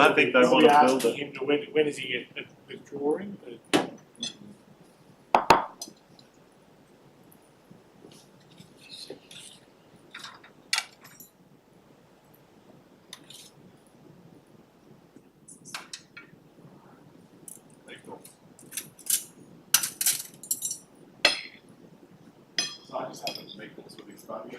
don't think they We'll want be to build asking it. him to when is he withdrawing? So I just happen to make this with these $5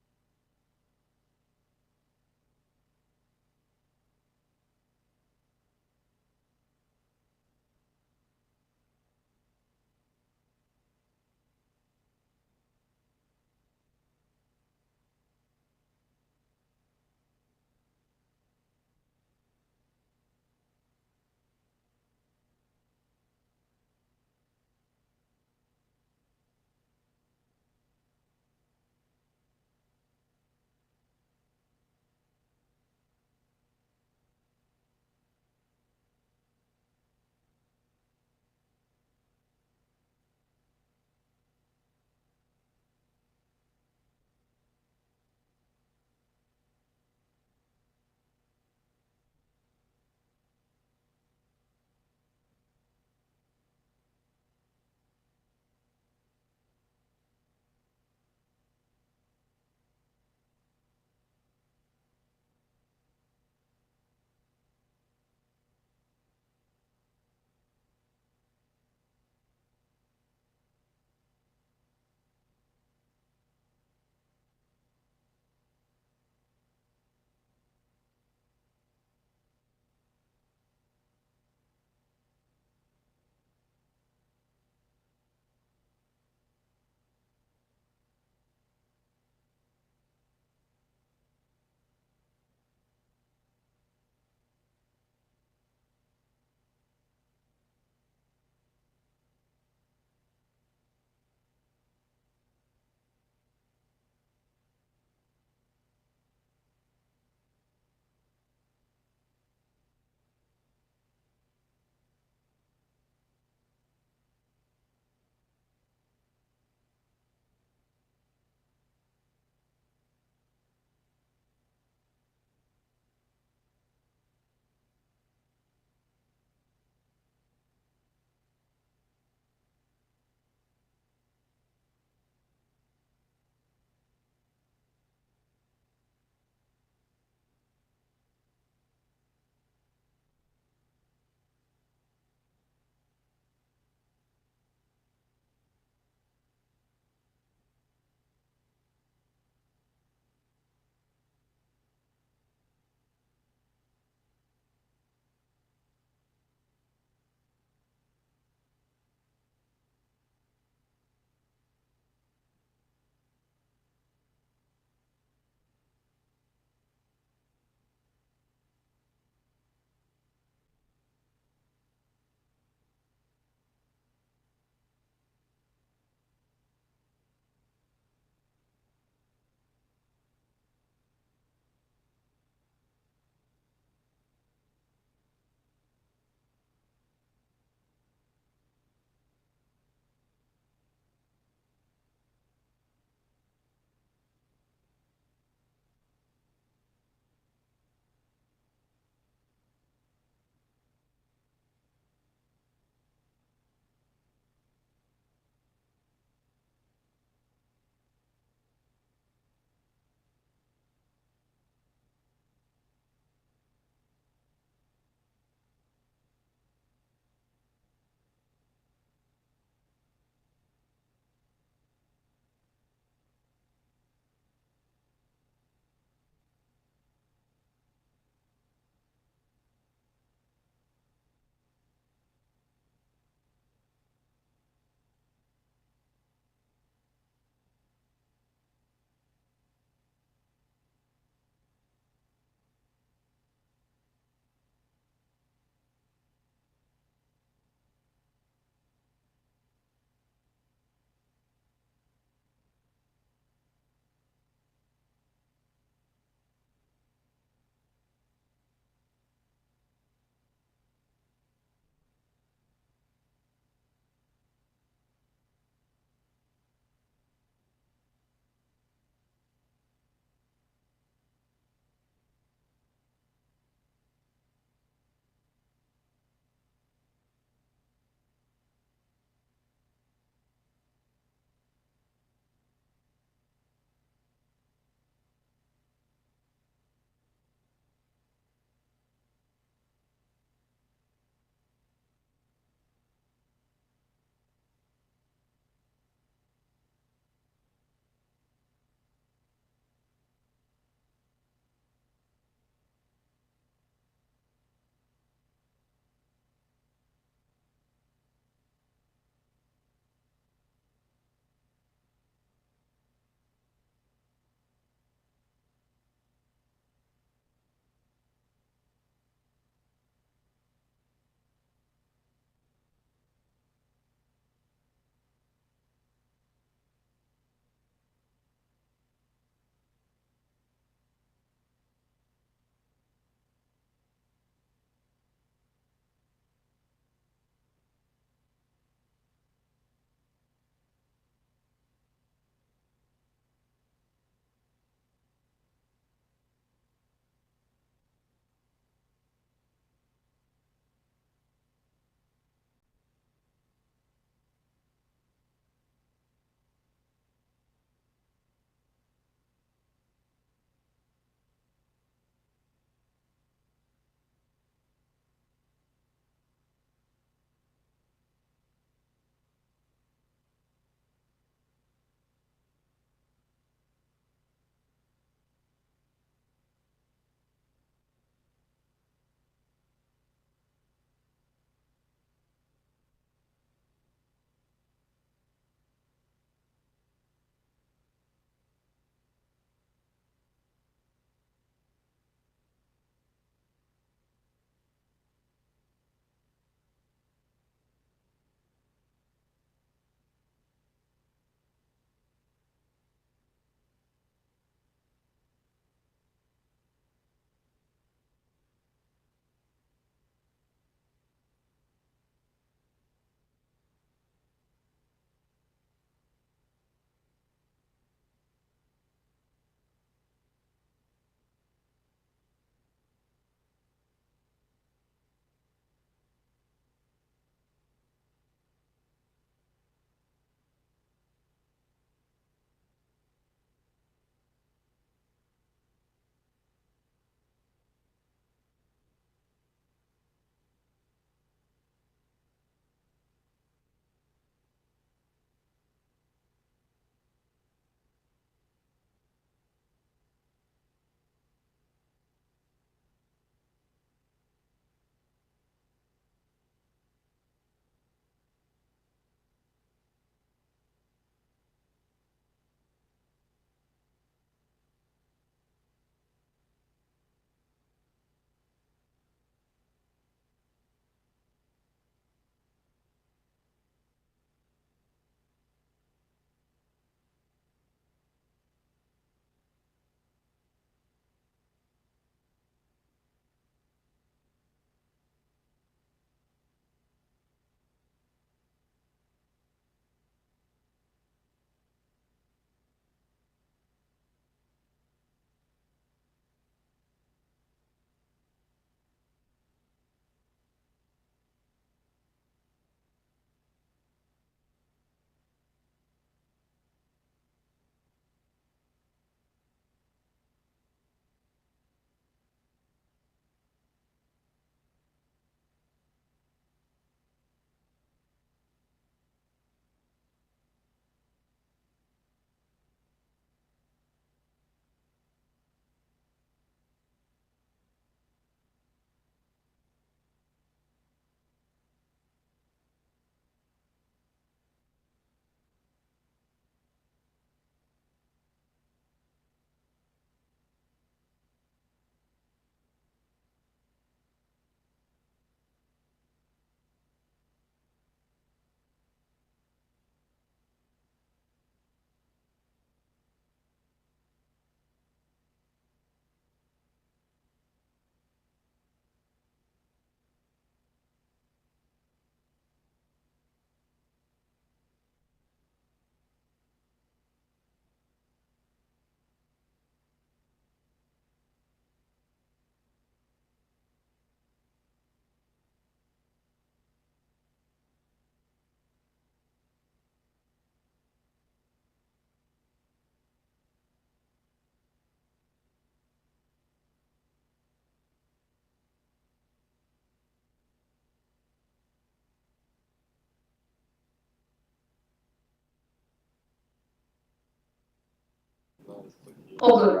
All good.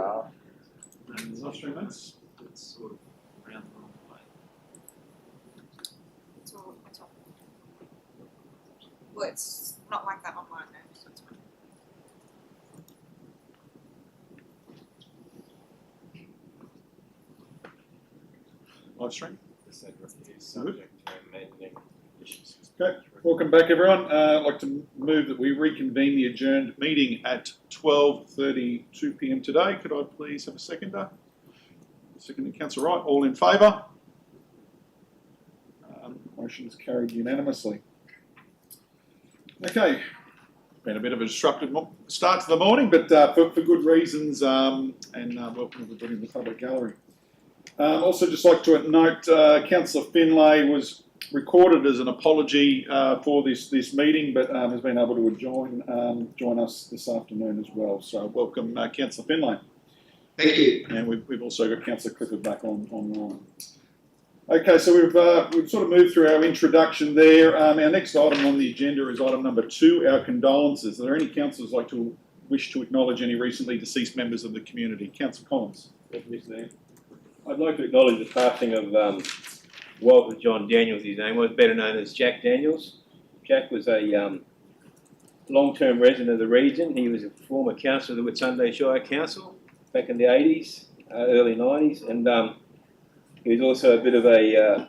And there's Austrian minutes. It's sort of around the wrong way. It's all. Well, it's not like that on mine now, so it's fine. Live stream. Subject to amending issues. Okay, welcome back everyone. I'd like to move that we reconvene the adjourned meeting at 12:32 p.m. today. Could I please have a seconder? Seconded, Councillor Wright. All in favour? Motion is carried unanimously. Okay, been a bit of a disrupted start to the morning, but for good reasons, and welcome everybody in the public gallery. Also just like to note, Councillor Finlay was recorded as an apology for this meeting, but has been able to join us this afternoon as well. So welcome, Councillor Finlay. Thank you. And we've also got Councillor Clifford back online. Okay, so we've sort of moved through our introduction there. Our next item on the agenda is item number 2, our condolences. Are there any councillors like to wish to acknowledge any recently deceased members of the community? Councillor Collins. I'd like to acknowledge the passing of Walter John Daniels, his name was, better known as Jack Daniels. Jack was a long-term resident of the region. He was a former councillor of the Whitsunday Shire Council back in the 80s, early 90s, and he was also a bit of a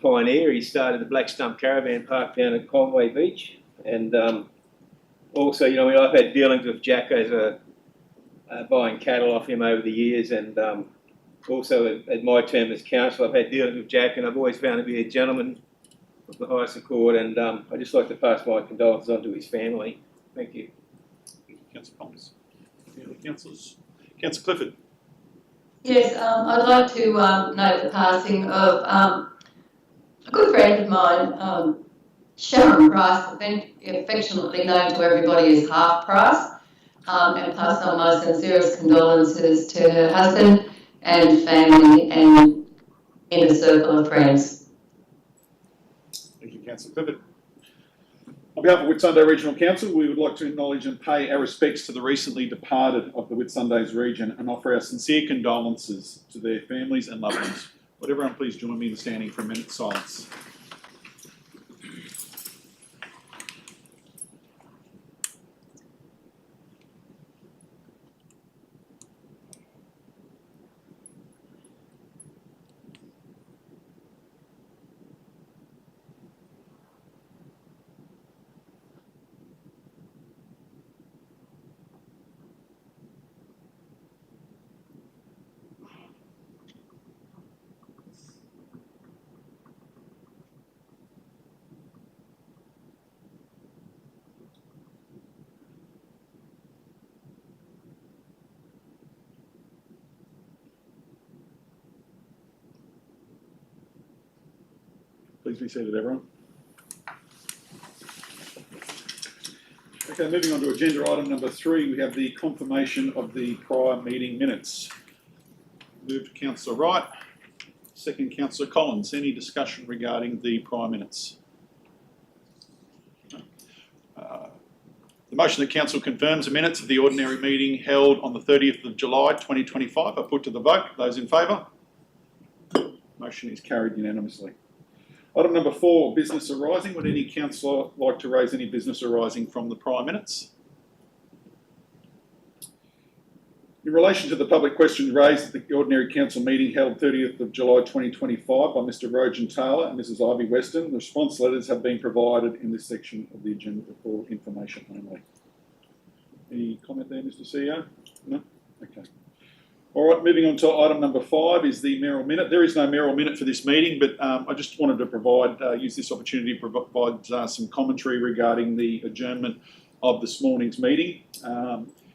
pioneer. He started the Black Stump Caravan Park down at Conway Beach, and also, you know, I've had dealings with Jack as buying cattle off him over the years, and also at my term as councillor, I've had dealings with Jack, and I've always found him to be a gentleman of the highest accord, and I'd just like to pass my condolences on to his family. Thank you. Thank you, Councillor Collins. Any other councillors? Councillor Clifford. Yes, I'd like to note the passing of a good friend of mine, Sharon Price, affectionately known to everybody as Half Price, and pass on my sincerest condolences to her husband and family and inner circle of friends. Thank you, Councillor Clifford. On behalf of Whitsunday Regional Council, we would like to acknowledge and pay our respects to the recently departed of the Whitsundays region and offer our sincere condolences to their families and loved ones. Would everyone please join me in standing for a minute's silence? Please be seated, everyone. Okay, moving on to agenda item number 3, we have the confirmation of the prior meeting minutes. Moved Councillor Wright, second Councillor Collins. Any discussion regarding the prior minutes? The motion that Council confirms the minutes of the ordinary meeting held on the 30th of July 2025 are put to the vote. Those in favour? Motion is carried unanimously. Item number 4, business arising. Would any councillor like to raise any business arising from the prior minutes? In relation to the public question raised at the ordinary council meeting held 30th of July 2025 by Mr. Rogan Taylor and Mrs. Ivy Weston, the response letters have been provided in this section of the agenda for information only. Any comment there, Mr. CEO? No? Okay. All right, moving on to item number 5 is the mayoral minute. There is no mayoral minute for this meeting, but I just wanted to use this opportunity to provide some commentary regarding the adjournment of this morning's meeting.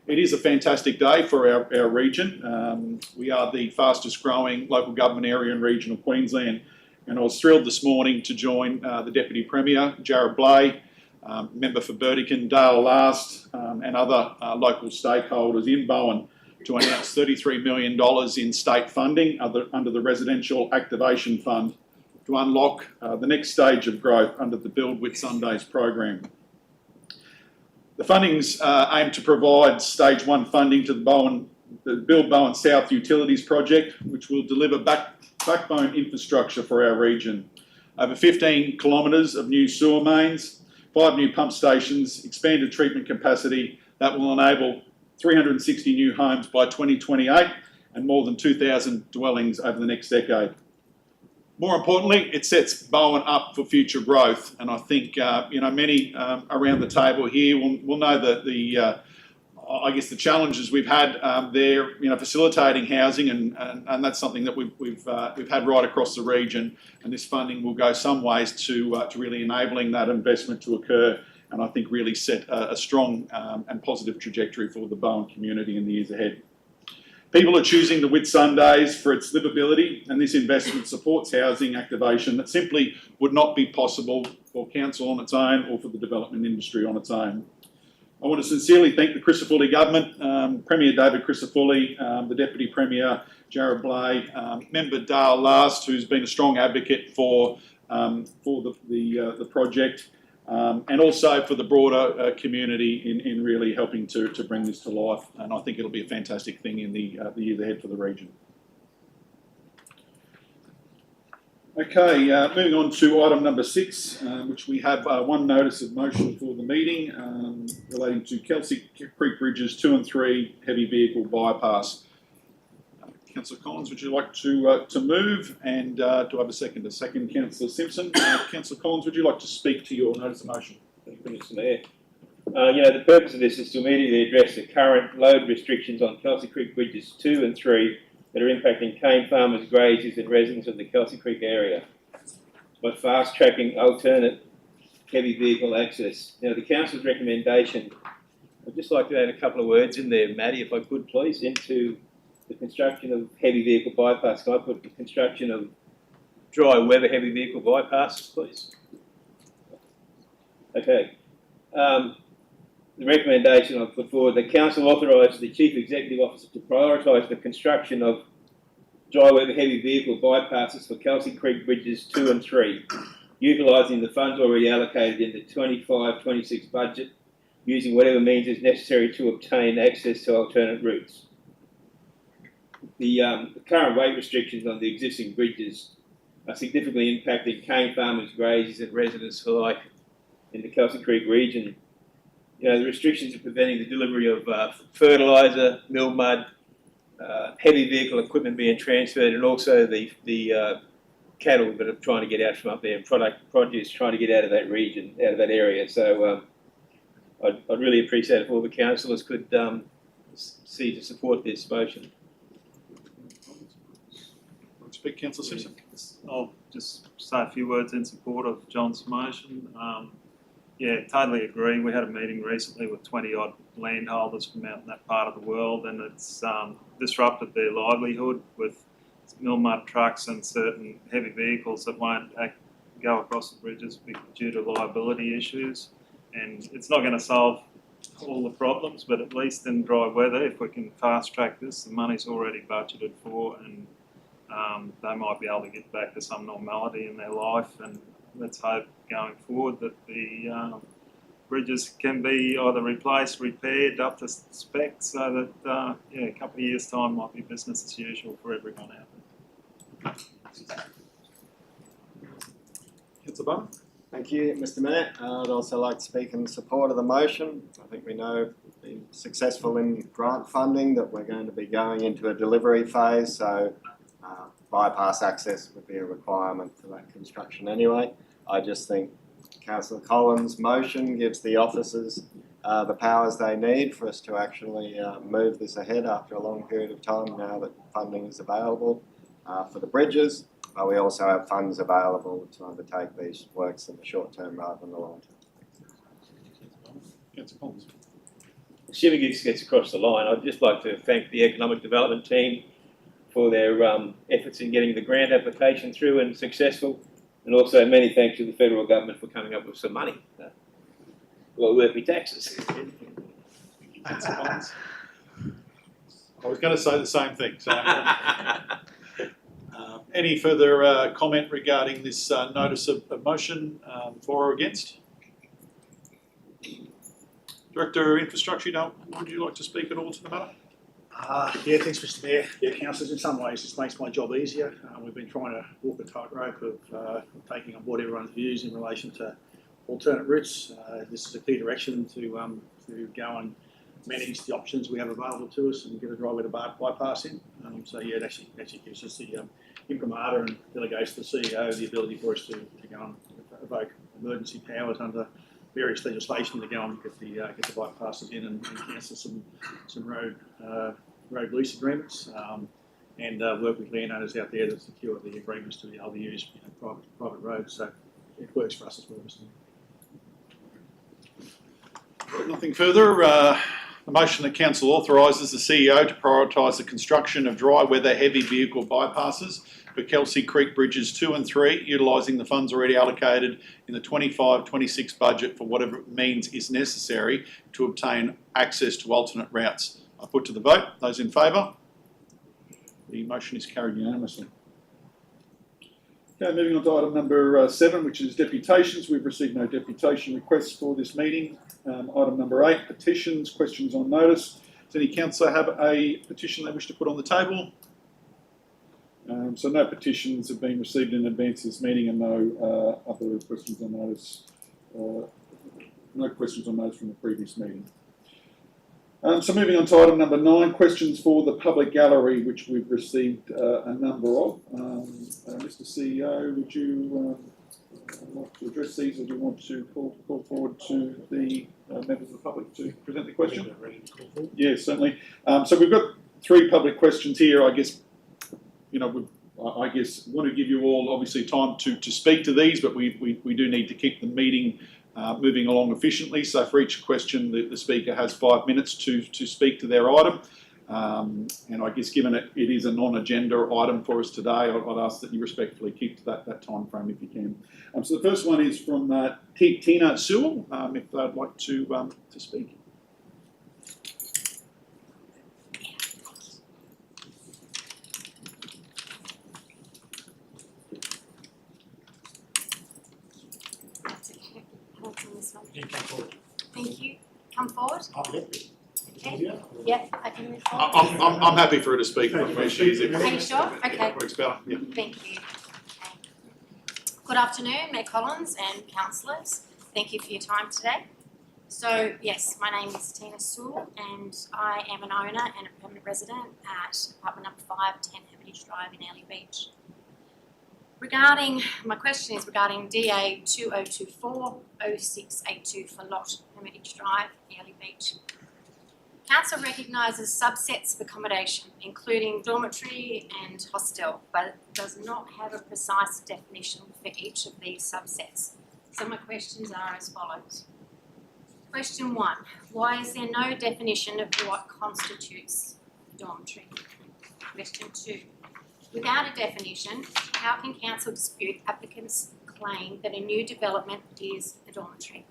It is a fantastic day for our region. We are the fastest growing local government area in regional Queensland, and I was thrilled this morning to join the Deputy Premier, Jared Blay, Member for Burdekin, Dale Last, and other local stakeholders in Bowen to announce $33 million in state funding under the Residential Activation Fund to unlock the next stage of growth under the Build Whitsundays program. The funding's aimed to provide stage 1 funding to the Build Bowen South Utilities project, which will deliver backbone infrastructure for our region. Over 15 kilometres of new sewer mains, 5 new pump stations, expanded treatment capacity that will enable 360 new homes by 2028 and more than 2,000 dwellings over the next decade. More importantly, it sets Bowen up for future growth, and I think many around the table here will know that I guess the challenges we've had there, facilitating housing, and that's something that we've had right across the region, and this funding will go some ways to really enabling that investment to occur, and I think really set a strong and positive trajectory for the Bowen community in the years ahead. People are choosing the Whitsundays for its livability, and this investment supports housing activation that simply would not be possible for council on its own or for the development industry on its own. I want to sincerely thank the Crisafulli government, Premier David Crisafulli, the Deputy Premier Jared Blay, Member Dale Last, who's been a strong advocate for the project, and also for the broader community in really helping to bring this to life. And I think it'll be a fantastic thing in the years ahead for the region. Okay, moving on to item number 6, which we have one notice of motion for the meeting relating to Kelsey Creek Bridges 2 and 3 heavy vehicle bypass. Councillor Collins, would you like to move? And do I have a second? A second, Councillor Simpson. Councillor Collins, would you like to speak to your notice of motion? Thank you, Mr. Mayor. The purpose of this is to immediately address the current load restrictions on Kelsey Creek Bridges 2 and 3 that are impacting cane farmers, graziers and residents of the Kelsey Creek area by fast-tracking alternate heavy vehicle access. Now, the Council's recommendation, I'd just like to add a couple of words in there, Matty, if I could please, into the construction of heavy vehicle bypass. Can I put the construction of dry weather heavy vehicle bypasses, please? Okay. The recommendation I've put forward, the Council authorises the Chief Executive Officer to prioritise the construction of dry weather heavy vehicle bypasses for Kelsey Creek Bridges 2 and 3, utilising the funds already allocated in the 25-26 budget, using whatever means is necessary to obtain access to alternate routes. The current weight restrictions on the existing bridges are significantly impacting cane farmers, graziers and residents alike in the Kelsey Creek region. The restrictions are preventing the delivery of fertiliser, mill mud, heavy vehicle equipment being transferred, and also the cattle that are trying to get out from up there, and produce trying to get out of that region, out of that area. So I'd really appreciate if all the councillors could see to support this motion. Speak, Councillor Simpson. I'll just say a few words in support of John's motion. Yeah, totally agree. We had a meeting recently with 20 odd landholders from out in that part of the world, and it's disrupted their livelihood with mill mud trucks and certain heavy vehicles that won't go across the bridges due to liability issues. And it's not going to solve all the problems, but at least in dry weather, if we can fast track this, the money's already budgeted for, and they might be able to get back to some normality in their life. And let's hope going forward that the bridges can be either replaced, repaired up to spec, so that a couple of years' time might be business as usual for everyone out there. Councillor Bowman. Thank you, Mr. Mayor. I'd also like to speak in support of the motion. I think we know we've been successful in grant funding, that we're going to be going into a delivery phase, so bypass access would be a requirement for that construction anyway. I just think Councillor Collins' motion gives the officers the powers they need for us to actually move this ahead after a long period of time now that funding is available for the bridges. But we also have funds available to undertake these works in the short term rather than the long term. Councillor Collins. Assuming this gets across the line, I'd just like to thank the Economic Development team for their efforts in getting the grant application through and successful, and also many thanks to the federal government for coming up with some money. Well worth me taxes. Councillor Collins. I was going to say the same thing. So, any further comment regarding this notice of motion, for or against? Do Director of Infrastructure, would you like to speak at all to the matter? Yeah, thanks, Mr. Mayor. Yeah, councillors, in some ways this makes my job easier. We've been trying to walk a tightrope of taking on board everyone's views in relation to alternate routes. This is a clear direction to go and manage the options we have available to us and get a driveway to bypass in. So yeah, it actually gives us the imprimatur and delegates to the CEO the ability for us to go and evoke emergency powers under various legislation to go and get the bypasses in and cancel some road lease agreements and work with landowners out there to secure the agreements to be able to use private roads. So it works for us as well, Mr. Mayor. Nothing further. The motion that Council authorises the CEO to prioritise the construction of dry weather heavy vehicle bypasses for Kelsey Creek Bridges 2 and 3, utilising the funds already allocated in the 25-26 budget for whatever means is necessary to obtain access to alternate routes. I put to the vote. Those in favour? The motion is carried unanimously. Okay, moving on to item number 7, which is deputations. We've received no deputation requests for this meeting. Item number 8, petitions, questions on notice. Does any councillor have a petition they wish to put on the table? So no petitions have been received in advance of this meeting and no other questions on notice. No questions on notice from the previous meeting. So moving on to item number 9, questions for the public gallery, which we've received a number of. Mr. CEO, would you like to address these, or do you want to call forward to the members of the public to present the question? Yes, certainly. So we've got 3 public questions here. I guess, I guess want to give you all obviously time to speak to these, but we do need to keep the meeting moving along efficiently. So for each question, the speaker has 5 minutes to speak to their item. And I guess given it is a non-agenda item for us today, I'd ask that you respectfully keep to that time frame if you can. So the first one is from Tina Sewell, if they'd like to speak. You come forward. Thank you. Come forward. Okay. Yeah. I can move forward. I'm happy for her to speak from where she is. Are you sure? Okay. Works better. Yeah. Thank you. Good afternoon, Mayor Collins and councillors. Thank you for your time today. So yes, my name is Tina Sewell and I am an owner and a permanent resident at apartment number 510 Hermitage Drive in Airlie Beach. My question is regarding DA 2024-0682 for lot Hermitage Drive, Airlie Beach. Council recognises subsets of accommodation, including dormitory and hostel, but does not have a precise definition for each of these subsets. So my questions are as follows. Question 1, why is there no definition of what constitutes a dormitory? Question 2, without a definition, how can council dispute applicants' claim that a new development is a dormitory?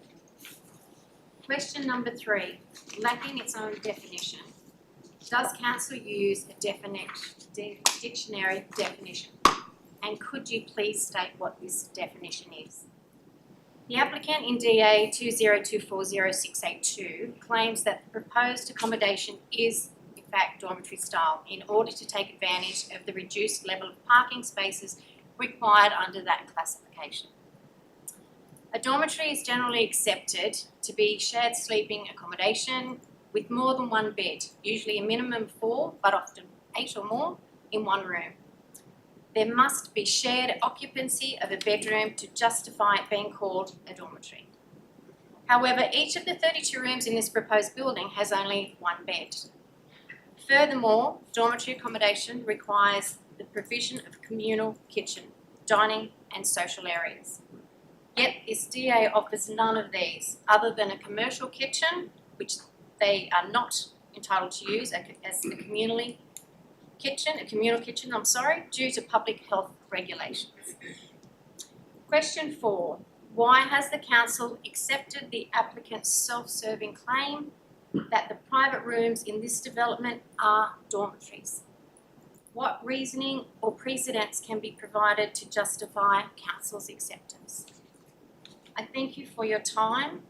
Question number 3, lacking its own definition, does council use a dictionary definition? And could you please state what this definition is? The applicant in DA 2024-0682 claims that the proposed accommodation is in fact dormitory style in order to take advantage of the reduced level of parking spaces required under that classification. A dormitory is generally accepted to be shared sleeping accommodation with more than one bed, usually a minimum of 4, but often 8 or more in one room. There must be shared occupancy of a bedroom to justify it being called a dormitory. However, each of the 32 rooms in this proposed building has only one bed. Furthermore, dormitory accommodation requires the provision of a communal kitchen, dining and social areas. Yet this DA offers none of these other than a commercial kitchen, which they are not entitled to use as a communal kitchen, due to public health regulations. Question 4, why has the council accepted the applicant's self-serving claim that the private rooms in this development are dormitories? What reasoning or precedents can be provided to justify council's acceptance? I thank you for your time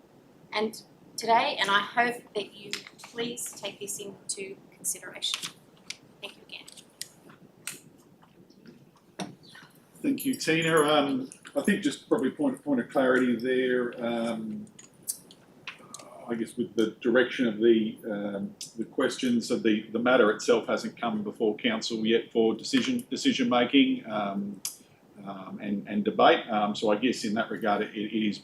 and today, and I hope that you please take this into consideration. Thank you again. Thank you, Tina. I think just probably point of clarity there. I guess with the direction of the questions, so the matter itself hasn't come before council yet for decision making and debate. So I guess in that regard, it is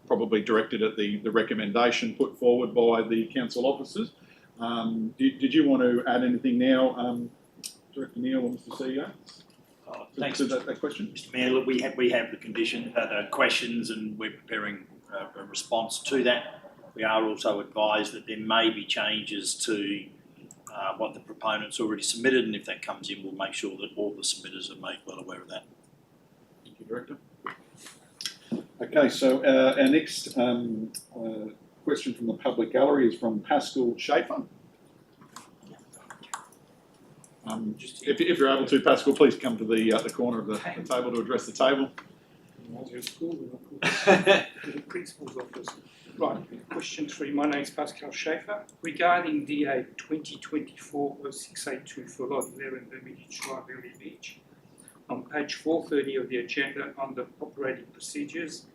probably directed at the recommendation put forward by the council officers. Did you want to add anything now, Director Neil or Mr. CEO? Thanks, to that question. Mr. Mayor. Look, we have the the questions, and we're preparing a response to that. We are also advised that there may be changes to what the proponents already submitted, and if that comes in, we'll make sure that all the submitters are made well aware of that. Thank you, Director. Okay, so our next question from the public gallery is from Pascal Schaefer. If you're able to, Pascal, please come to the corner of the table to address the table. The Principal's Office. Right, question 3. My name is Pascal Schaefer. Regarding DA 2024-0682 for Lot 11, Hermitage Drive, Lily Beach, on page 430 of the agenda under operating procedures,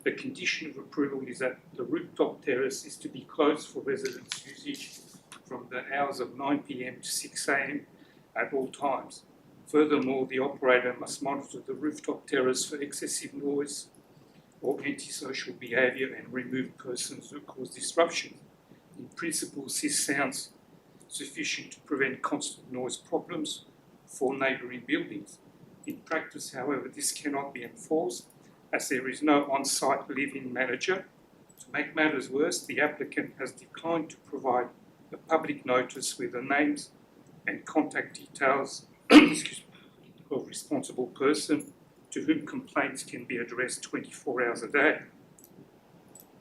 the condition of approval is that the rooftop terrace is to be closed for residents' usage from the hours of 9 p.m. to 6 a.m. at all times. Furthermore, the operator must monitor the rooftop terrace for excessive noise or antisocial behaviour and remove persons who cause disruption. In principle, this sounds sufficient to prevent constant noise problems for neighbouring buildings. In practice, however, this cannot be enforced as there is no on-site living manager. To make matters worse, the applicant has declined to provide a public notice with the names and contact details of responsible person to whom complaints can be addressed 24 hours a day.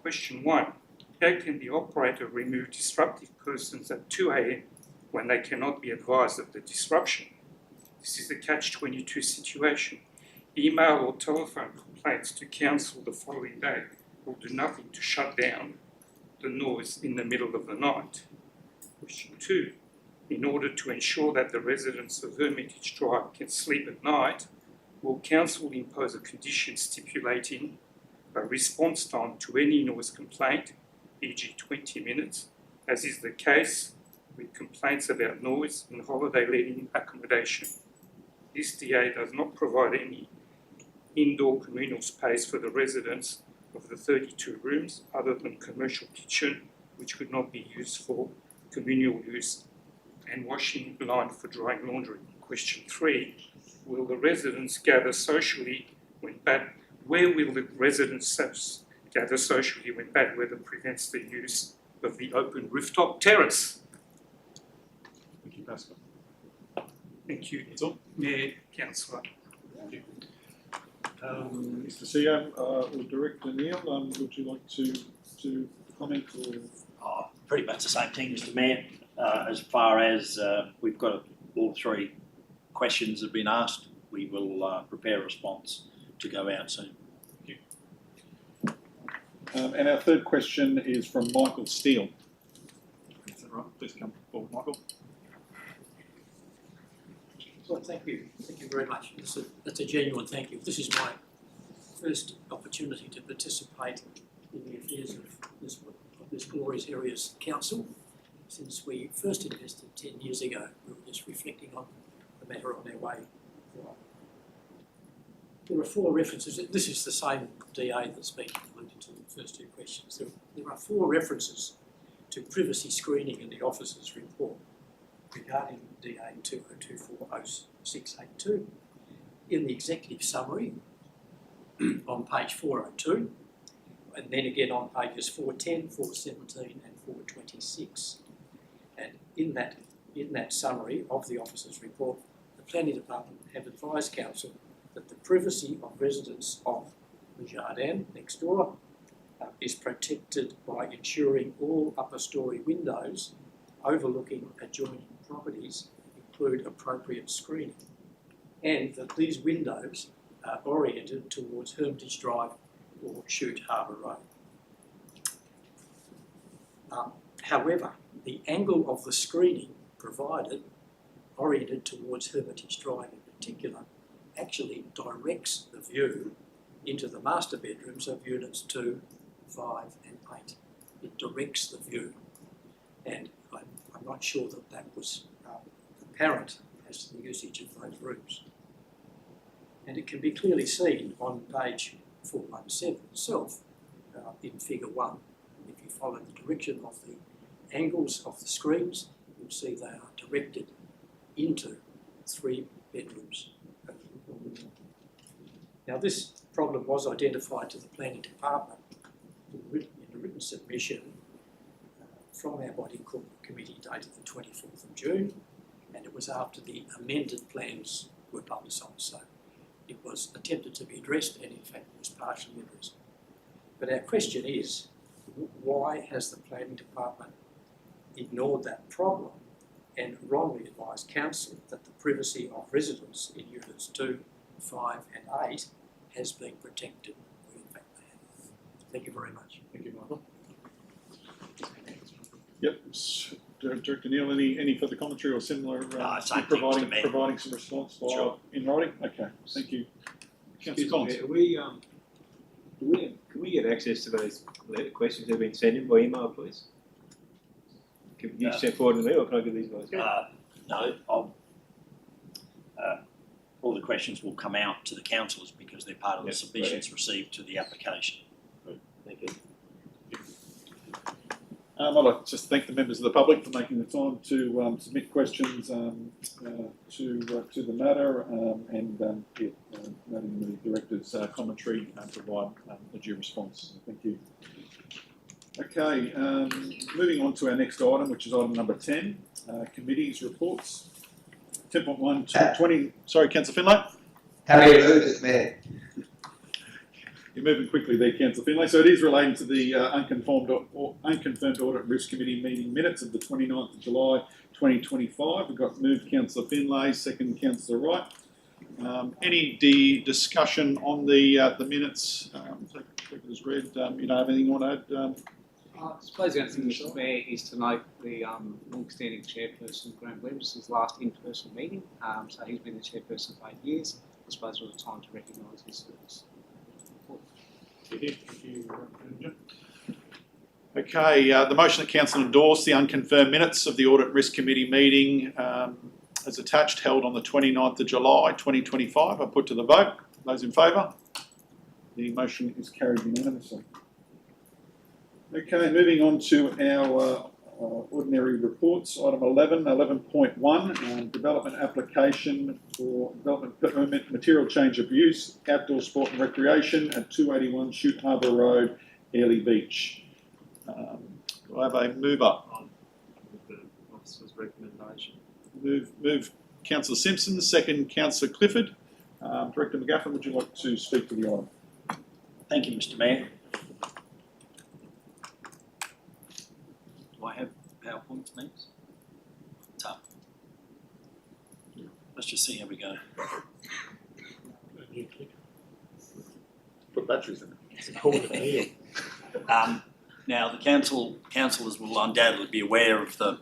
Question 1. How can the operator remove disruptive persons at 2 a.m. when they cannot be advised of the disruption? This is a catch-22 situation. Email or telephone complaints to council the following day will do nothing to shut down the noise in the middle of the night. Question 2. In order to ensure that the residents of Hermitage Drive can sleep at night, will council impose a condition stipulating a response time to any noise complaint, e.g. 20 minutes, as is the case with complaints about noise in holiday letting accommodation? This DA does not provide any indoor communal space for the residents of the 32 rooms other than commercial kitchen, which could not be used for communal use, and washing line for drying laundry. Question 3. Will the residents gather socially when where will the residents gather socially when bad weather prevents the use of the open rooftop terrace? Thank you, Pascal. Thank you. That's all. Mayor, Councillor. Thank you. Mr. CEO or Director Neil, would you like to comment or? Pretty much the same thing, Mr. Mayor. As far as we've got all 3 questions have been asked, we will prepare a response to go out soon. Thank you. And our third question is from Michael Steele. Is that right? Please come forward, Michael. Well, thank you very much. That's a genuine thank you. This is my first opportunity to participate in the affairs of this glorious area's council. Since we first invested 10 years ago, we were just reflecting on the matter on our way. There are 4 references. This is the same DA that's been alluded to in the first 2 questions. There are 4 references to privacy screening in the officer's report regarding DA 2024-0682 in the executive summary on page 402, and then again on pages 410, 417 and 426. And in that summary of the officer's report, the Planning Department have advised Council that the privacy of residents of the Jardin next door is protected by ensuring all upper storey windows overlooking adjoining properties include appropriate screening, and that these windows are oriented towards Hermitage Drive or Chute Harbour Road. However, the angle of the screening provided, oriented towards Hermitage Drive in particular, actually directs the view into the master bedrooms of units 2, 5 and 8. It directs the view, and I'm not sure that that was apparent as to the usage of those rooms. And it can be clearly seen on page 417 itself in figure 1. If you follow the direction of the angles of the screens, you'll see they are directed into 3 bedrooms. Now this problem was identified to the planning department in a written submission from our body corporate committee dated the 24th of June, and it was after the amended plans were publicised. So it was attempted to be addressed, and in fact was partially addressed. But our question is, why has the planning department ignored that problem and wrongly advised council that the privacy of residents in units 2, 5 and 8 has been protected, when in fact they have? Thank you very much. Thank you, Michael. Yep. Director Neil, any further commentary or similar? Same providing some response via Sure. in writing. Okay, thank you. Councillor Collins. Can we get access to those questions that have been sent in by email, please? Can you send forward to me, or can I give these guys? No, all the questions will come out to the councillors because they're part of the submissions received to the application. Thank you. I'd like to just thank the members of the public for making the time to submit questions to the matter and noting the director's commentary and provide a due response. Thank you. Okay, moving on to our next item, which is item number 10, committees reports. 10.1 to 20. Sorry, Councillor Finlay. Happy to move this, Mayor. You're moving quickly there, Councillor Finlay. So it is relating to the unconfirmed Audit Risk Committee meeting minutes of the 29th of July 2025. We've got moved Councillor Finlay, second Councillor Wright. Any discussion on the minutes? Take it as read. You don't have anything you want to add? I suppose the only thing, Mr. Mayor, is to note the long-standing chairperson, Graham Williams, his last in-person meeting. So he's been the chairperson for 8 years. I suppose it was time to recognise his service. Okay, the motion that Council endorsed the unconfirmed minutes of the Audit Risk Committee meeting as attached, held on the 29th of July 2025. I put to the vote. Those in favour? The motion is carried unanimously. Okay, moving on to our ordinary reports. Item 11.1, development application for development permit material change of use, outdoor sport and recreation at 281 Shute Harbour Road, Airlie Beach. Do I have a mover? With the officer's recommendation. Move Councillor Simpson, second Councillor Clifford. Director McGaffin, would you like to speak to the item? Thank you, Mr. Mayor. Do I have PowerPoint, please? Tough. Let's just see how we go. Put batteries in it. Now, the councillors will undoubtedly be aware of the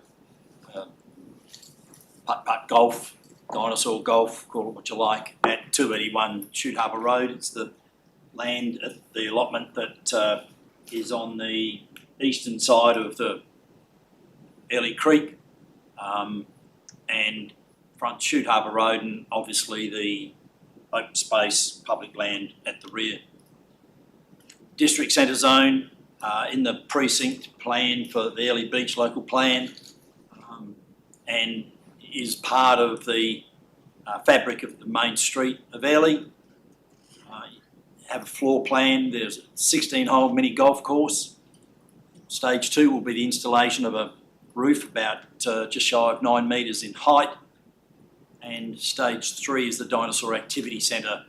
putt-putt golf, dinosaur golf, call it what you like, at 281 Shute Harbour Road. It's the land at the allotment that is on the eastern side of the Airlie Creek and front Shute Harbour Road, and obviously the open space public land at the rear. District Centre Zone in the precinct plan for the Airlie Beach local plan and is part of the fabric of the main street of Airlie. Have a floor plan. There's a 16-hole mini golf course. Stage 2 will be the installation of a roof about just shy of 9 metres in height, and stage 3 is the dinosaur activity centre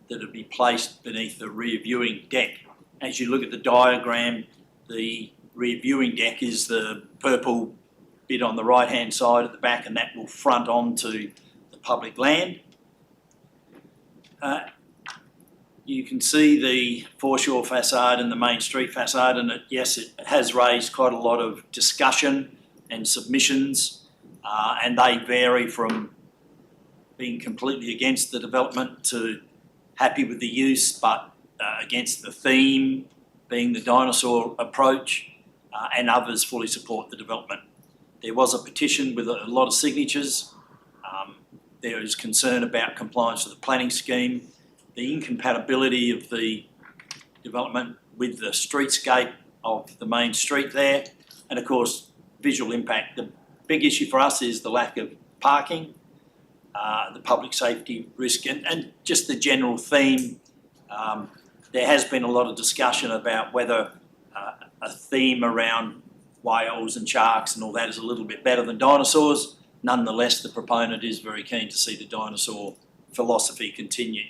that will be placed beneath the rear viewing deck. As you look at the diagram, the rear viewing deck is the purple bit on the right hand side at the back, and that will front onto the public land. you can see the foreshore facade and the main street facade, and yes, it has raised quite a lot of discussion and submissions, and they vary from being completely against the development to happy with the use but against the theme, being the dinosaur approach, and others fully support the development. There was a petition with a lot of signatures. There is concern about compliance with the planning scheme, the incompatibility of the development with the streetscape of the main street there, and of course visual impact. The big issue for us is the lack of parking, the public safety risk, and just the general theme. There has been a lot of discussion about whether a theme around whales and sharks and all that is a little bit better than dinosaurs. Nonetheless, the proponent is very keen to see the dinosaur philosophy continue.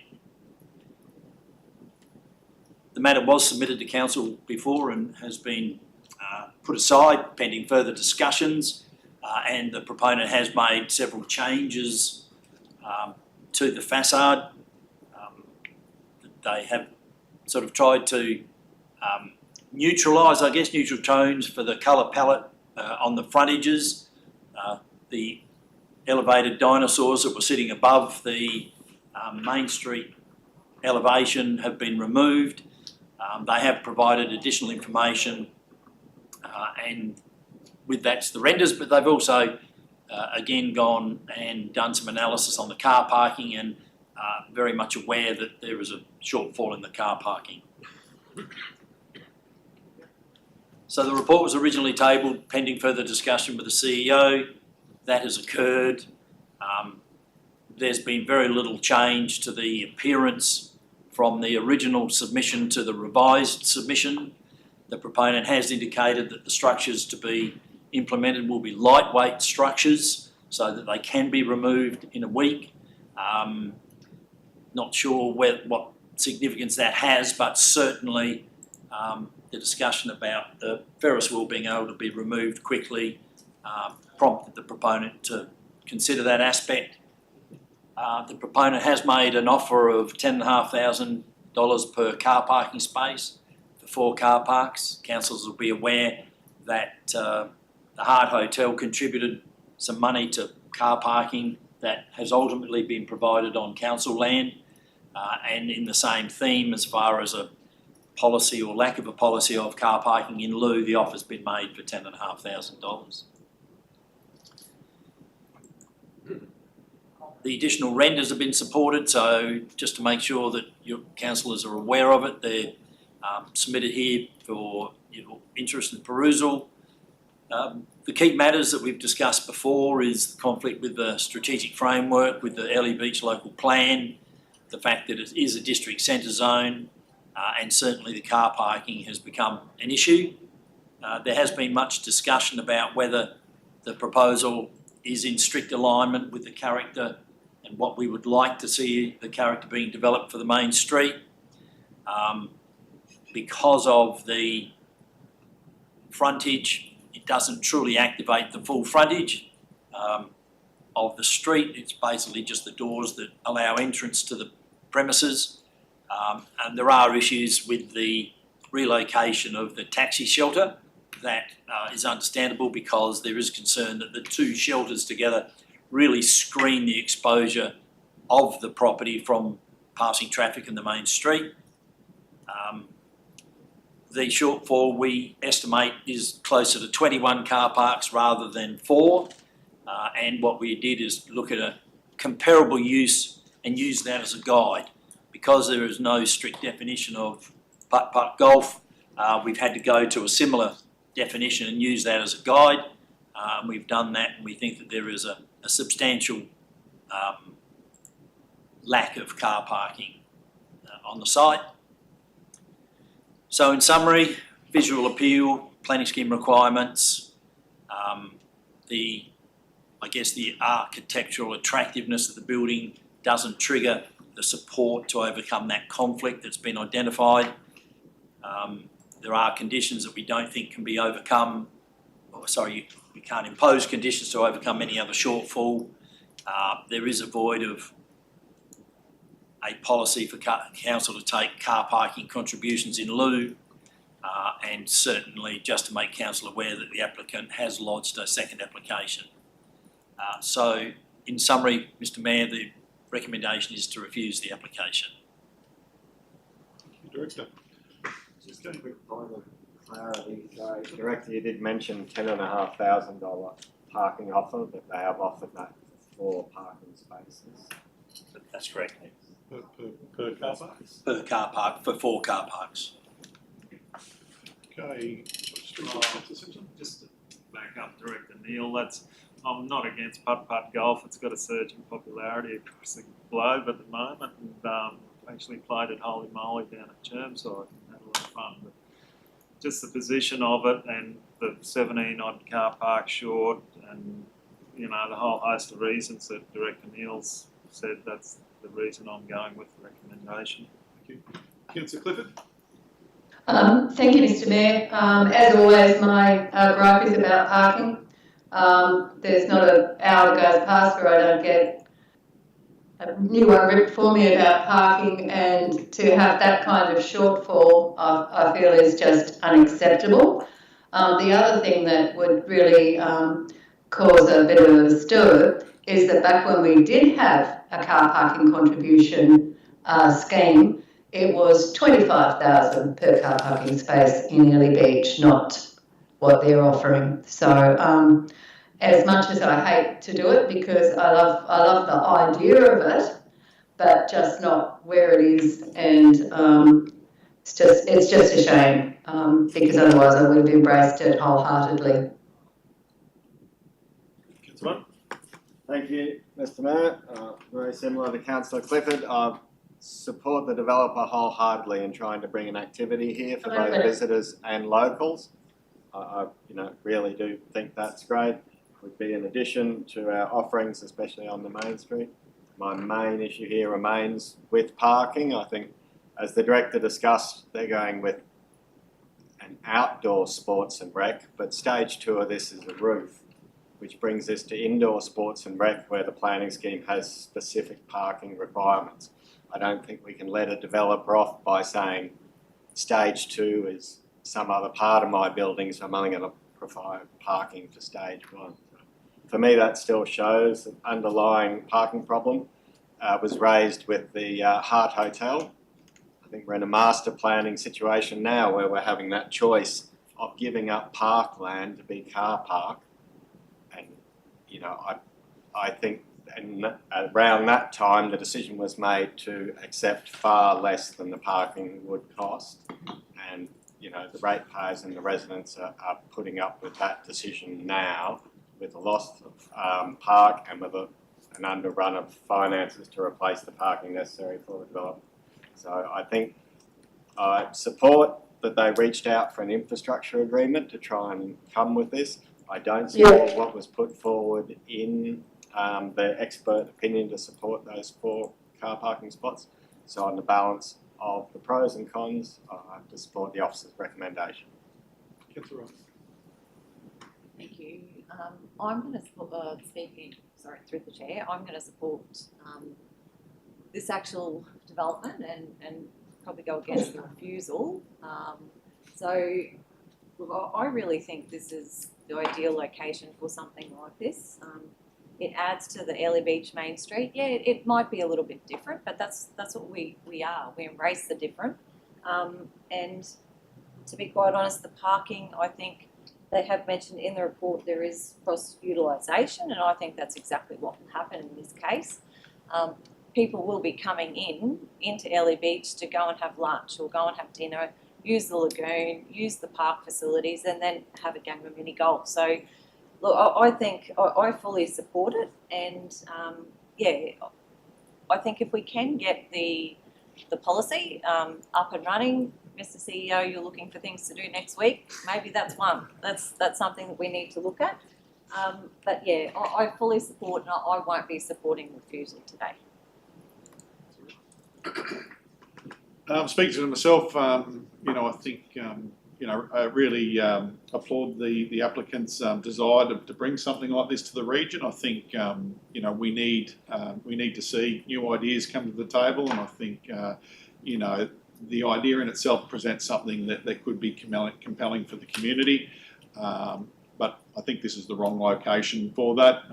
The matter was submitted to council before and has been put aside pending further discussions, and the proponent has made several changes to the facade. They have sort of tried to neutralise, I guess, neutral tones for the colour palette on the frontages. The elevated dinosaurs that were sitting above the Main Street elevation have been removed. They have provided additional information and with that's the renders, but they've also again gone and done some analysis on the car parking and very much aware that there is a shortfall in the car parking. So the report was originally tabled pending further discussion with the CEO. That has occurred. There's been very little change to the appearance from the original submission to the revised submission. The proponent has indicated that the structures to be implemented will be lightweight structures so that they can be removed in a week. Not sure what significance that has, but certainly the discussion about the Ferris wheel being able to be removed quickly prompted the proponent to consider that aspect. The proponent has made an offer of $10,500 per car parking space for 4 car parks. Councillors will be aware that the Hart Hotel contributed some money to car parking that has ultimately been provided on council land, and in the same theme as far as a policy or lack of a policy of car parking in lieu, the offer's been made for $10,500. The additional renders have been supported, so just to make sure that your councillors are aware of it, they're submitted here for your interest and perusal. The key matters that we've discussed before is the conflict with the strategic framework, with the Ellie Beach local plan, the fact that it is a district centre zone, and certainly the car parking has become an issue. There has been much discussion about whether the proposal is in strict alignment with the character and what we would like to see the character being developed for the main street. Because of the frontage, it doesn't truly activate the full frontage of the street. It's basically just the doors that allow entrance to the premises. And there are issues with the relocation of the taxi shelter. That is understandable because there is concern that the 2 shelters together really screen the exposure of the property from passing traffic in the main street. The shortfall we estimate is closer to 21 car parks rather than 4. And what we did is look at a comparable use and use that as a guide. Because there is no strict definition of putt-putt golf, we've had to go to a similar definition and use that as a guide. We've done that, and we think that there is a substantial lack of car parking on the site. So in summary, visual appeal, planning scheme requirements, the architectural attractiveness of the building doesn't trigger the support to overcome that conflict that's been identified. There are conditions that we don't think can be overcome. We can't impose conditions to overcome any other shortfall. There is a void of a policy for council to take car parking contributions in lieu, and certainly just to make council aware that the applicant has lodged a second application. So in summary, Mr Mayor, the recommendation is to refuse the application. Thank you, Director. Just a quick point of clarity. So, Director, you did mention $10,500 parking offer, but they have offered that for 4 parking spaces. That's correct. Per car park? Per car park, for 4 car parks. Okay. Just to back up Director Neil, I'm not against putt-putt golf. It's got a surge in popularity across the globe at the moment, and actually played at Holy Moly down at Chermside and had a lot of fun. But just the position of it and the 17 odd car park short, and the whole host of reasons that Director Neil's said, that's the reason I'm going with the recommendation. Thank you. Councillor Clifford. Thank you, Mr Mayor. As always, my gripe is about parking. There's not an hour that goes past where I don't get a new one ripped for me about parking, and to have that kind of shortfall I feel is just unacceptable. The other thing that would really cause a bit of a stir is that back when we did have a car parking contribution scheme, it was $25,000 per car parking space in Early Beach, not what they're offering. So as much as I hate to do it, because I love the idea of it, but just not where it is, and it's just a shame, because otherwise I would have embraced it wholeheartedly. Councillor. Thank you, Mr Mayor. Very similar to Councillor Clifford, I support the developer wholeheartedly in trying to bring an activity here for both visitors and locals. I really do think that's great. Would be an addition to our offerings, especially on the main street. My main issue here remains with parking. I think, as the Director discussed, they're going with an outdoor sports and rec, but stage 2 of this is a roof, which brings us to indoor sports and rec, where the planning scheme has specific parking requirements. I don't think we can let a developer off by saying stage 2 is some other part of my building, so I'm only going to provide parking for stage 1. For me, that still shows an underlying parking problem was raised with the Hart Hotel. I think we're in a master planning situation now where we're having that choice of giving up parkland to be car park. And, I think around that time the decision was made to accept far less than the parking would cost. And, the ratepayers and the residents are putting up with that decision now, with the loss of park and with an underrun of finances to replace the parking necessary for the development. So I think I support that they reached out for an infrastructure agreement to try and come with this. I don't support what was put forward in the expert opinion to support those 4 car parking spots. So on the balance of the pros and cons, I have to support the officer's recommendation. Councillor Ross. Thank you. I'm going to support, through the chair, I'm going to support this actual development and probably go against the refusal. Look, I really think this is the ideal location for something like this. It adds to the Early Beach Main Street. Yeah, it might be a little bit different, but that's what we are. We embrace the different. And to be quite honest, the parking, I think they have mentioned in the report there is cross-utilisation, and I think that's exactly what will happen in this case. People will be coming into Early Beach to go and have lunch or go and have dinner, use the lagoon, use the park facilities, and then have a game of mini golf. So, look, I think I fully support it, and I think if we can get the policy up and running, Mr. CEO, you're looking for things to do next week. Maybe that's one. That's something that we need to look at. But yeah, I fully support, and I won't be supporting refusal today. Speaking to myself, I think really applaud the applicant's desire to bring something like this to the region. I think we need to see new ideas come to the table, and I think the idea in itself presents something that could be compelling for the community. But I think this is the wrong location for that.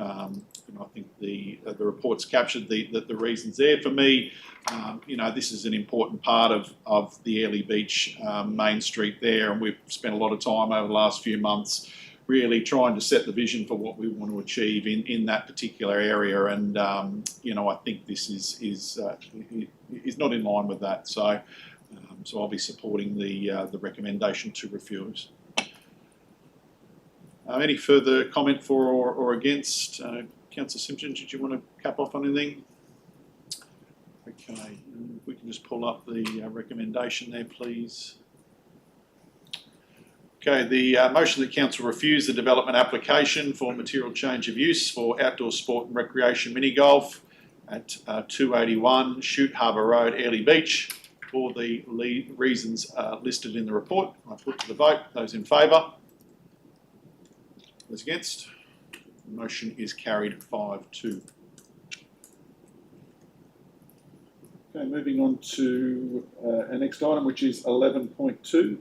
I think the report's captured the reasons there. For me, this is an important part of the Airlie Beach main street there, and we've spent a lot of time over the last few months really trying to set the vision for what we want to achieve in that particular area. And I think this is not in line with that. So I'll be supporting the recommendation to refuse. Any further comment for or against? Councillor Simpson, did you want to cap off on anything? Okay, if we can just pull up the recommendation there, please. Okay, the motion that council refuse the development application for material change of use for outdoor sport and recreation mini golf at 281 Shute Harbour Road, Airlie Beach, for the reasons listed in the report. I put to the vote. Those in favour? Those against? The motion is carried 5-2. Okay, moving on to our next item, which is 11.2.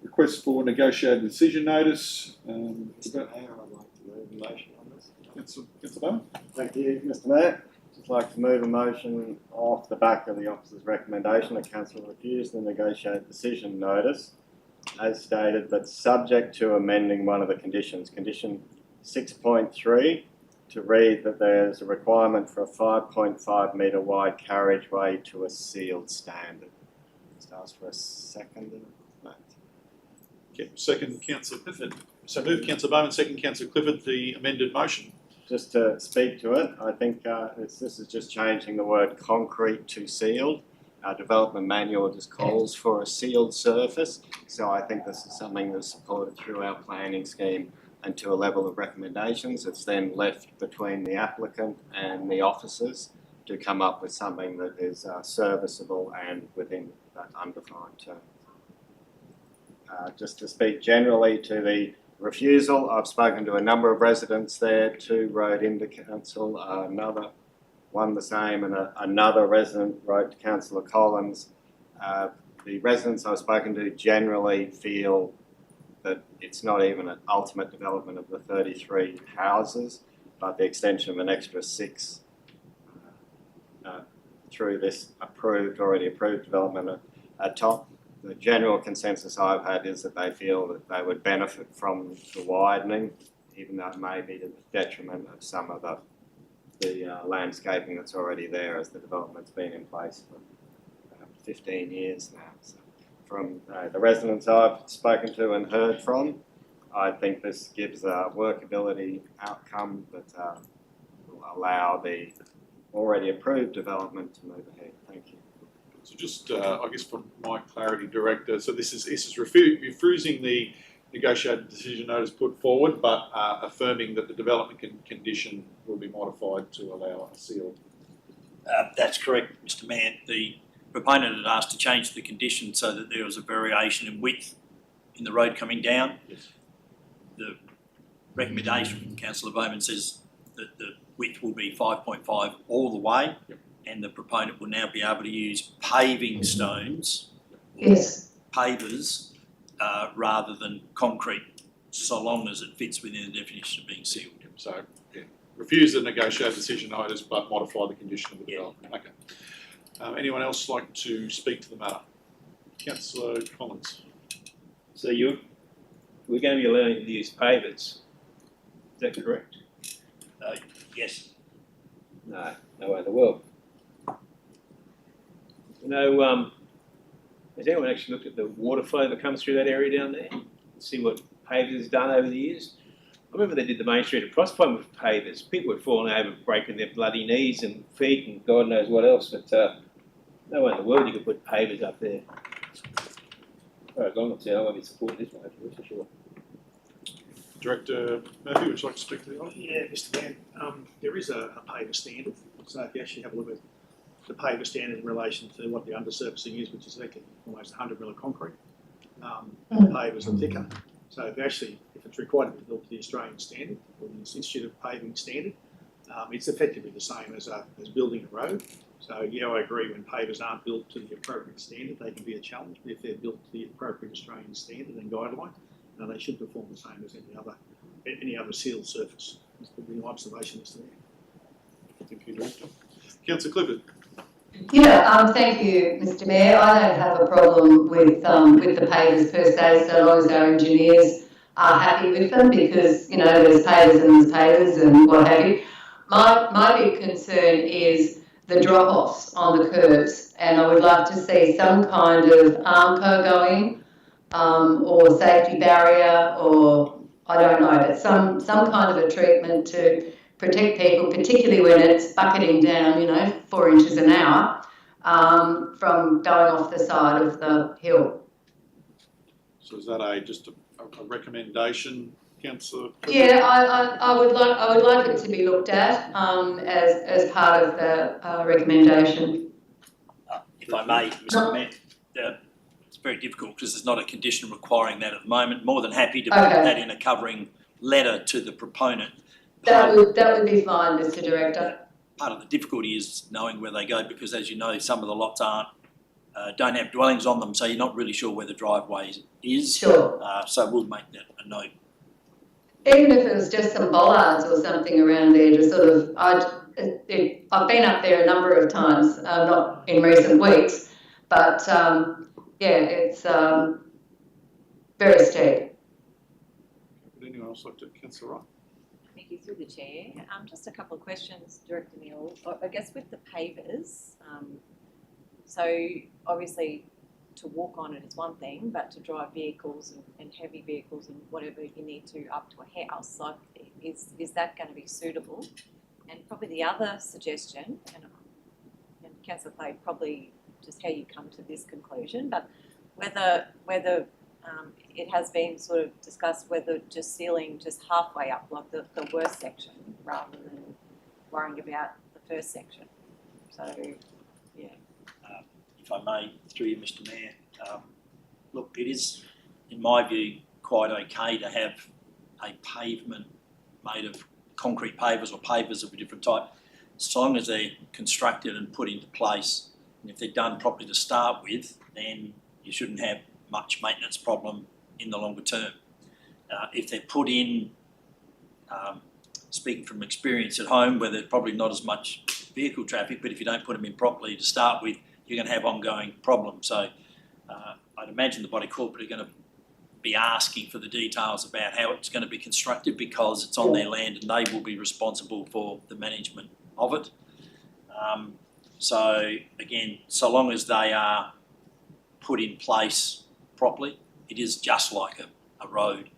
Request for negotiated decision notice. Mr. Mayor, I'd like to move a motion on this. Councillor Bowman. Thank you, Mr. Mayor. Just like to move a motion off the back of the officer's recommendation that council refuse the negotiated decision notice, as stated, but subject to amending one of the conditions. Condition 6.3 to read that there's a requirement for a 5.5 metre wide carriageway to a sealed standard. Just ask for a second. Okay, second, Councillor Clifford. So move Councillor Bowman, second Councillor Clifford, the amended motion. Just to speak to it, I think this is just changing the word concrete to sealed. Our development manual just calls for a sealed surface, so I think this is something that's supported through our planning scheme and to a level of recommendations. It's then left between the applicant and the officers to come up with something that is serviceable and within that undefined term. Just to speak generally to the refusal, I've spoken to a number of residents there, 2 wrote into council, one the same, and another resident wrote to Councillor Collins. The residents I've spoken to generally feel that it's not even an ultimate development of the 33 houses, but the extension of an extra 6 through this already approved development at top. The general consensus I've had is that they feel that they would benefit from the widening, even though it may be to the detriment of some of the landscaping that's already there, as the development's been in place for 15 years now. So from the residents I've spoken to and heard from, I think this gives a workability outcome that will allow the already approved development to move ahead. Thank you. So just, I guess for my clarity, Director, so this is refusing the negotiated decision notice put forward, but affirming that the development condition will be modified to allow a seal. That's correct, Mr. Mayor. The proponent had asked to change the condition so that there was a variation in width in the road coming down. Yes. The recommendation from Councillor Bowman says that the width will be 5.5 all the way. Yep. And the proponent will now be able to use paving stones, Yes. pavers, rather than concrete, so long as it fits within the definition of being sealed. So, yeah, refuse the negotiated decision notice, but modify the condition of the development. Okay. Anyone else like to speak to the matter? Councillor Collins. So we're going to be allowing you to use pavers. Is that correct? Yes. No way in the world. You know, has anyone actually looked at the water flow that comes through that area down there? See what pavers has done over the years? I remember they did the Main Street at Proserpine with pavers. People were falling over, breaking their bloody knees and feet and God knows what else, but no way in the world you could put pavers up there. As far as I'm concerned, I won't be supporting this one, for sure. Director Murphy, would you like to speak to the item? Yeah, Mr. Mayor, there is a paver standard. So if you actually have a look at the paver standard in relation to what the undersurfacing is, which is like almost 100 mil of concrete, pavers are thicker. So if it's required to be built to the Australian standard or the Institute of Paving standard, it's effectively the same as building a road. So yeah, I agree, when pavers aren't built to the appropriate standard, they can be a challenge, but if they're built to the appropriate Australian standard and guideline, they should perform the same as any other sealed surface. That's probably my observation as to that. Thank you, Director. Councillor Clifford. Yeah, thank you, Mr. Mayor. I don't have a problem with the pavers per se, so long as our engineers are happy with them, because there's pavers and there's pavers and what have you. My big concern is the drop-offs on the curbs, and I would like to see some kind of armco going, or safety barrier, or I don't know, but some kind of a treatment to protect people, particularly when it's bucketing down, 4 inches an hour, from going off the side of the hill. So is that just a recommendation, Councillor? Yeah, I would like it to be looked at as part of the recommendation. If I may, Mr. Mayor, it's very difficult because there's not a condition requiring that at the moment. More than happy to put that in a covering letter to the proponent. That would be fine, Mr. Director. Part of the difficulty is knowing where they go, because as you know, some of the lots don't have dwellings on them, so you're not really sure where the driveway is. Sure. So we'll make that a note. Even if it was just some bollards or something around there to sort of, I've been up there a number of times, not in recent weeks, but yeah, it's very steep. Would anyone else like to, Councillor Wright? Thank you, through the chair. Just a couple of questions, Director Neil. I guess with the pavers, so obviously to walk on it is one thing, but to drive vehicles and heavy vehicles and whatever you need to up to a house, like is that going to be suitable? And probably the other suggestion, and Councillor Clay, probably just how you come to this conclusion, but whether it has been sort of discussed whether just sealing just halfway up, like the worst section, rather than worrying about the first section. So, yeah. If I may, through you, Mr. Mayor, look, it is, in my view, quite okay to have a pavement made of concrete pavers or pavers of a different type, as long as they're constructed and put into place. And if they're done properly to start with, then you shouldn't have much maintenance problem in the longer term. If they're put in, speaking from experience at home, where there's probably not as much vehicle traffic, but if you don't put them in properly to start with, you're going to have ongoing problems. So I'd imagine the body corporate are going to be asking for the details about how it's going to be constructed, because it's on their land and they will be responsible for the management of it. So again, so long as they are put in place properly, it is just like a road.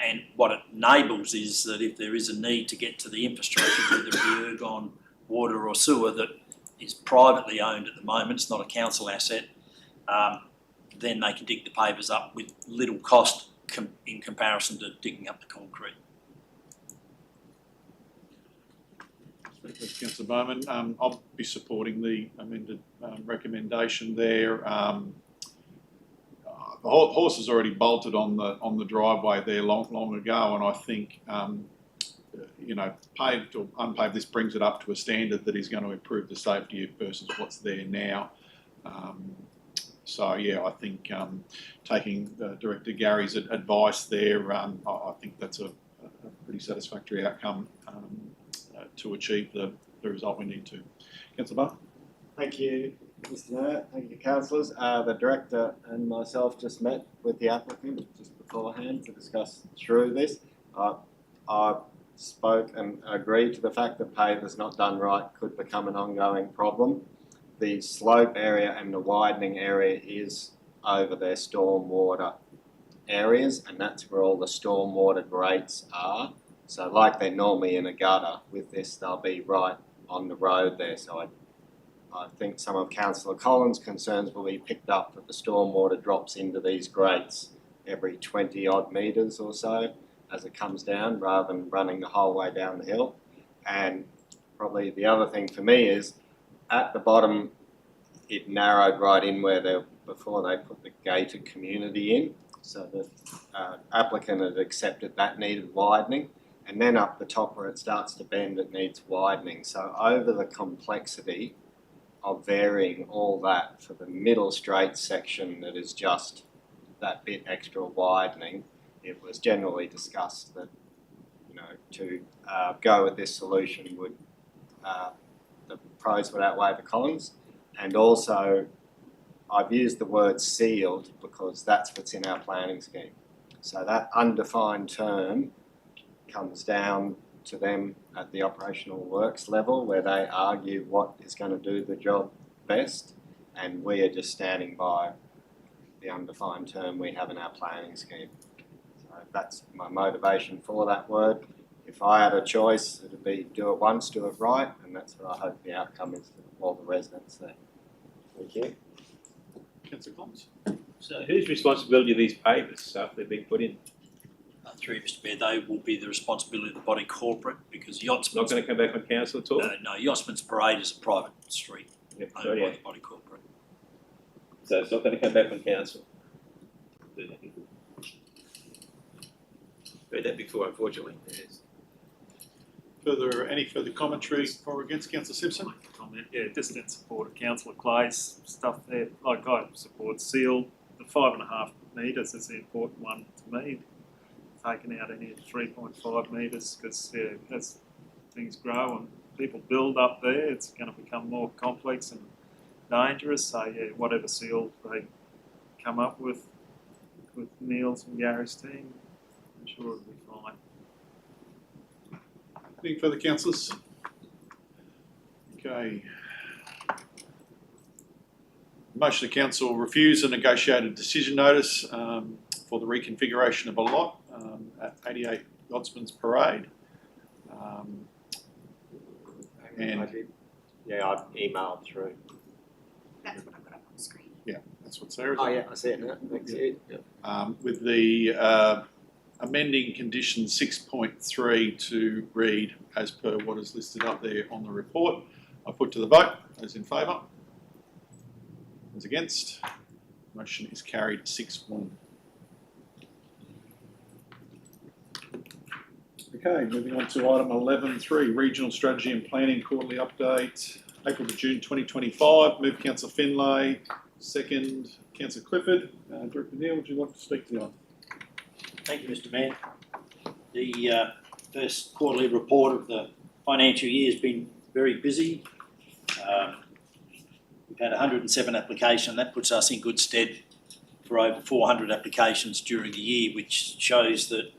And what it enables is that if there is a need to get to the infrastructure, whether it be ergon, water or sewer, that is privately owned at the moment, it's not a council asset, then they can dig the pavers up with little cost in comparison to digging up the concrete. Councillor Bowman, I'll be supporting the amended recommendation there. The horse is already bolted on the driveway there long ago, and I think paved or unpaved, this brings it up to a standard that is going to improve the safety versus what's there now. So yeah, I think taking Director Gary's advice there, I think that's a pretty satisfactory outcome to achieve the result we need to. Councillor Barr? Thank you, Mr. Mayor. Thank you, councillors. The Director and myself just met with the applicant just beforehand to discuss through this. I spoke and agreed to the fact that pavers not done right could become an ongoing problem. The slope area and the widening area is over their stormwater areas, and that's where all the stormwater grates are. So like they're normally in a gutter, with this they'll be right on the road there. So I think some of Councillor Collins' concerns will be picked up that the stormwater drops into these grates every 20 odd metres or so as it comes down, rather than running the whole way down the hill. And probably the other thing for me is, at the bottom it narrowed right in where there before they put the gated community in. So the applicant had accepted that needed widening, and then up the top where it starts to bend, it needs widening. So over the complexity of varying all that for the middle straight section that is just that bit extra widening, it was generally discussed that, you know, to go with this solution would, the pros would outweigh the cons. And also, I've used the word sealed because that's what's in our planning scheme. So that undefined term comes down to them at the operational works level, where they argue what is going to do the job best, and we are just standing by the undefined term we have in our planning scheme. So that's my motivation for that word. If I had a choice, it would be do it once, do it right, and that's what I hope the outcome is for all the residents there. Thank you. Councillor Collins. So whose responsibility are these pavers after they've been put in? Through Mr Mayor, they will be the responsibility of the body corporate, because Yachtsman's... Not going to come back on council at all? No, Yachtsman's Parade is a private street Yep, owned sorry, by yeah. the body corporate. So it's not going to come back on council? Heard that before, unfortunately. Yes. Any further commentary for or against? Councillor Simpson? Comment, yeah, just in support of Councillor Clay's stuff there. Like I support seal. The 5.5 metres is the important one to me. Taking out any 3.5 metres, because as things grow and people build up there, it's going to become more complex and dangerous. So yeah, whatever seal they come up with Neil's and Gary's team, I'm sure it'll be fine. Any further councillors? Okay. Motion of council refuse a negotiated decision notice for the reconfiguration of a lot at 88 Yachtsman's Parade. And I did. Yeah, I emailed through. That's what I've got up on the screen. yeah, that's what's there. Oh yeah, I see it now. Thanks. Yeah. With the amending condition 6.3 to read as per what is listed up there on the report. I put to the vote. Those in favour? Those against? Motion is carried 6-1. Okay, moving on to item 11.3, Regional Strategy and Planning Quarterly Update, April to June 2025. Move Councillor Finlay, second Councillor Clifford. Director Neil, would you like to speak to the item? Thank you, Mr Mayor. The first quarterly report of the financial year has been very busy. We've had 107 applications. That puts us in good stead for over 400 applications during the year, which shows that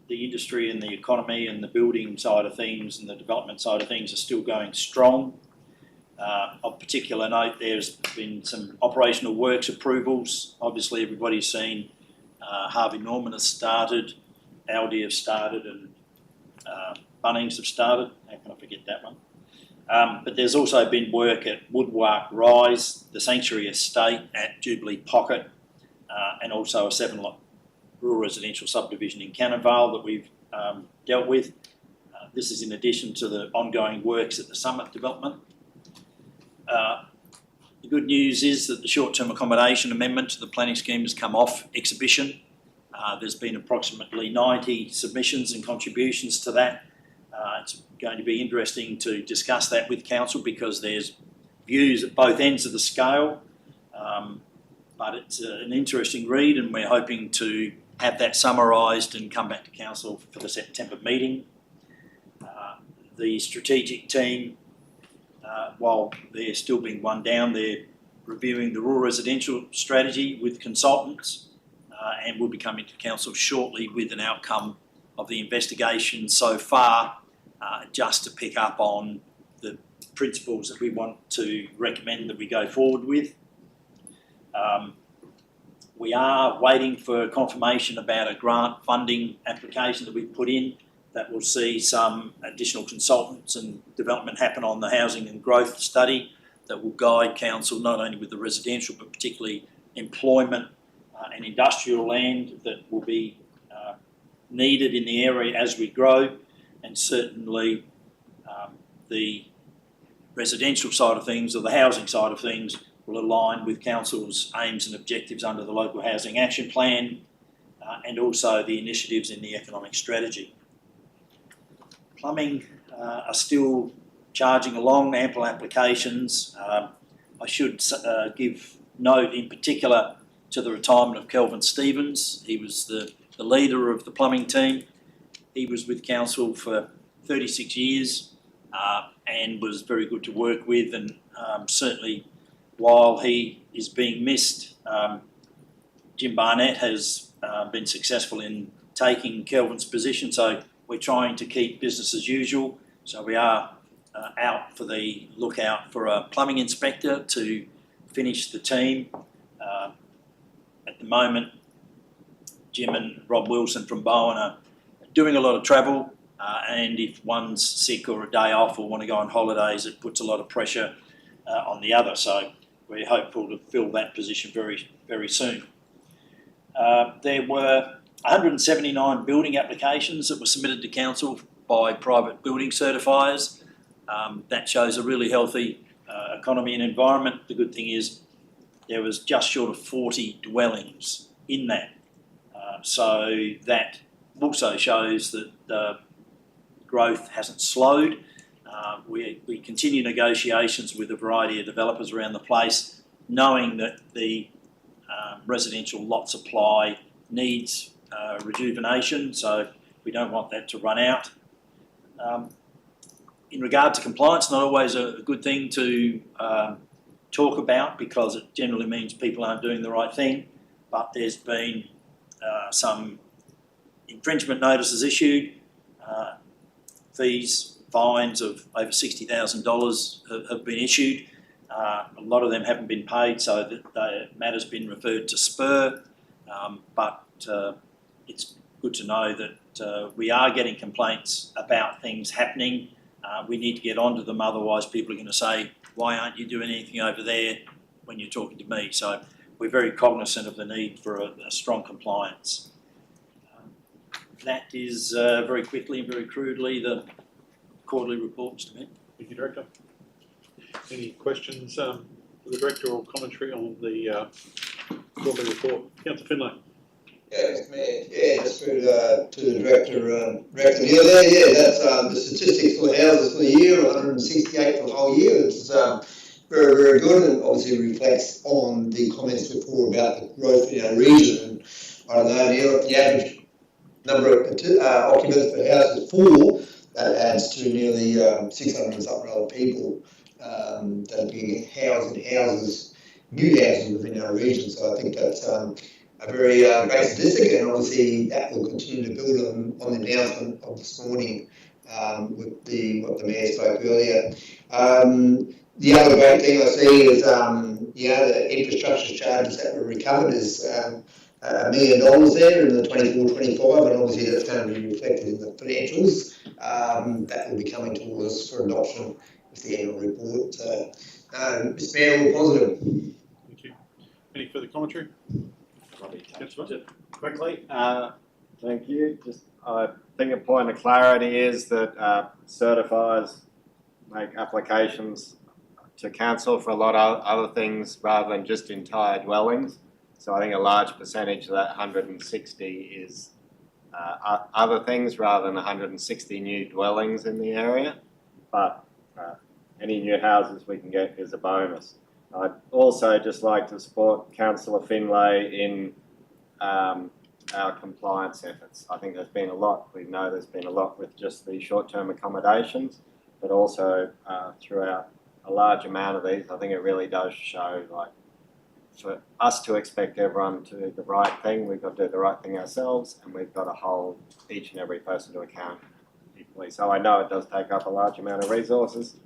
the industry and the economy and the building side of things and the development side of things are still going strong. Of particular note, there's been some operational works approvals. Obviously, everybody's seen Harvey Norman has started, Aldi have started, and Bunnings have started. How can I forget that one? But there's also been work at Woodwark Rise, the Sanctuary Estate at Jubilee Pocket, and also a 7-lot rural residential subdivision in Cannonvale that we've dealt with. This is in addition to the ongoing works at the Summit development. The good news is that the short-term accommodation amendment to the planning scheme has come off exhibition. There's been approximately 90 submissions and contributions to that. It's going to be interesting to discuss that with council because there's views at both ends of the scale, but it's an interesting read, and we're hoping to have that summarised and come back to council for the September meeting. The strategic team, while they're still being one down, they're reviewing the rural residential strategy with consultants, and will be coming to council shortly with an outcome of the investigation so far, just to pick up on the principles that we want to recommend that we go forward with. We are waiting for confirmation about a grant funding application that we've put in that will see some additional consultants and development happen on the housing and growth study that will guide council not only with the residential but particularly employment and industrial land that will be needed in the area as we grow, and certainly the residential side of things or the housing side of things will align with council's aims and objectives under the Local Housing Action Plan and also the initiatives in the economic strategy. Plumbing are still charging along, ample applications. I should give note in particular to the retirement of Kelvin Stevens. He was the leader of the plumbing team. He was with council for 36 years and was very good to work with, and certainly while he is being missed, Jim Barnett has been successful in taking Kelvin's position, so we're trying to keep business as usual. So we are out for the lookout for a plumbing inspector to finish the team. At the moment, Jim and Rob Wilson from Bowen are doing a lot of travel, and if one's sick or a day off or want to go on holidays, it puts a lot of pressure on the other. So we're hopeful to fill that position very, very soon. There were 179 building applications that were submitted to council by private building certifiers. That shows a really healthy economy and environment. The good thing is there was just short of 40 dwellings in that. So that also shows that the growth hasn't slowed. We continue negotiations with a variety of developers around the place, knowing that the residential lot supply needs rejuvenation, so we don't want that to run out. In regard to compliance, not always a good thing to talk about because it generally means people aren't doing the right thing, but there's been some infringement notices issued. Fines of over $60,000 have been issued. A lot of them haven't been paid, so the matter's been referred to Spur, but it's good to know that we are getting complaints about things happening. We need to get onto them, otherwise people are going to say, why aren't you doing anything over there when you're talking to me? So we're very cognizant of the need for a strong compliance. That is very quickly and very crudely the quarterly reports to me. Thank you, Director. Any questions for the Director or commentary on the quarterly report? Councillor Finlay. Yeah, Mr. Mayor. Yeah, just to the Director Neil there. Yeah, that's the statistics for the houses for the year, 168 for the whole year. It's very, very good, and obviously reflects on the comments before about the growth in our region. And I don't know, Neil, if the average number of occupants per house is 4, that adds to nearly 600 and something other people that are being housed in houses, new houses within our region. So I think that's a very great statistic, and obviously that will continue to build on the announcement of this morning with what the Mayor spoke earlier. The other great thing I see is the infrastructure charges that were recovered is $1 million there in the 24-25, and obviously that's going to be reflected in the financials. That will be coming towards us for adoption with the annual report. So, Mr. Mayor, all positive. Thank you. Any further commentary? Quickly, thank you. Just I think a point of clarity is that certifiers make applications to council for a lot of other things rather than just entire dwellings. So I think a large percentage of that 160 is other things rather than 160 new dwellings in the area. But any new houses we can get is a bonus. I'd also just like to support Councillor Finlay in our compliance efforts. I think there's been a lot, we know there's been a lot with just the short-term accommodations, but also throughout a large amount of these, I think it really does show, like, for us to expect everyone to do the right thing, we've got to do the right thing ourselves, and we've got to hold each and every person to account equally. So I know it does take up a large amount of resources.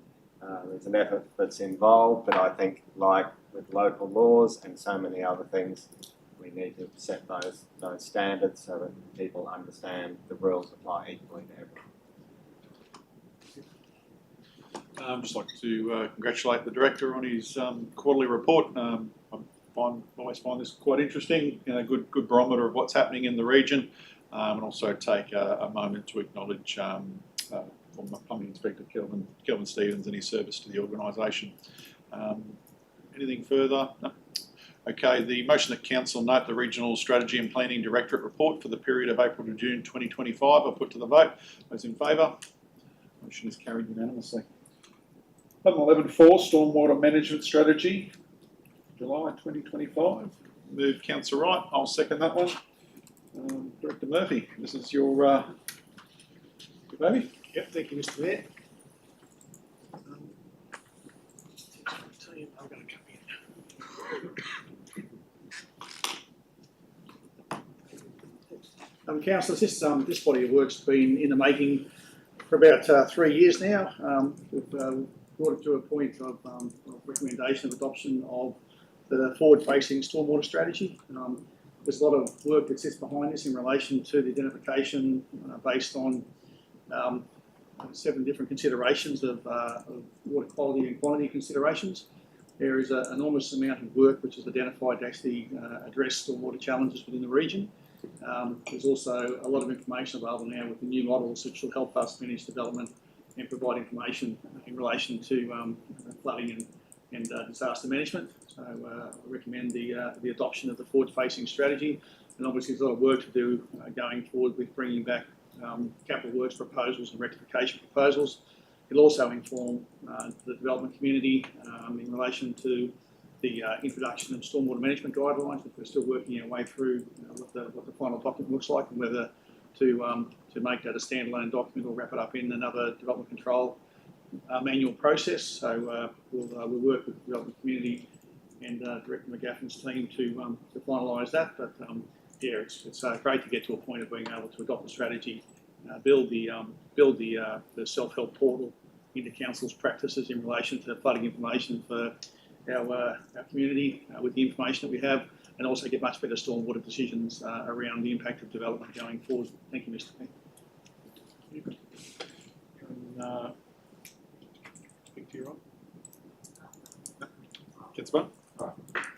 There's an effort that's involved, but I think, like with local laws and so many other things, we need to set those standards so that people understand the rules apply equally to everyone. I'd just like to congratulate the Director on his quarterly report. I always find this quite interesting, good barometer of what's happening in the region, and also take a moment to acknowledge former Plumbing Inspector Kelvin Stevens and his service to the organisation. Anything further? No. Okay, the motion that council note the Regional Strategy and Planning Directorate report for the period of April to June 2025. I'll put to the vote. Those in favour? Motion is carried unanimously. Item 11.4, Stormwater Management Strategy, July 2025. Move Councillor Wright. I'll second that one. Director Murphy, this is your baby. Yep, thank you, Mr. Mayor. I'm going to come in. Councillors, this body of work's been in the making for about 3 years now. We've brought it to a point of recommendation of adoption of the forward-facing stormwater strategy. There's a lot of work that sits behind this in relation to the identification based on 7 different considerations of water quality and quantity considerations. There is an enormous amount of work which is identified to actually address stormwater challenges within the region. There's also a lot of information available now with the new models which will help us manage development and provide information in relation to flooding and disaster management. So I recommend the adoption of the forward-facing strategy, and obviously there's a lot of work to do going forward with bringing back capital works proposals and rectification proposals. It'll also inform the development community in relation to the introduction of stormwater management guidelines, which we're still working our way through what the final document looks like, and whether to make that a standalone document or wrap it up in another development control manual process. So we'll work with the development community and Director McGaffin's team to finalise that. But yeah, it's great to get to a point of being able to adopt the strategy, build the self-help portal into council's practices in relation to flooding information for our community with the information that we have, and also get much better stormwater decisions around the impact of development going forward. Thank you, Mr. Mayor. Speak to you, Rob. Councillor Bun.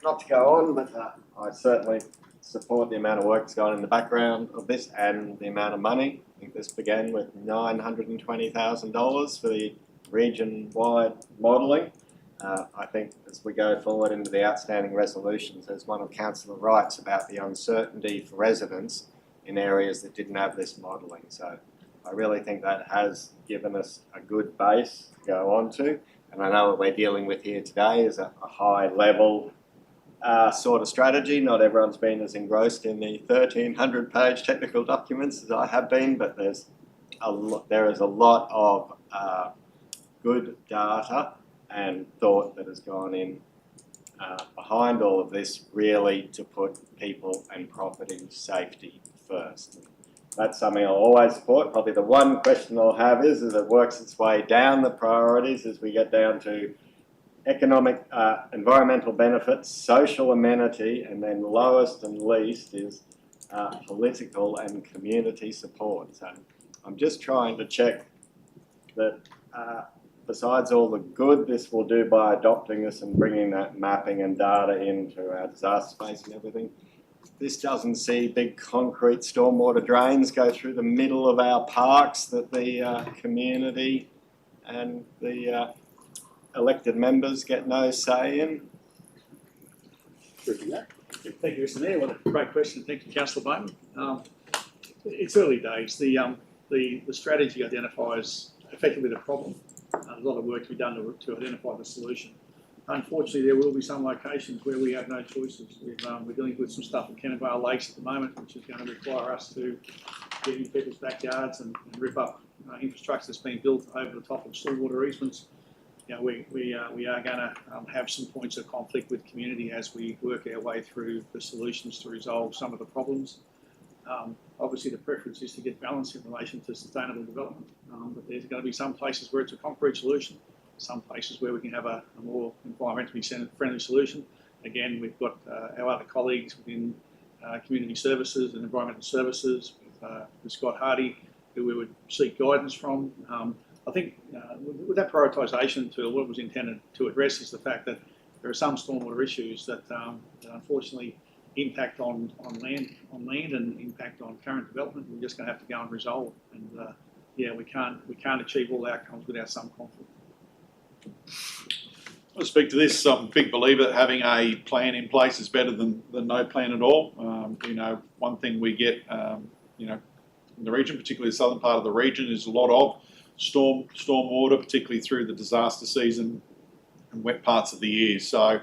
Not to go on, but I certainly support the amount of work that's gone in the background of this and the amount of money. I think this began with $920,000 for the region-wide modelling. I think as we go forward into the outstanding resolutions, there's one of Councillor Wright's about the uncertainty for residents in areas that didn't have this modelling. So I really think that has given us a good base to go on to. And I know what we're dealing with here today is a high level sort of strategy. Not everyone's been as engrossed in the 1,300-page technical documents as I have been, but there is a lot of good data and thought that has gone in behind all of this, really to put people and property safety first. That's something I'll always support. Probably the one question I'll have is it works its way down the priorities as we get down to economic, environmental benefits, social amenity, and then lowest and least is political and community support. So I'm just trying to check that besides all the good this will do by adopting this and bringing that mapping and data into our disaster space and everything, this doesn't see big concrete stormwater drains go through the middle of our parks that the community and the elected members get no say in. Thank you, Mr. Mayor. What a great question. Thank you, Councillor Bowman. It's early days. The strategy identifies effectively the problem. There's a lot of work to be done to identify the solution. Unfortunately, there will be some locations where we have no choices. We're dealing with some stuff in Kennebale Lakes at the moment, which is going to require us to get in people's backyards and rip up infrastructure that's been built over the top of stormwater easements. You know, we are going to have some points of conflict with community as we work our way through the solutions to resolve some of the problems. Obviously, the preference is to get balance in relation to sustainable development, but there's going to be some places where it's a concrete solution, some places where we can have a more environmentally friendly solution. Again, we've got our other colleagues within community services and environmental services with Scott Hardy, who we would seek guidance from. I think with that prioritisation tool, what it was intended to address is the fact that there are some stormwater issues that unfortunately impact on land and impact on current development. We're just going to have to go and resolve. And yeah, we can't achieve all outcomes without some conflict. I'll speak to this. I'm a big believer that having a plan in place is better than no plan at all. One thing we get, in the region, particularly the southern part of the region, is a lot of storm water, particularly through the disaster season and wet parts of the year. So,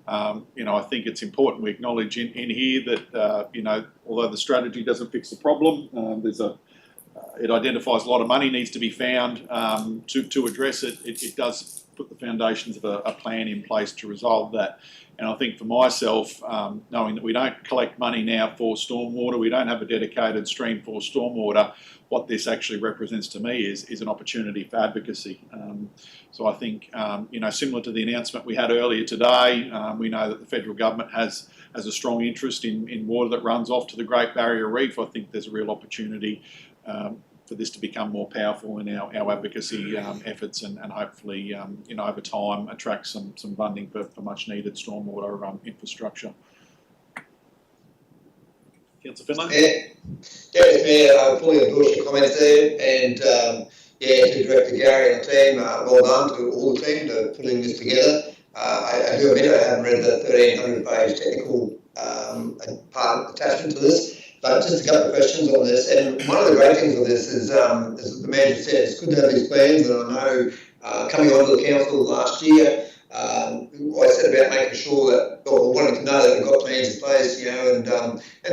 I think it's important we acknowledge in here that, although the strategy doesn't fix the problem, it identifies a lot of money needs to be found to address it. It does put the foundations of a plan in place to resolve that. And I think for myself, knowing that we don't collect money now for stormwater, we don't have a dedicated stream for stormwater, what this actually represents to me is an opportunity for advocacy. So I think, similar to the announcement we had earlier today, we know that the federal government has a strong interest in water that runs off to the Great Barrier Reef. I think there's a real opportunity for this to become more powerful in our advocacy efforts and hopefully, over time attract some funding for much needed stormwater infrastructure. Councillor Finlay? Yes, Mayor, I fully endorse your comments there, and to Director Gary and the team, well done to all the team for putting this together. I do admit I haven't read the 1,300-page technical part attachment to this. But just a couple of questions on this, and one of the great things of this is, as the manager said, it's good to have these plans, and I know coming onto the council last year, I said about making sure that, or wanting to know that we've got plans in place, and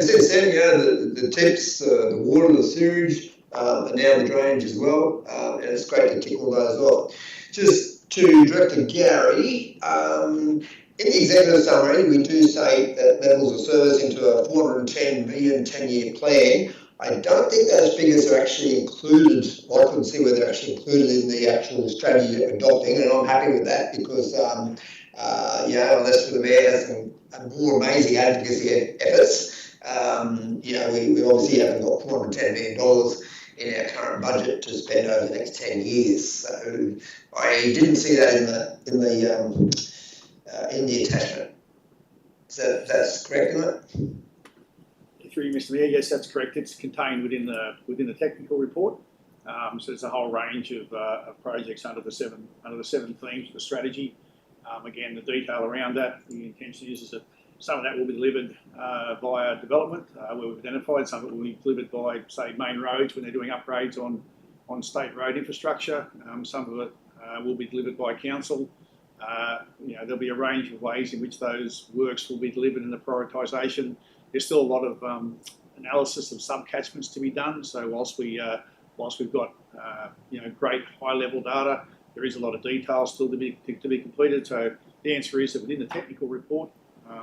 since then, the tips, the water, the sewage, and now the drainage as well, and it's great to tick all those off. Just to Director Gary, in the executive summary, we do say that levels of service into a 410 million 10-year plan. I don't think those figures are actually included. I couldn't see where they're actually included in the actual strategy that we're adopting, and I'm happy with that because, unless the Mayor has some more amazing advocacy efforts, we obviously haven't got $410 million in our current budget to spend over the next 10 years. So I didn't see that in the attachment. So that's correct, isn't it? Through you, Mr. Mayor, yes, that's correct. It's contained within the technical report. So there's a whole range of projects under the seven themes of the strategy. Again, the detail around that, the intention is that some of that will be delivered via development, where we've identified. Some of it will be delivered by, say, main roads when they're doing upgrades on state road infrastructure. Some of it will be delivered by council. There'll be a range of ways in which those works will be delivered in the prioritisation. There's still a lot of analysis of sub-catchments to be done. So whilst we've got great high-level data, there is a lot of detail still to be completed. So the answer is that within the technical report,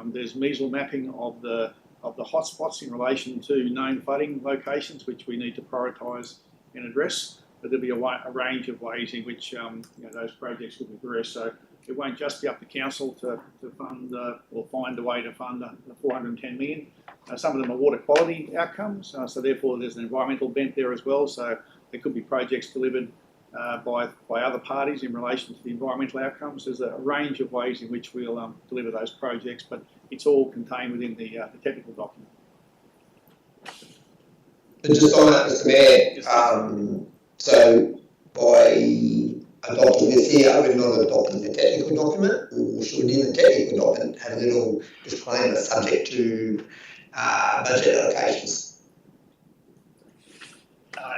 there's measle mapping of the hotspots in relation to known flooding locations, which we need to prioritise and address. But there'll be a range of ways in which those projects will be addressed. So it won't just be up to council to fund or find a way to fund the 410 million. Some of them are water quality outcomes, so therefore there's an environmental bent there as well. So there could be projects delivered by other parties in relation to the environmental outcomes. There's a range of ways in which we'll deliver those projects, but it's all contained within the technical document. And just on that, Mr. Mayor, so by adopting this here, we're not adopting the technical document, or should in the technical document have a little disclaimer subject to budget allocations?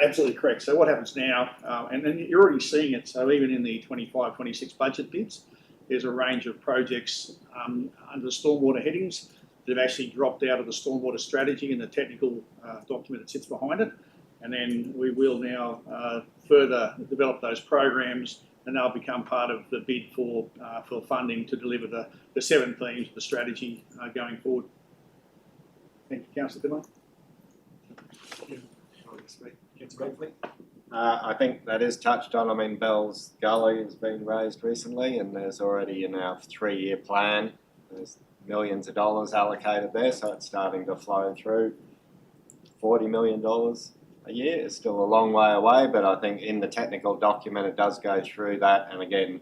Absolutely correct. So what happens now, and then you're already seeing it, so even in the 25-26 budget bids, there's a range of projects under the stormwater headings that have actually dropped out of the stormwater strategy and the technical document that sits behind it. And then we will now further develop those programs, and they'll become part of the bid for funding to deliver the 7 themes of the strategy going forward. Thank you, Councillor Finlay. I think that is touched on. I mean, Bell's Gully has been raised recently, and there's already in our 3-year plan, there's millions of dollars allocated there, so it's starting to flow through. $40 million a year is still a long way away, but I think in the technical document it does go through that, and again,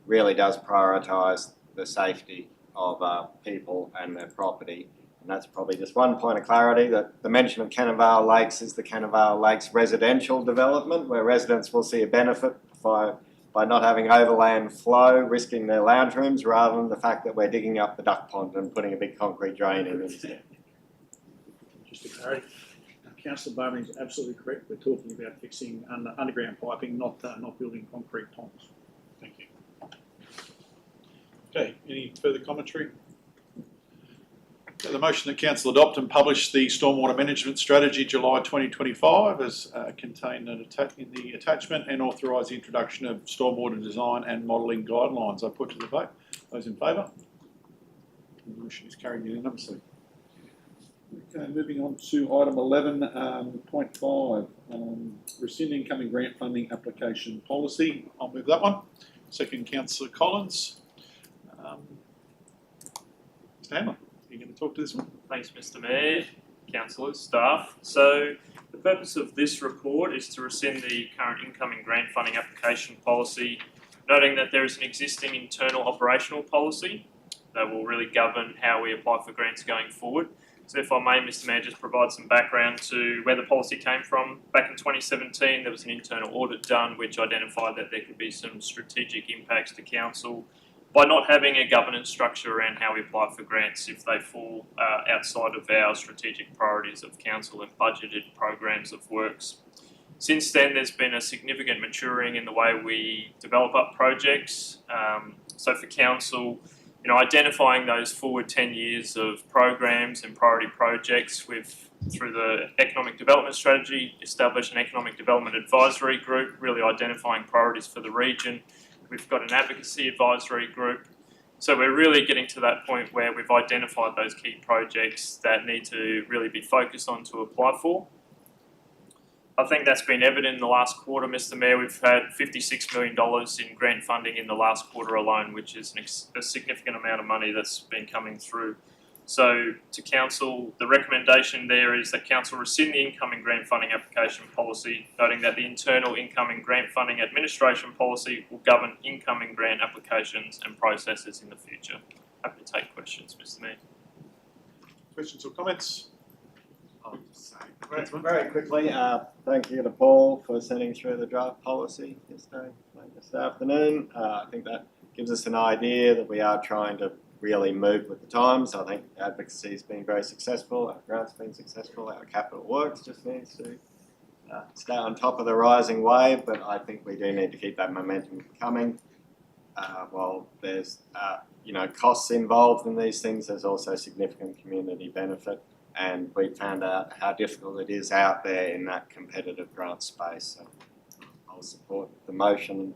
really does prioritise the safety of people and their property. And that's probably just one point of clarity, that the mention of Canavale Lakes is the Canavale Lakes residential development, where residents will see a benefit by by not having overland flow, risking their lounge rooms, rather than the fact that we're digging up the duck pond and putting a big concrete drain in instead. Just to clarify, Councillor Bowman is absolutely correct. We're talking about fixing underground piping, not building concrete ponds. Thank you. Okay, any further commentary? The motion that Council adopt and publish the Stormwater Management Strategy July 2025 as contained in the attachment, and authorise the introduction of stormwater design and modelling guidelines. I put to the vote. Those in favour? The motion is carried unanimously. Okay, moving on to item 11.5, rescind incoming grant funding application policy. I'll move that one. Second, Councillor Collins. Mr. Hammer, you're going to talk to this one? Thanks, Mr. Mayor, councillors, staff. So the purpose of this report is to rescind the current incoming grant funding application policy, noting that there is an existing internal operational policy that will really govern how we apply for grants going forward. So if I may, Mr. Mayor, just provide some background to where the policy came from. Back in 2017, there was an internal audit done which identified that there could be some strategic impacts to council by not having a governance structure around how we apply for grants if they fall outside of our strategic priorities of council and budgeted programs of works. Since then, there's been a significant maturing in the way we develop up projects. So for council, identifying those forward 10 years of programs and priority projects, we've, through the economic development strategy, established an economic development advisory group, really identifying priorities for the region. We've got an advocacy advisory group. So we're really getting to that point where we've identified those key projects that need to really be focused on to apply for. I think that's been evident in the last quarter, Mr. Mayor. We've had $56 million in grant funding in the last quarter alone, which is a significant amount of money that's been coming through. So to council, the recommendation there is that council rescind the incoming grant funding application policy, noting that the internal incoming grant funding administration policy will govern incoming grant applications and processes in the future. Happy to take questions, Mr. Mayor. Questions or comments? Very quickly, thank you to Paul for sending through the draft policy this afternoon. I think that gives us an idea that we are trying to really move with the times. I think advocacy has been very successful, our grant's been successful, our capital works just needs to stay on top of the rising wave, but I think we do need to keep that momentum coming. While there's costs involved in these things, there's also significant community benefit. And we found out how difficult it is out there in that competitive grant space. So I'll support the motion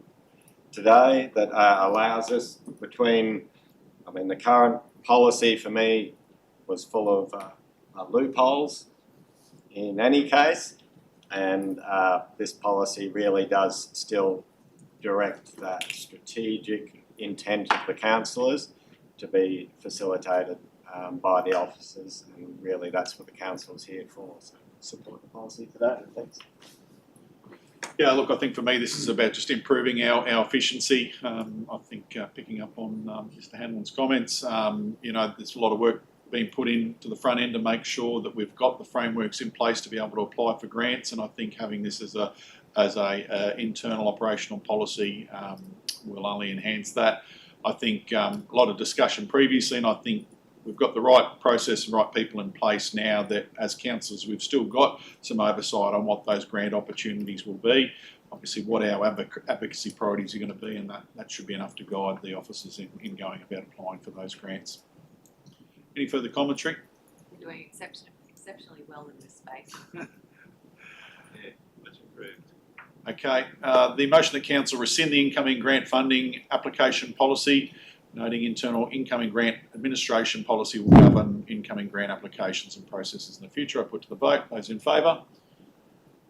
today that allows us the current policy for me was full of loopholes in any case, and this policy really does still direct that strategic intent of the councillors to be facilitated by the officers, and really that's what the council's here for. So support the policy today. Thanks. Yeah, look, I think for me this is about just improving our efficiency. I think picking up on Mr. Hanlon's comments, there's a lot of work being put into the front end to make sure that we've got the frameworks in place to be able to apply for grants, and I think having this as a internal operational policy will only enhance that. I think a lot of discussion previously, and I think we've got the right process and right people in place now that as councillors we've still got some oversight on what those grant opportunities will be, obviously what our advocacy priorities are going to be, and that should be enough to guide the officers in going about applying for those grants. Any further commentary? You're doing exceptionally well in this space. Yeah, much improved. Okay, the motion that council rescind the incoming grant funding application policy, noting internal incoming grant administration policy will govern incoming grant applications and processes in the future. I put to the vote. Those in favour?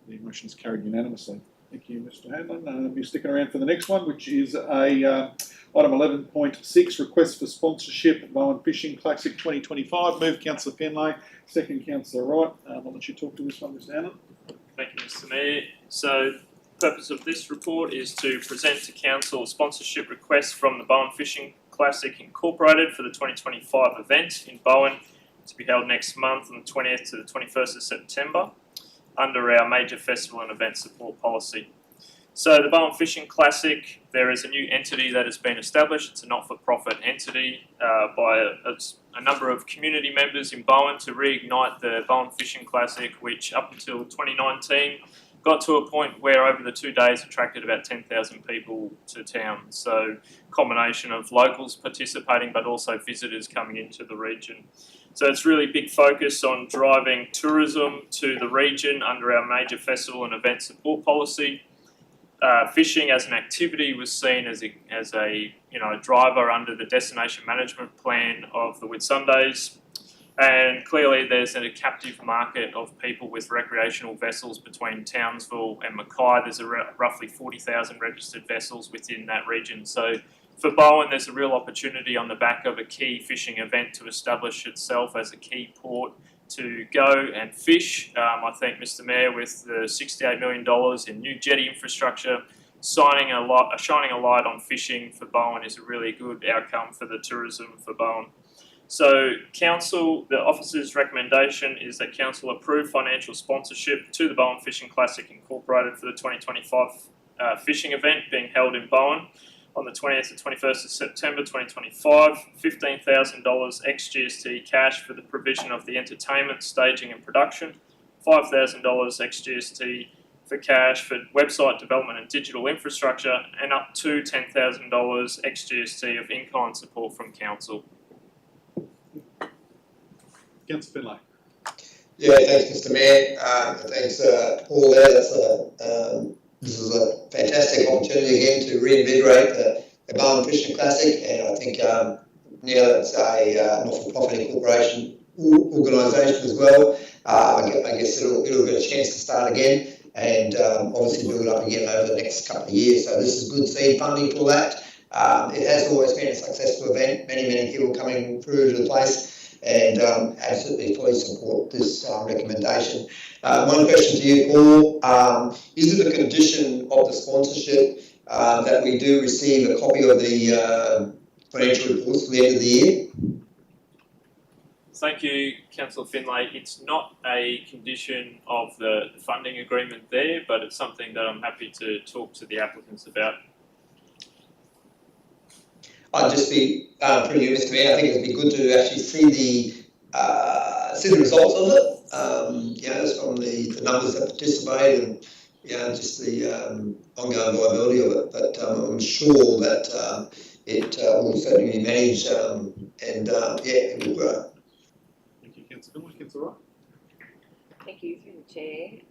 The motion is carried unanimously. Thank you, Mr. Hanlon. You're sticking around for the next one, which is item 11.6, request for sponsorship, Bowen Fishing Classic 2025. Move Councillor Finlay, second Councillor Wright. I'll let you talk to this one, Mr. Hanlon. Thank you, Mr. Mayor. So the purpose of this report is to present to council a sponsorship request from the Bowen Fishing Classic Incorporated for the 2025 event in Bowen to be held next month on the 20th to the 21st of September under our major festival and event support policy. So the Bowen Fishing Classic, there is a new entity that has been established. It's a not-for-profit entity by a number of community members in Bowen to reignite the Bowen Fishing Classic, which up until 2019 got to a point where over the 2 days attracted about 10,000 people to town. So combination of locals participating but also visitors coming into the region. So it's really big focus on driving tourism to the region under our major festival and event support policy. Fishing as an activity was seen as a driver under the destination management plan of the Whitsundays, and clearly there's a captive market of people with recreational vessels between Townsville and Mackay. There's roughly 40,000 registered vessels within that region. So for Bowen, there's a real opportunity on the back of a key fishing event to establish itself as a key port to go and fish. I think, Mr Mayor, with the $68 million in new jetty infrastructure, shining a light on fishing for Bowen is a really good outcome for the tourism for Bowen. So Council, the officer's recommendation is that Council approve financial sponsorship to the Bowen Fishing Classic Incorporated for the 2025 fishing event being held in Bowen on the 20th and 21st of September 2025, $15,000 ex-GST cash for the provision of the entertainment, staging and production, $5,000 ex-GST for cash for website development and digital infrastructure, and up to $10,000 ex-GST of in-kind support from Council. Councillor Finlay. Yeah, thanks, Mr Mayor. Thanks, Paul there. This is a fantastic opportunity again to reinvigorate the Bowen Fishing Classic, and I think now that's a not-for-profit incorporation organisation as well. I guess it'll get a chance to start again and obviously build up again over the next couple of years. So this is good seed funding for that. It has always been a successful event, many people coming through to the place, and absolutely fully support this recommendation. One question to you, Paul. Is it a condition of the sponsorship that we do receive a copy of the financial reports for the end of the year? Thank you, Councillor Finlay. It's not a condition of the funding agreement there, but it's something that I'm happy to talk to the applicants about. I'd just be through you, Mr Mayor. I think it'd be good to actually see the results of it. From the numbers that participate and just the ongoing viability of it. But I'm sure that it will certainly be managed and it will grow. Thank you, Councillor Finlay. Councillor Wright. Thank you, through the chair.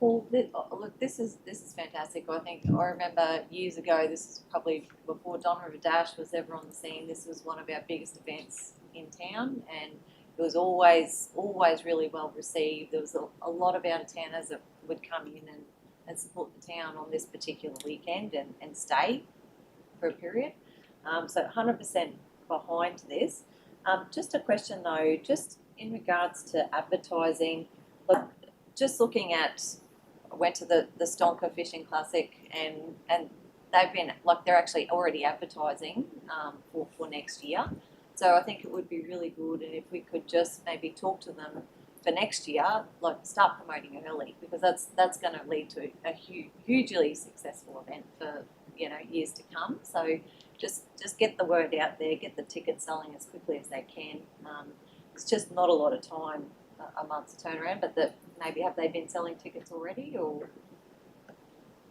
Paul, look, this is fantastic. I think I remember years ago. This is probably before Don River Dash was ever on the scene. This was one of our biggest events in town, and it was always really well received. There was a lot of out-of-towners that would come in and support the town on this particular weekend and stay for a period. So 100% behind this. Just a question though, just in regards to advertising. Look, just looking at, I went to the Stonker Fishing Classic and they've been, like, they're actually already advertising for next year. So I think it would be really good, and if we could just maybe talk to them for next year, like start promoting early, because that's going to lead to a hugely successful event for years to come. So just get the word out there, get the tickets selling as quickly as they can. It's just not a lot of time, a month's turnaround, but maybe have they been selling tickets already or?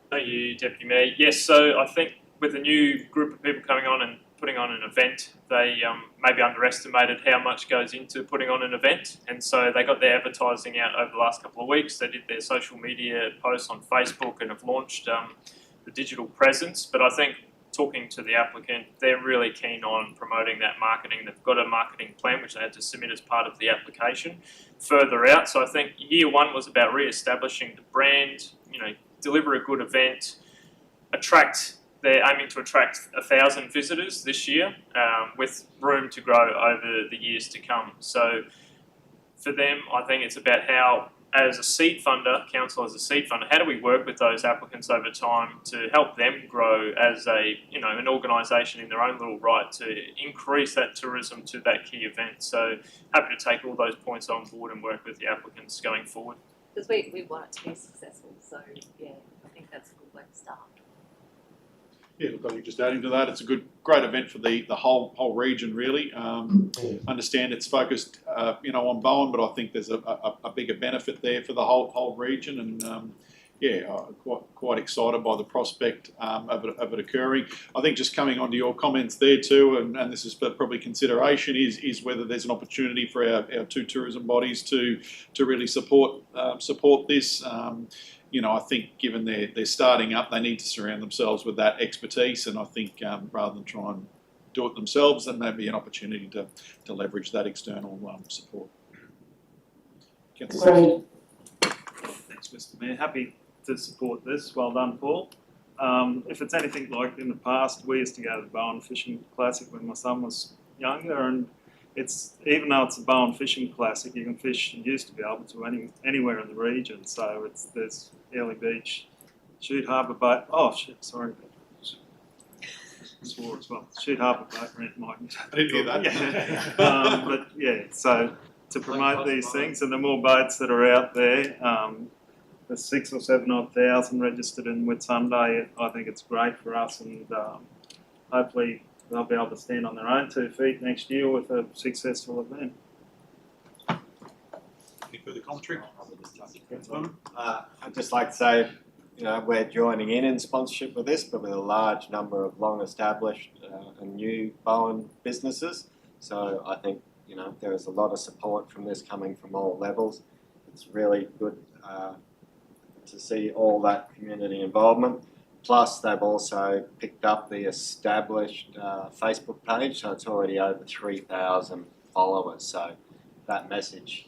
Thank you, Deputy Mayor. Yes, so I think with a new group of people coming on and putting on an event, they maybe underestimated how much goes into putting on an event, and so they got their advertising out over the last couple of weeks. They did their social media posts on Facebook and have launched the digital presence. But I think, talking to the applicant, they're really keen on promoting that marketing. They've got a marketing plan which they had to submit as part of the application further out. So I think year one was about re-establishing the brand, deliver a good event, they're aiming to attract 1,000 visitors this year, with room to grow over the years to come. So for them, I think it's about how, as a seed funder, council as a seed funder, how do we work with those applicants over time to help them grow as an organisation in their own little right to increase that tourism to that key event. So happy to take all those points on board and work with the applicants going forward. Because we want it to be successful, so yeah, I think that's full black staff. Yeah, look, I think just adding to that, it's a great event for the whole region, really. Understand it's focused, on Bowen, but I think there's a bigger benefit there for the whole region, and quite excited by the prospect of it occurring. I think just coming onto your comments there too, and this is probably consideration, is whether there's an opportunity for our two tourism bodies to really support this. I think given they're starting up, they need to surround themselves with that expertise, and I think rather than try and do it themselves, then maybe an opportunity to leverage that external support. Thanks, Mr. Mayor. Happy to support this. Well done, Paul. If it's anything like in the past, we used to go to the Bowen Fishing Classic when my son was younger, and even though it's a Bowen Fishing Classic, you can fish. You used to be able to anywhere in the region. So there's Early Beach, Shoot Harbour Boat. Oh shit, sorry. Swore as well. Shoot Harbour Boat Rent might. I didn't hear that. Yeah. But yeah, so to promote these things, and the more boats that are out there, there's 6,000 or 7,000 registered in Whitsunday. I think it's great for us, and hopefully they'll be able to stand on their own 2 feet next year with a successful event. Any further commentary? I'd just like to say, we're joining in sponsorship with this, but with a large number of long-established and new Bowen businesses. So I think, there is a lot of support from this coming from all levels. It's really good to see all that community involvement. Plus, they've also picked up the established Facebook page, so it's already over 3,000 followers. So that message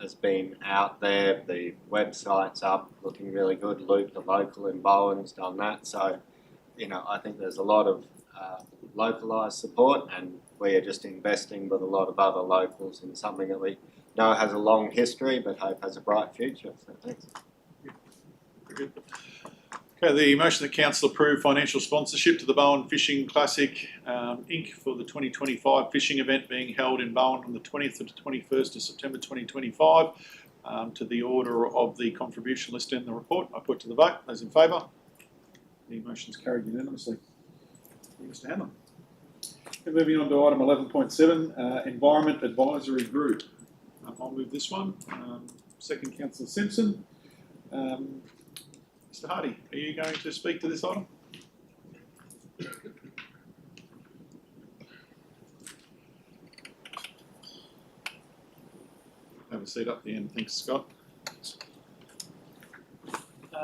has been out there. The website's up, looking really good. Luke, the local in Bowen's done that. So, I think there's a lot of localised support, and we are just investing with a lot of other locals in something that we know has a long history, but hope has a bright future. So thanks. Very good. Okay, the motion that council approve financial sponsorship to the Bowen Fishing Classic Inc. for the 2025 fishing event being held in Bowen from the 20th to the 21st of September 2025 to the order of the contribution list in the report. I put to the vote. Those in favour? The motion is carried unanimously. Mr. Hanlon. And moving on to item 11.7, Environment Advisory Group. I'll move this one. Second, Councillor Simpson. Mr. Hardy, are you going to speak to this item? Have a seat up the end. Thanks, Scott.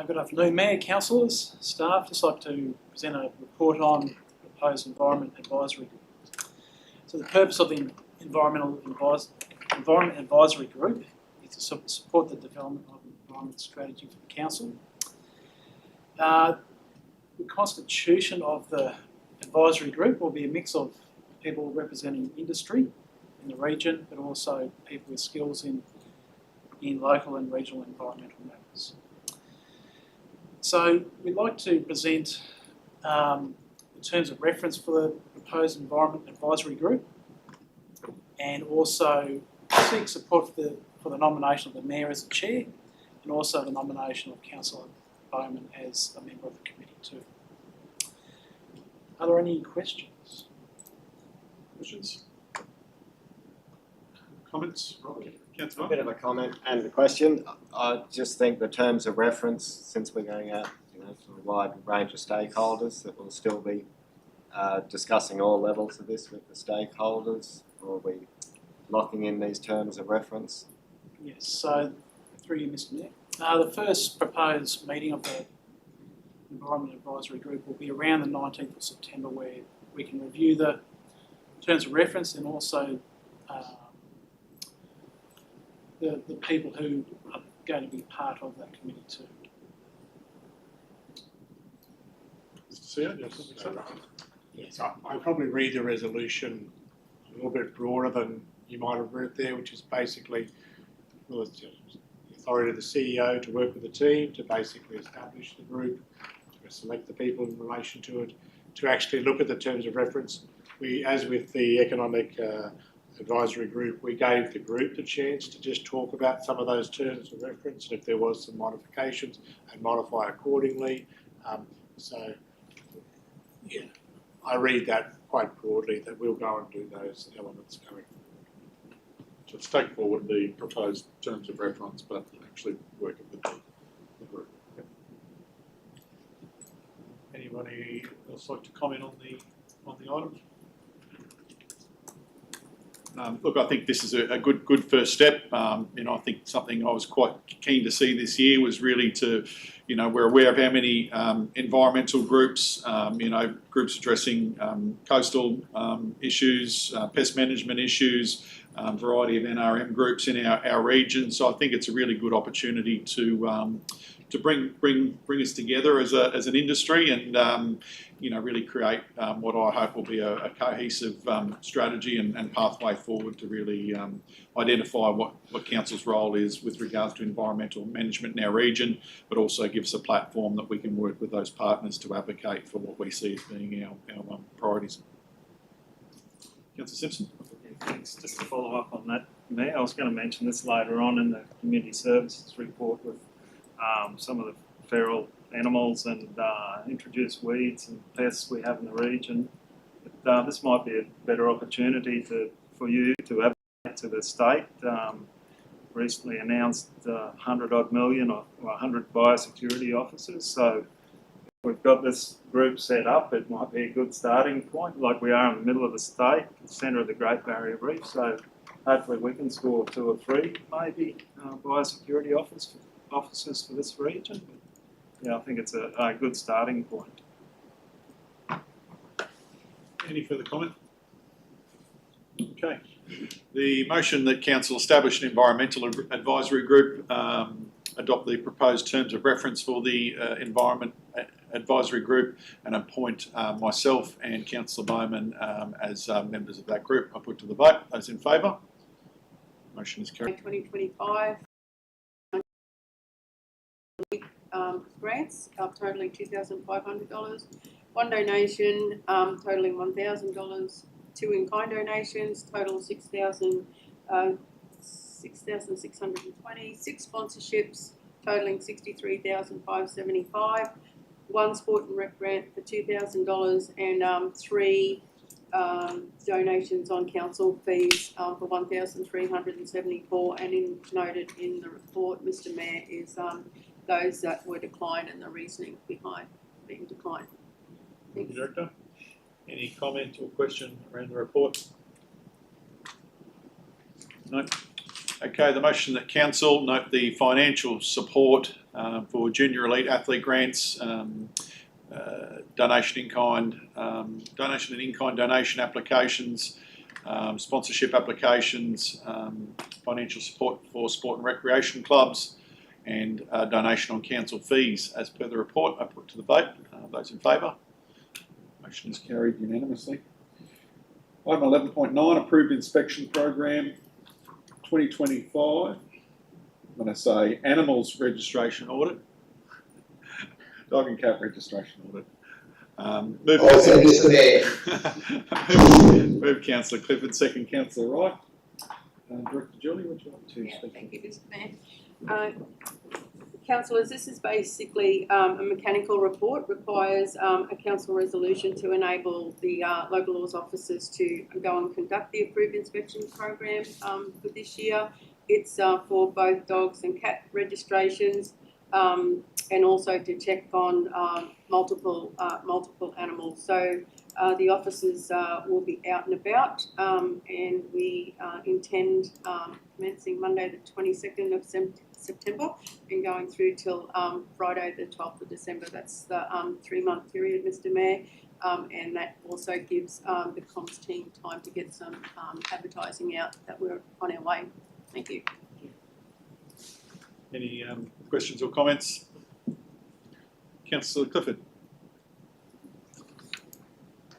Good afternoon, Mayor, councillors, staff. Just like to present a report on proposed Environment Advisory Group. So the purpose of the Environment Advisory Group is to support the development of an environment strategy for the council. The constitution of the advisory group will be a mix of people representing industry in the region, but also people with skills in local and regional environmental matters. So we'd like to present the terms of reference for the proposed Environment Advisory Group, and also seek support for the nomination of the Mayor as the Chair, and also the nomination of Councillor Bowman as a member of the committee too. Are there any questions? Comments? A bit of a comment and a question. I just think the terms of reference, since we're going out to a wide range of stakeholders, that we'll still be discussing all levels of this with the stakeholders, or are we locking in these terms of reference? Yes, so through you, Mr. Mayor. The first proposed meeting of the Environment Advisory Group will be around the 19th of September, where we can review the terms of reference and also the people who are going to be part of that committee too. Yes, I probably read the resolution a little bit broader than you might have read there, which is basically the authority of the CEO to work with the team to basically establish the group, to select the people in relation to it, to actually look at the terms of reference. We, as with the economic advisory group, we gave the group the chance to just talk about some of those terms of reference, and if there was some modifications, and modify accordingly. So, yeah, I read that quite broadly, that we'll go and do those elements going forward. So let's take forward the proposed terms of reference, but actually work it with the group. Yep. Anybody else like to comment on the item? Look, I think this is a good first step. I think something I was quite keen to see this year was really to, we're aware of how many environmental groups, groups addressing coastal issues, pest management issues, variety of NRM groups in our region. So I think it's a really good opportunity to bring us together as an industry and really create what I hope will be a cohesive strategy and pathway forward to really identify what Council's role is with regards to environmental management in our region, but also give us a platform that we can work with those partners to advocate for what we see as being our priorities. Councillor Simpson. Thanks. Just to follow up on that, Mayor, I was going to mention this later on in the community services report with some of the feral animals and introduced weeds and pests we have in the region. But, this might be a better opportunity for you to advocate to the state. Recently announced 100 odd million or 100 biosecurity officers. So we've got this group set up. It might be a good starting point, like we are in the middle of the state, the centre of the Great Barrier Reef. So hopefully we can score 2 or 3 maybe biosecurity officers for this region. But, yeah, I think it's a good starting point. Any further comment? Okay. The motion that Council establish an environmental advisory group, adopt the proposed terms of reference for the Environment Advisory Group and appoint myself and Councillor Bowman as members of that group. I put to the vote. Those in favour? Motion is carried. 2025 grants totaling $2,500, 1 donation totaling $1,000, 2 in-kind donations total $6,620, 6 sponsorships totaling $63,575, 1 sport and rec grant for $2,000, and 3 donations on council fees for $1,374. And noted in the report, Mr. Mayor, is those that were declined and the reasoning behind being declined. Thank you, Director. Any comment or question around the report? No. Okay, the motion that Council note the financial support for junior elite athlete grants, donation and in-kind donation applications, sponsorship applications, financial support for sport and recreation clubs, and donation on council fees. As per the report, I put to the vote. Those in favour? Motion is carried unanimously. Item 11.9, approved inspection program 2025. I'm going to say animals registration audit. Dog and cat registration audit. Move Councillor Clifford, second Councillor Wright. Director Julie, would you like to speak? Thank you, Mr. Mayor. Councillors, this is basically a mechanical report, requires a council resolution to enable the local laws officers to go and conduct the approved inspection program for this year. It's for both dogs and cat registrations, and also to check on multiple animals. So the officers will be out and about, and we intend commencing Monday the 22nd of September and going through till Friday the 12th of December. That's the 3-month period, Mr. Mayor, and that also gives the comms team time to get some advertising out that we're on our way. Thank you. Any questions or comments? Councillor Clifford.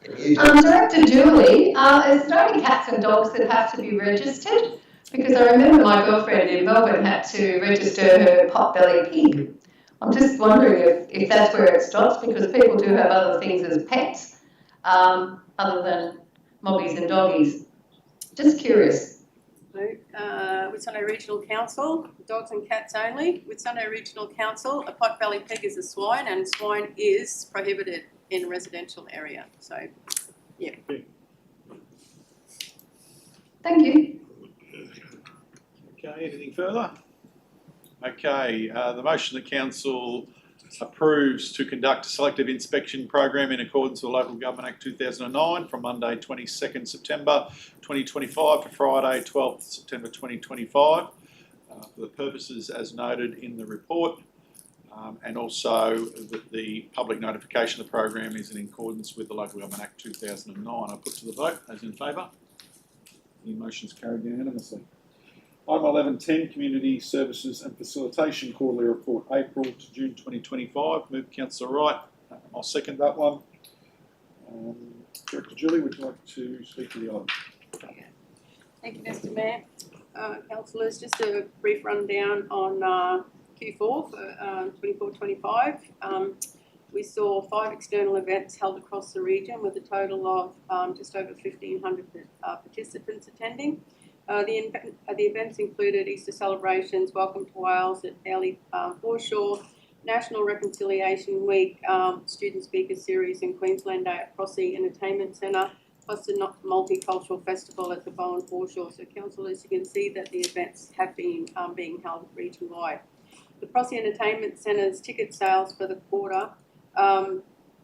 Director Julie, is there only cats and dogs that have to be registered? Because I remember my girlfriend in Melbourne had to register her pot-bellied pig. I'm just wondering if that's where it stops, because people do have other things as pets, other than mobbies and doggies. Just curious. Whitsunday Regional Council, dogs and cats only. Whitsunday Regional Council, a Pot Belly pig is a swine, and swine is prohibited in a residential area. So, yeah. Thank you. Okay, anything further? Okay, the motion the council approves to conduct a selective inspection program in accordance with Local Government Act 2009 from Monday 22nd September 2025 to Friday 12th September 2025 for the purposes as noted in the report, and also that the public notification of the program is in accordance with the Local Government Act 2009. I put to the vote. Those in favour? The motion's carried unanimously. Item 11.10, Community Services and Facilitation Quarterly Report, April to June 2025. Move Councillor Wright. I'll second that one. Director Julie, would you like to speak to the item? Thank you, Mr. Mayor. Councillors, just a brief rundown on Q4 for 24-25. We saw 5 external events held across the region with a total of just over 1,500 participants attending. The events included Easter celebrations, Welcome to Wales at Airlie Foreshore, National Reconciliation Week, Student Speaker Series in Queensland Day at Crossy Entertainment Centre, plus the Multicultural Festival at the Bowen Foreshore. So, councillors, you can see that the events have been being held region-wide. The Crossy Entertainment Centre's ticket sales for the quarter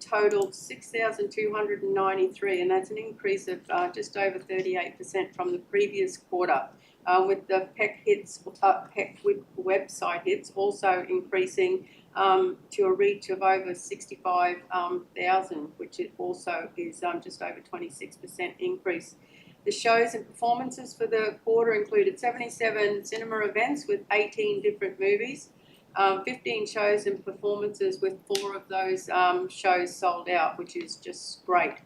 totaled 6,293, and that's an increase of just over 38% from the previous quarter, with the PEC website hits also increasing to a reach of over 65,000, which it also is just over 26% increase. The shows and performances for the quarter included 77 cinema events with 18 different movies, 15 shows and performances with 4 of those shows sold out, which is just great.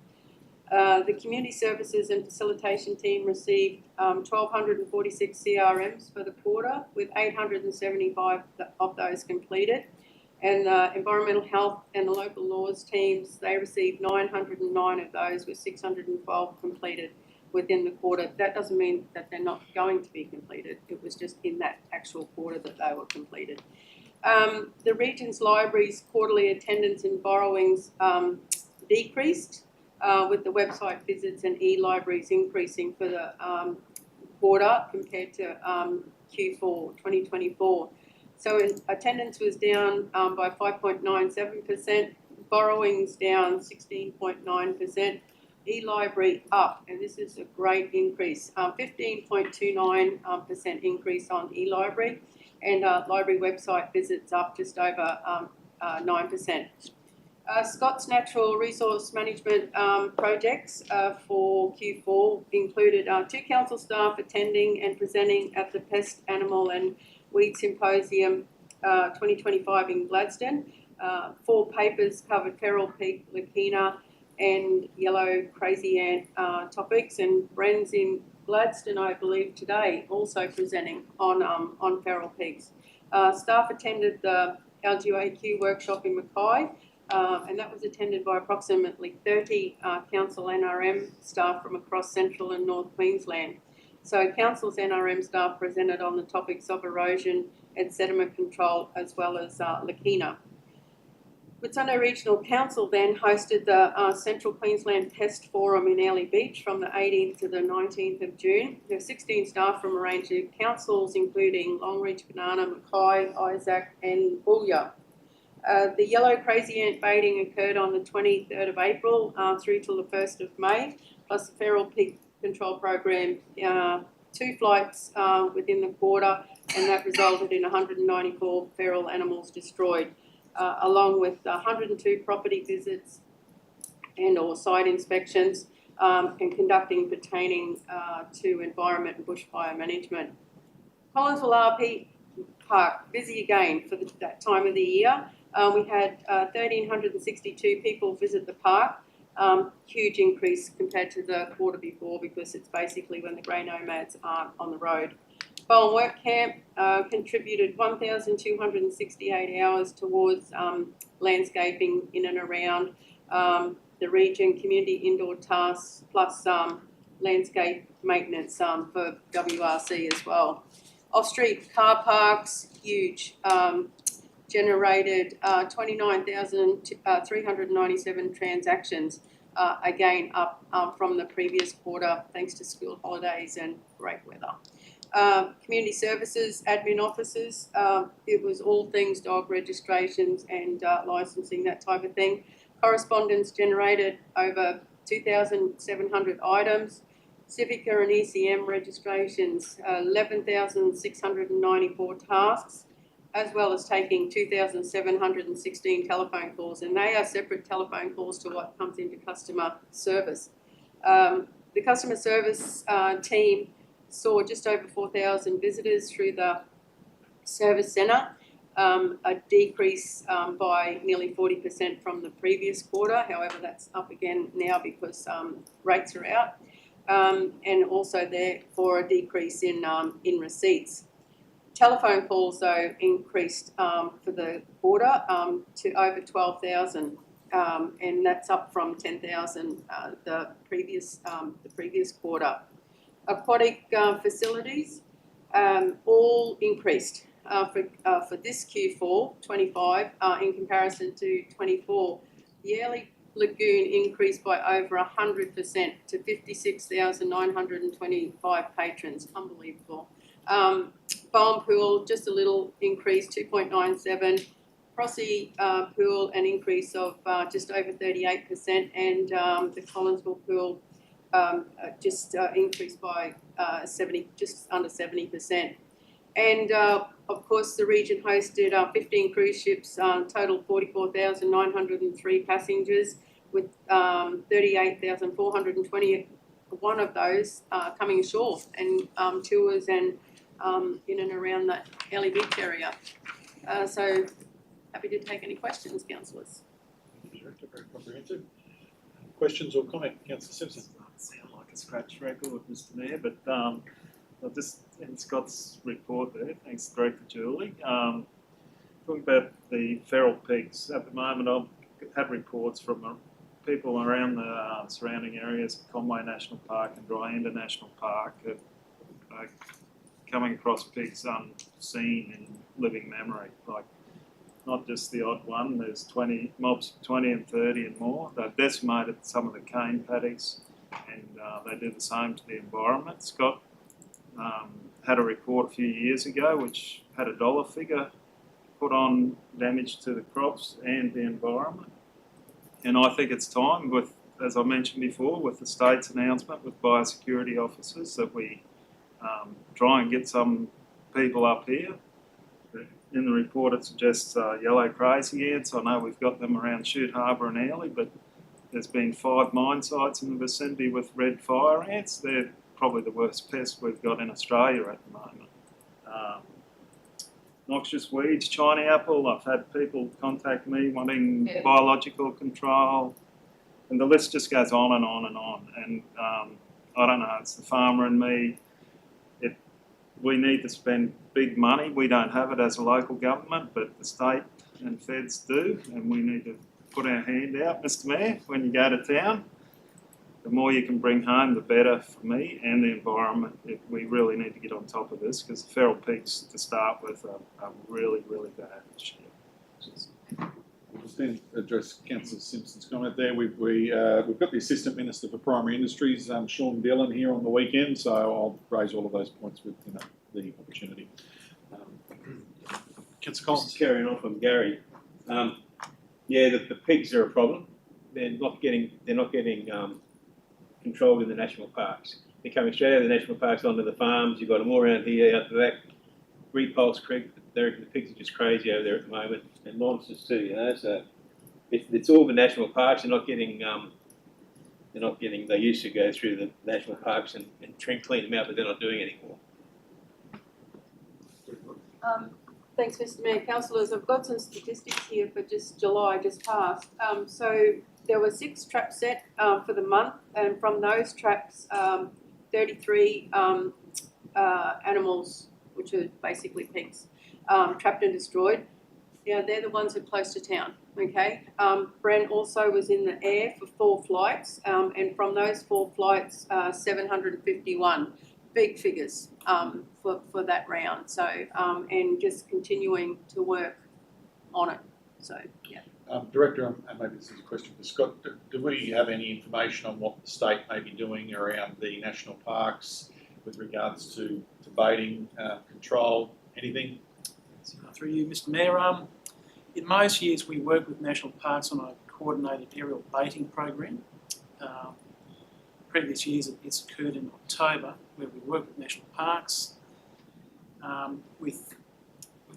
The Community Services and Facilitation team received 1,246 CRMs for the quarter, with 875 of those completed. And Environmental Health and the Local Laws teams, they received 909 of those, with 612 completed within the quarter. That doesn't mean that they're not going to be completed. It was just in that actual quarter that they were completed. The region's libraries' quarterly attendance and borrowings decreased, with the website visits and e-libraries increasing for the quarter compared to Q4 2024. So attendance was down by 5.97%, borrowings down 16.9%, e-library up, and this is a great increase, 15.29% increase on e-library, and library website visits up just over 9%. Scott's Natural Resource Management projects for Q4 included 2 council staff attending and presenting at the Pest, Animal and Weed Symposium 2025 in Gladstone. 4 papers covered feral pig, leukemia and yellow crazy ant topics, and Bren's in Gladstone, I believe, today also presenting on feral pigs. Staff attended the LGAQ workshop in Mackay, and that was attended by approximately 30 council NRM staff from across central and north Queensland. So council's NRM staff presented on the topics of erosion and sediment control, as well as leukemia. Whitsunday Regional Council then hosted the Central Queensland Pest Forum in Airlie Beach from the 18th to the 19th of June. There were 16 staff from a range of councils, including Longreach, Banana, Mackay, Isaac and Boolyah. The yellow crazy ant baiting occurred on the 23rd of April through till the 1st of May, plus the feral pig control program, 2 flights within the quarter, and that resulted in 194 feral animals destroyed, along with 102 property visits and or site inspections, and conducting pertaining to environment and bushfire management. Collinsville RP Park, busy again for that time of the year. We had 1,362 people visit the park, huge increase compared to the quarter before, because it's basically when the grey nomads aren't on the road. Bowen Work Camp contributed 1,268 hours towards landscaping in and around the region, community indoor tasks, plus landscape maintenance for WRC as well. Off-street car parks, huge. Generated 29,397 transactions, again up from the previous quarter thanks to school holidays and great weather. Community services, admin offices, it was all things dog registrations and licensing, that type of thing. Correspondence generated over 2,700 items. Civica and ECM registrations, 11,694 tasks, as well as taking 2,716 telephone calls, and they are separate telephone calls to what comes into customer service. The customer service team saw just over 4,000 visitors through the service centre, a decrease by nearly 40% from the previous quarter. However, that's up again now because rates are out, and also therefore a decrease in receipts. Telephone calls though increased for the quarter to over 12,000, and that's up from 10,000 the previous quarter. Aquatic facilities all increased for this Q4 25 in comparison to 24. The yearly lagoon increased by over 100% to 56,925 patrons. Unbelievable. Bowen Pool, just a little increase, 2.97. Crossy Pool, an increase of just over 38%, and the Collinsville Pool just increased by just under 70%. And of course, the region hosted 15 cruise ships, total 44,903 passengers, with 38,421 of those coming ashore, and tours and in and around that Early Beach area. So happy to take any questions, councillors. Director, very comprehensive. Questions or comment, Councillor Simpson? Doesn't sound like a scratch record, Mr. Mayor, but I'll just, in Scott's report there, thanks Director Julie, talking about the feral pigs. At the moment, I've had reports from people around the surrounding areas of Conway National Park and Dryanda National Park that are coming across pigs unseen in living memory, like not just the odd one. There's 20 mobs, 20 and 30 and more. They've decimated some of the cane paddocks, and they do the same to the environment. Scott had a report a few years ago which had a dollar figure put on damage to the crops and the environment. And I think it's time, with, as I mentioned before, with the state's announcement with biosecurity officers, that we try and get some people up here. In the report it suggests yellow crazy ants. I know we've got them around Chute Harbour and Airlie, but there's been 5 mine sites in the vicinity with red fire ants. They're probably the worst pest we've got in Australia at the moment. Noxious weeds, China apple, I've had people contact me wanting biological control, and the list just goes on and on and on. And I don't know, it's the farmer and me. We need to spend big money. We don't have it as a local government, but the state and feds do, and we need to put our hand out, Mr. Mayor, when you go to town. The more you can bring home, the better for me and the environment. We really need to get on top of this, because the feral pigs, to start with, are really, really bad this year. We'll just then address Councillor Simpson's comment there. We've got the Assistant Minister for Primary Industries, Sean Dillon, here on the weekend, so I'll raise all of those points with the opportunity. Councillor Collins. Just carrying on from Gary. Yeah, the pigs are a problem. They're not getting controlled in the national parks. They're coming straight out of the national parks onto the farms. You've got them all around here, out the back, Repulse Creek. The pigs are just crazy over there at the moment, and monsters too, you know. So it's all the national parks. They're not getting. They used to go through the national parks and clean them out, but they're not doing it anymore. Thanks, Mr. Mayor. Councillors, I've got some statistics here for just July, just passed. So there were 6 traps set for the month, and from those traps, 33 animals, which are basically pigs, trapped and destroyed. Yeah, they're the ones that are close to town, okay? Bren also was in the air for 4 flights, and from those 4 flights, 751, big figures for that round. So, and just continuing to work on it. So, yeah. Director, and maybe this is a question for Scott, do we have any information on what the state may be doing around the national parks with regards to baiting, control, anything? Through you, Mr Mayor, in most years we work with national parks on a coordinated aerial baiting program. Previous years it's occurred in October, where we work with national parks with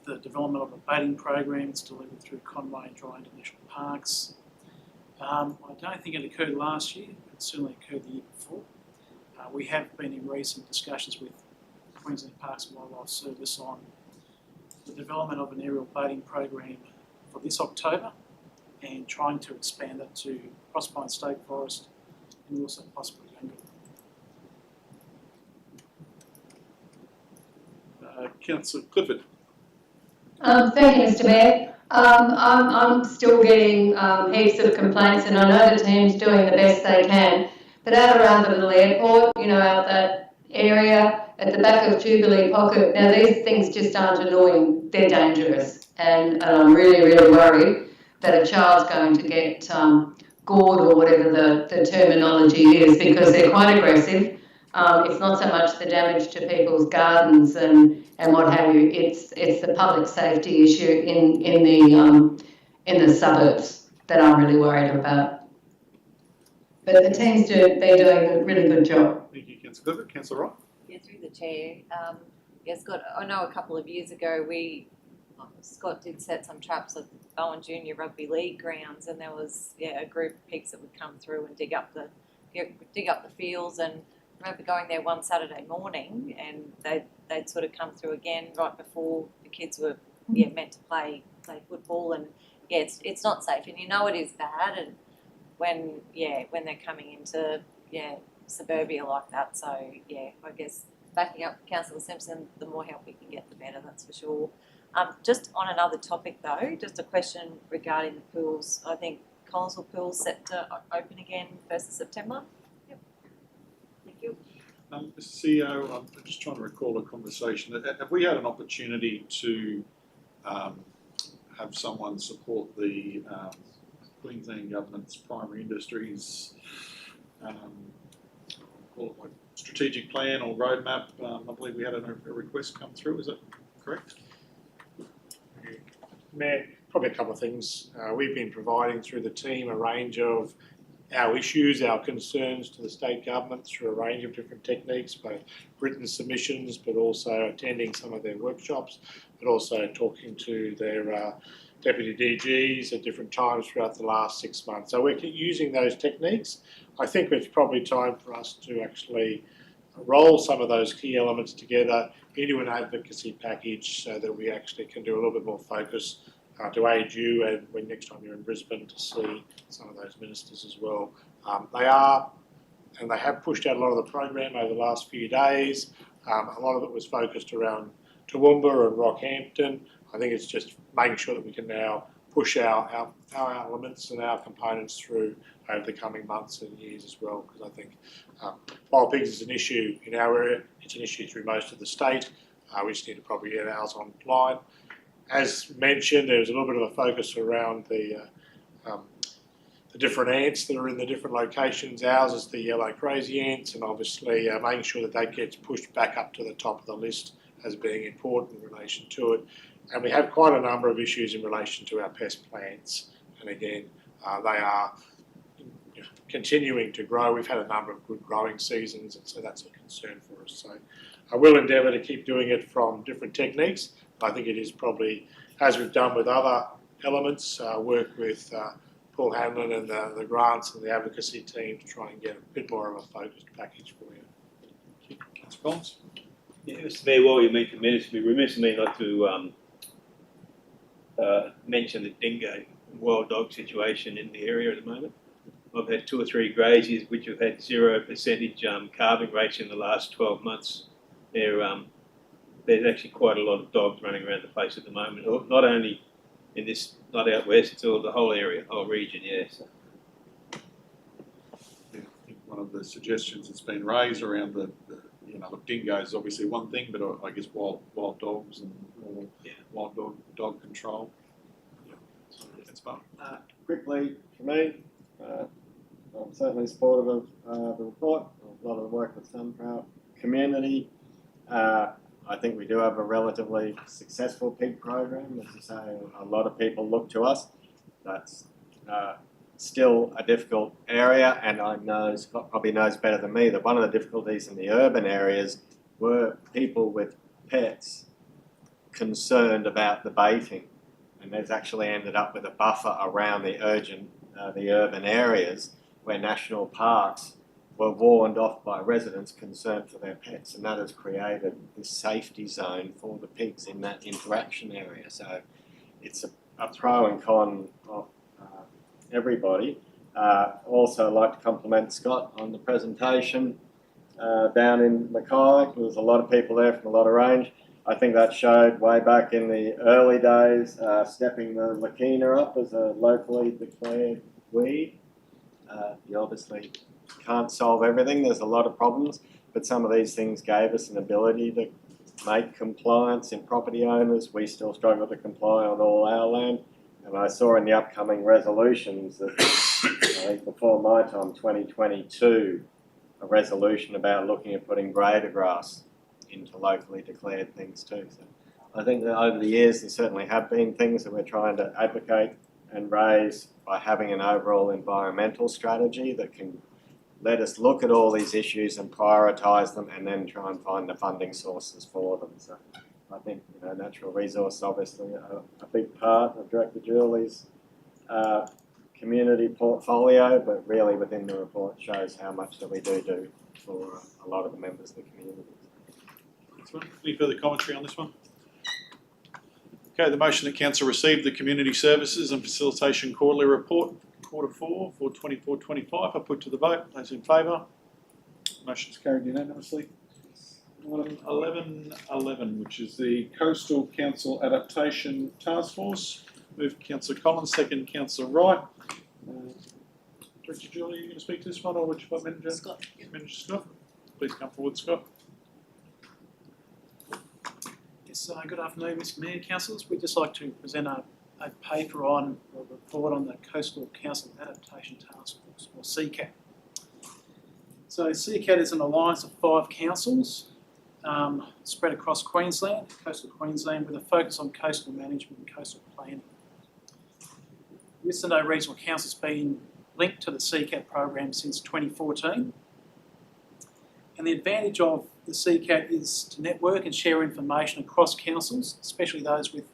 the development of a baiting program. It's delivered through Conway and Dryden National Parks. I don't think it occurred last year, it certainly occurred the year before. We have been in recent discussions with Queensland Parks and Wildlife Service on the development of an aerial baiting program for this October and trying to expand it to Proserpine State Forest and also possibly younger. Councillor Clifford. Thank you, Mr Mayor. I'm still getting heaps of complaints, and I know the team's doing the best they can, but out around the little airport, you know, out that area at the back of Jubilee Pocket, now these things just aren't annoying, they're dangerous, and I'm really, really worried that a child's going to get gored or whatever the terminology is, because they're quite aggressive. It's not so much the damage to people's gardens and what have you. It's the public safety issue in the suburbs that I'm really worried about. But the team's been doing a really good job. Thank you, Councillor Clifford. Councillor Wright. Yeah, through the chair. Yeah, Scott, I know a couple of years ago Scott did set some traps at Bowen Junior Rugby League grounds, and there was a group of pigs that would come through and dig up the fields. And I remember going there one Saturday morning, and they'd sort of come through again right before the kids were meant to play football, and it's not safe, and you know it is bad, and when they're coming into suburbia like that. So I guess backing up Councillor Simpson, the more help we can get, the better, that's for sure. Just on another topic though, just a question regarding the pools. I think Collinsville Pool's set to open again 1st of September. Yep. Thank you. Mr CEO, I'm just trying to recall a conversation. Have we had an opportunity to have someone support the Queensland Government's primary industries call it like strategic plan or roadmap? I believe we had a request come through, is that correct? Mayor, probably a couple of things. We've been providing through the team a range of our issues, our concerns to the state government through a range of different techniques, both written submissions, but also attending some of their workshops, but also talking to their deputy DGs at different times throughout the last 6 months. So we're using those techniques. I think it's probably time for us to actually roll some of those key elements together into an advocacy package so that we actually can do a little bit more focus to aid you and when next time you're in Brisbane to see some of those ministers as well. They have pushed out a lot of the program over the last few days. A lot of it was focused around Toowoomba and Rockhampton. I think it's just making sure that we can now push our elements and our components through over the coming months and years as well, because I think wild pigs is an issue in our area. It's an issue through most of the state. We just need to probably get ours online. As mentioned, there's a little bit of a focus around the different ants that are in the different locations. Ours is the yellow crazy ants, and obviously making sure that gets pushed back up to the top of the list as being important in relation to it. And we have quite a number of issues in relation to our pest plants, and again, they are continuing to grow. We've had a number of good growing seasons, and so that's a concern for us. So I will endeavour to keep doing it from different techniques. I think it is probably, as we've done with other elements, work with Paul Hanlon and the grants and the advocacy team to try and get a bit more of a focused package for you. Councillor Collins? Yeah, Mr Mayor, while you mention minutes, it'd be remiss of me not to mention the dingo wild dog situation in the area at the moment. I've had 2 or 3 graziers which have had 0% calving rates in the last 12 months. There's actually quite a lot of dogs running around the place at the moment, not only in this, not out west, or the whole area, whole region, yes. I think one of the suggestions that's been raised around the look, dingoes is obviously one thing, but I guess wild dogs and wild dog control. Yeah. So that's fun. Quickly, for me, I'm certainly supportive of the report. A lot of work that's done for our community. I think we do have a relatively successful pig program. As you say, a lot of people look to us. That's still a difficult area, and I know Scott probably knows better than me that one of the difficulties in the urban areas were people with pets concerned about the baiting, and there's actually ended up with a buffer around the urban areas where national parks were warned off by residents concerned for their pets, and that has created this safety zone for the pigs in that interaction area. So it's a pro and con of everybody. Also, I'd like to compliment Scott on the presentation down in Mackay. There was a lot of people there from a lot of range. I think that showed way back in the early days, stepping the Lakina up as a locally declared weed. You obviously can't solve everything. There's a lot of problems, but some of these things gave us an ability to make compliance in property owners. We still struggle to comply on all our land. And I saw in the upcoming resolutions that, I think before my time, 2022, a resolution about looking at putting brader grass into locally declared things too. So I think that over the years there certainly have been things that we're trying to advocate and raise by having an overall environmental strategy that can let us look at all these issues and prioritise them, and then try and find the funding sources for them. So I think natural resource obviously a big part of Director Julie's community portfolio, but really within the report shows how much that we do for a lot of the members of the community. Any further commentary on this one? Okay, the motion that Council received the Community Services and Facilitation Quarterly Report, Quarter 4 for 24-25. I put to the vote. Those in favour? Motion is carried unanimously. Item 11.11, which is the Coastal Council Adaptation Task Force. Move Councillor Collins, second Councillor Wright. Director Julie, are you going to speak to this one, or would you like Manager Scott? Manager Scott, please come forward, Scott. Yes, good afternoon, Mr Mayor, Councillors. We'd just like to present a paper on a report on the Coastal Council Adaptation Task Force, or CCAT. So CCAT is an alliance of 5 councils spread across Queensland, coastal Queensland, with a focus on coastal management and coastal planning. Whitsunday Regional Council has been linked to the CCAT program since 2014. And the advantage of the CCAT is to network and share information across councils, especially those with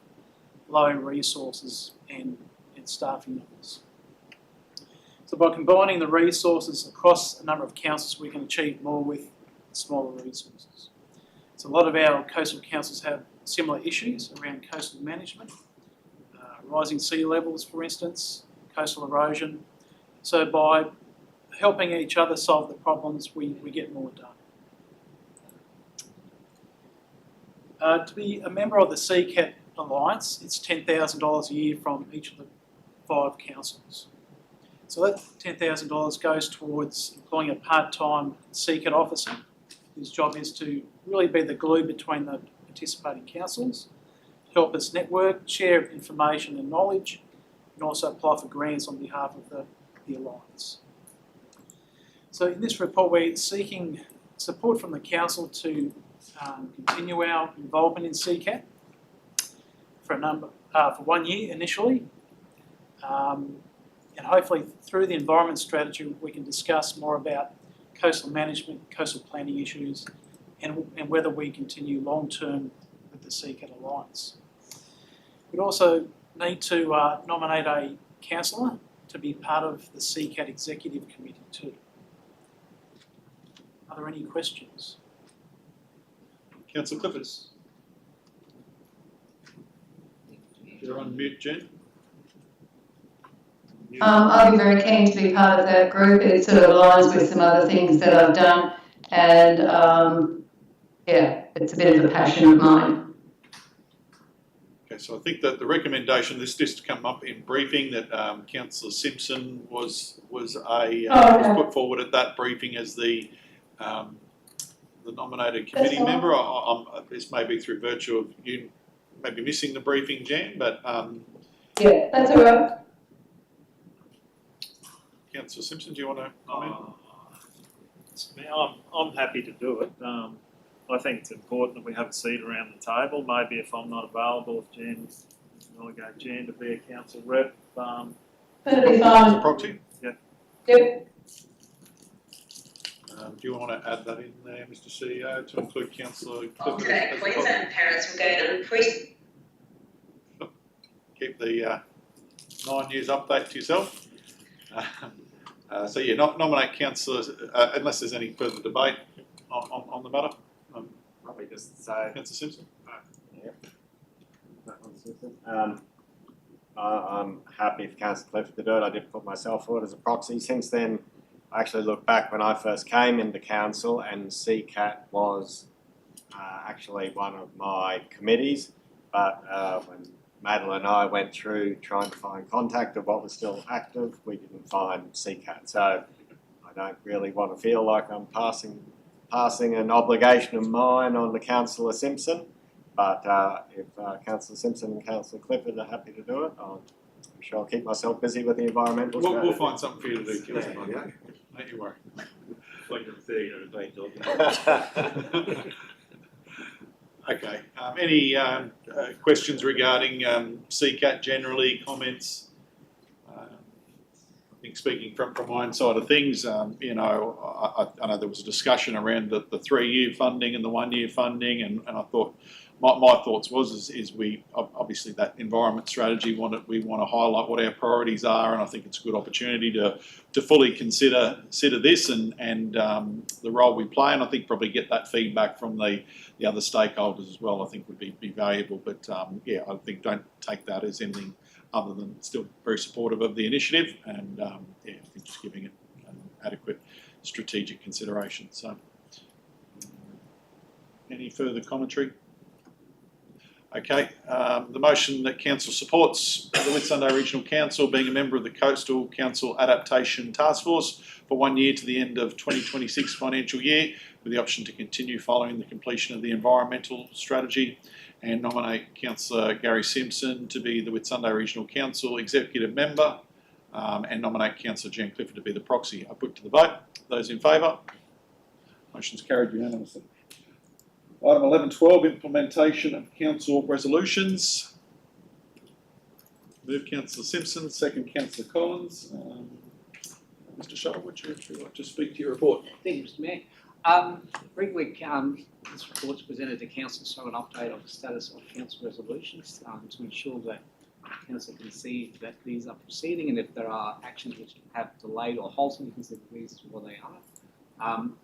low resources and staffing numbers. So by combining the resources across a number of councils, we can achieve more with smaller resources. So a lot of our coastal councils have similar issues around coastal management, rising sea levels, for instance, coastal erosion. So by helping each other solve the problems, we get more done. To be a member of the CCAT Alliance, it's $10,000 a year from each of the 5 councils. So that $10,000 goes towards employing a part-time CCAT officer, whose job is to really be the glue between the participating councils, help us network, share information and knowledge, and also apply for grants on behalf of the Alliance. So in this report, we're seeking support from the council to continue our involvement in CCAT for 1 year initially, and hopefully through the environment strategy we can discuss more about coastal management, coastal planning issues, and whether we continue long term with the CCAT Alliance. We'd also need to nominate a councillor to be part of the CCAT Executive Committee too. Are there any questions? Councillor Clifford. You're on mute, Jen. I'd be very keen to be part of that group. It sort of aligns with some other things that I've done, and yeah, it's a bit of a passion of mine. Okay, so I think that the recommendation, this just come up in briefing, that Councillor Simpson was was put forward at that briefing as the nominated committee member. This may be through virtue of you maybe missing the briefing, Jan, but yeah, that's all right. Councillor Simpson, do you want to comment? I'm happy to do it. I think it's important that we have a seat around the table. Maybe if I'm not available, if Jan, I'll go Jan to be a council rep. That'll be fine. As a proxy? Yeah. Yep. Do you want to add that in there, Mr. CEO, to include Councillor Clifford? Today, Queensland parents will gain unprecedented. Keep the 9 news update to yourself. So yeah, nominate councillors, unless there's any further debate on the matter. Probably just say. Councillor Simpson? I'm happy for Councillor Clifford to do it. I did put myself forward as a proxy. Since then, I actually look back when I first came into council, and CCAT was actually one of my committees. But when Madeline and I went through trying to find contact of what was still active, we didn't find CCAT. So I don't really want to feel like I'm passing an obligation of mine on to Councillor Simpson. But if Councillor Simpson and Councillor Clifford are happy to do it, I'm sure I'll keep myself busy with the environmental strategy. We'll find something for you to do, Councillor. Don't you worry. Okay. Any questions regarding CCAT generally, comments? I think speaking from my own side of things, you know, I know there was a discussion around the 3-year funding and the 1-year funding, and I thought my thoughts is we obviously that environment strategy we want to highlight what our priorities are, and I think it's a good opportunity to fully consider this and the role we play, and I think probably get that feedback from the other stakeholders as well. I think would be valuable, but yeah, I think don't take that as anything other than still very supportive of the initiative, and yeah, I think just giving it adequate strategic consideration. So, any further commentary? Okay, the motion that Council supports the Whitsunday Regional Council being a member of the Coastal Council Adaptation Task Force for 1 year to the end of 2026 financial year, with the option to continue following the completion of the environmental strategy, and nominate Councillor Gary Simpson to be the Whitsunday Regional Council Executive Member, and nominate Councillor Jan Clifford to be the proxy. I put to the vote. Those in favour? Motion's carried unanimously. Item 11.12, implementation of council resolutions. Move Councillor Simpson, second Councillor Collins. Mr. Shuttlewood, would you like to speak to your report? Thank you, Mr. Mayor. Very quick, this report is presented to Council, so an update on the status of council resolutions to ensure that Council can see that these are proceeding, and if there are actions which have delayed or halted, you can see the reasons why they are.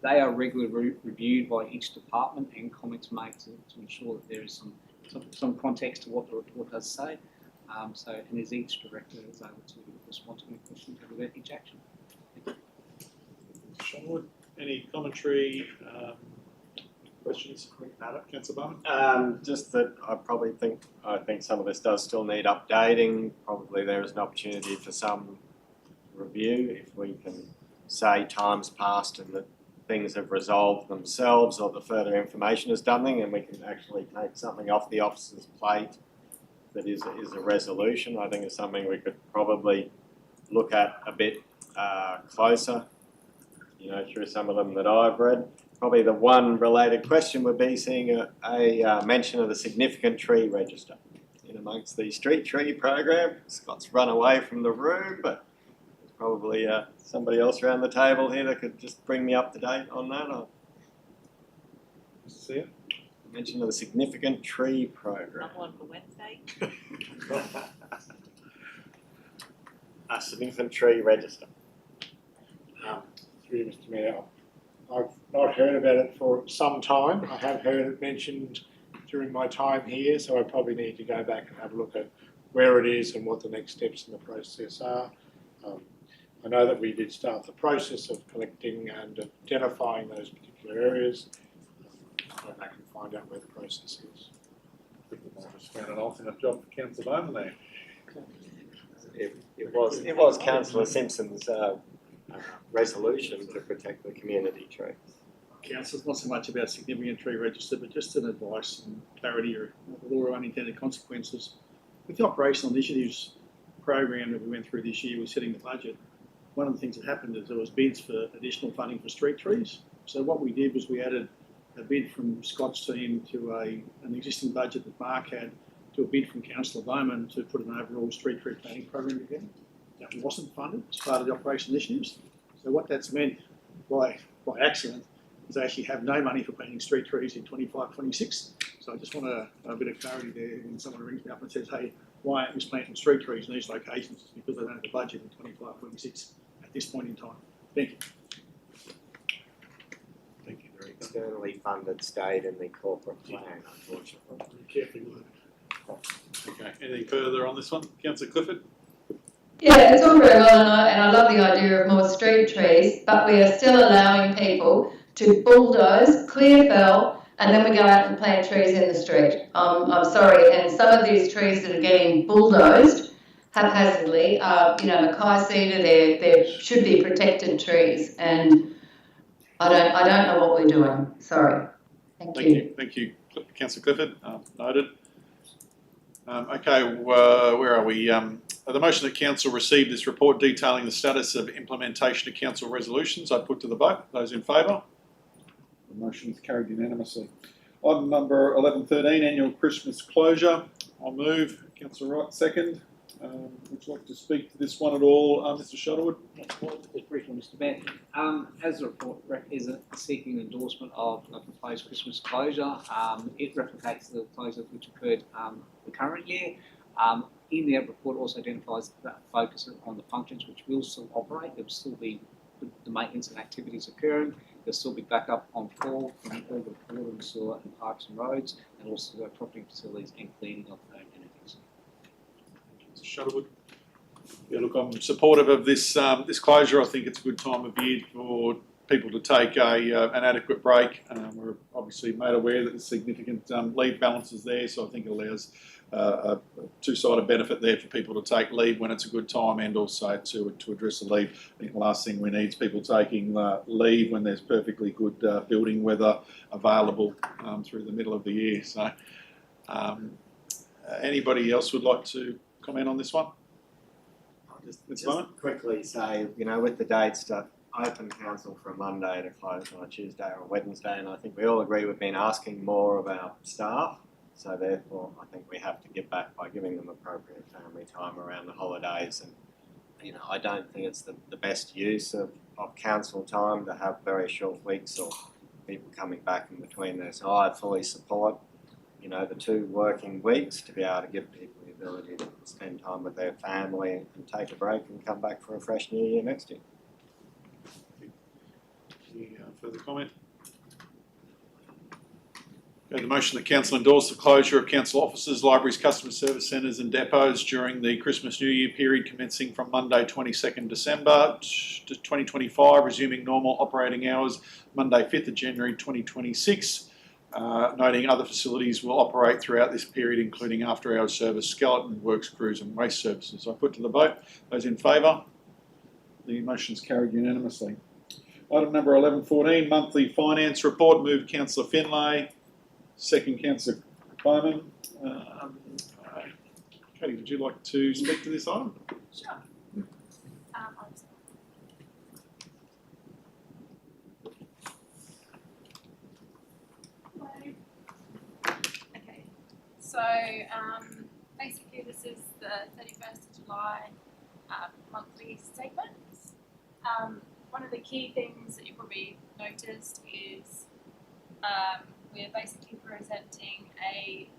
They are regularly reviewed by each department and comments made to ensure that there is some context to what the report does say. And as each director is able to respond to any questions about each action. Shuttlewood, any commentary, questions? Councillor Bowman? Just that I think some of this does still need updating. Probably there is an opportunity for some review if we can say time's passed and that things have resolved themselves, or the further information has done them, and we can actually take something off the officer's plate that is a resolution. I think it's something we could probably look at a bit closer, you know, through some of them that I've read. Probably the one related question would be seeing a mention of the significant tree register in amongst the street tree program. Scott's run away from the room, but probably somebody else around the table here that could just bring me up to date on that. See it? Mention of the significant tree program. Another one for Wednesday. A significant tree register. Through you, Mr. Mayor, I've not heard about it for some time. I have heard it mentioned during my time here, so I probably need to go back and have a look at where it is and what the next steps in the process are. I know that we did start the process of collecting and identifying those particular areas. Go back and find out where the process is. I just found an alternate job for Councillor Bowman there. It was Councillor Simpson's resolution to protect the community tree. Council, it's not so much about significant tree register, but just an advice and clarity or the law of unintended consequences. With the operational initiatives program that we went through this year with setting the budget, one of the things that happened is there was bids for additional funding for street trees. So what we did was we added a bid from Scott's team to an existing budget that Mark had, to a bid from Councillor Bowman to put an overall street tree planting program together. That wasn't funded as part of the operational initiatives. So what that's meant by accident is they actually have no money for planting street trees in 25-26. So I just want a bit of clarity there when someone rings me up and says, hey, why aren't we planting street trees in these locations? It's because they don't have the budget in 25-26 at this point in time. Thank you. Thank you, Derek. Externally funded stayed in the corporate plan, unfortunately. Carefully worded. Okay, anything further on this one? Councillor Clifford? Yeah, it's all very well, and I love the idea of more street trees, but we are still allowing people to bulldoze, clear fell, and then we go out and plant trees in the street. I'm sorry, and some of these trees that are getting bulldozed haphazardly are, Mackay cedar. They should be protected trees, and I don't know what we're doing. Sorry. Thank you. Thank you, Councillor Clifford. Noted. Okay, where are we? The motion that Council received this report detailing the status of implementation of Council resolutions, I put to the vote. Those in favour? The motion is carried unanimously. Item number 11.13, annual Christmas closure. I'll move. Councillor Wright, second. Would you like to speak to this one at all, Mr. Shuttlewood? Yes, well, just briefly, Mr. Mayor. As the report is seeking endorsement of a proposed Christmas closure, it replicates the closure which occurred the current year. In the report also identifies that focus on the functions which will still operate. There will still be the maintenance and activities occurring. There'll still be backup on call from all the water and sewer and parks and roads, and also the property facilities and cleaning of home entities. Mr. Shuttlewood. Yeah, look, I'm supportive of this this closure. I think it's a good time of year for people to take an adequate break. We're obviously made aware that there's significant leave balances there, so I think it allows a two-sided benefit there for people to take leave when it's a good time, and also to address the leave. I think the last thing we need is people taking leave when there's perfectly good building weather available through the middle of the year. So anybody else would like to comment on this one? Just quickly say, with the dates to open council from Monday to close on a Tuesday or a Wednesday, and I think we all agree we've been asking more of our staff, so therefore I think we have to give back by giving them appropriate family time around the holidays. And I don't think it's the best use of council time to have very short weeks or people coming back in between there. So I fully support the 2 working weeks to be able to give people the ability to spend time with their family and take a break and come back for a fresh new year next year. Any further comment? Okay, the motion that Council endorse the closure of Council offices, libraries, customer service centres and depots during the Christmas New Year period commencing from Monday 22nd December 2025, resuming normal operating hours Monday 5th of January 2026. Noting other facilities will operate throughout this period, including after-hours service, skeleton, works crews and waste services. I put to the vote. Those in favour? The motion is carried unanimously. Item number 11.14, monthly finance report. Moved Councillor Finlay, second Councillor Bowman. Katie, would you like to speak to this item? Sure. Okay, so basically this is the 31st of July monthly statements. One of the key things that you probably noticed is we're basically presenting a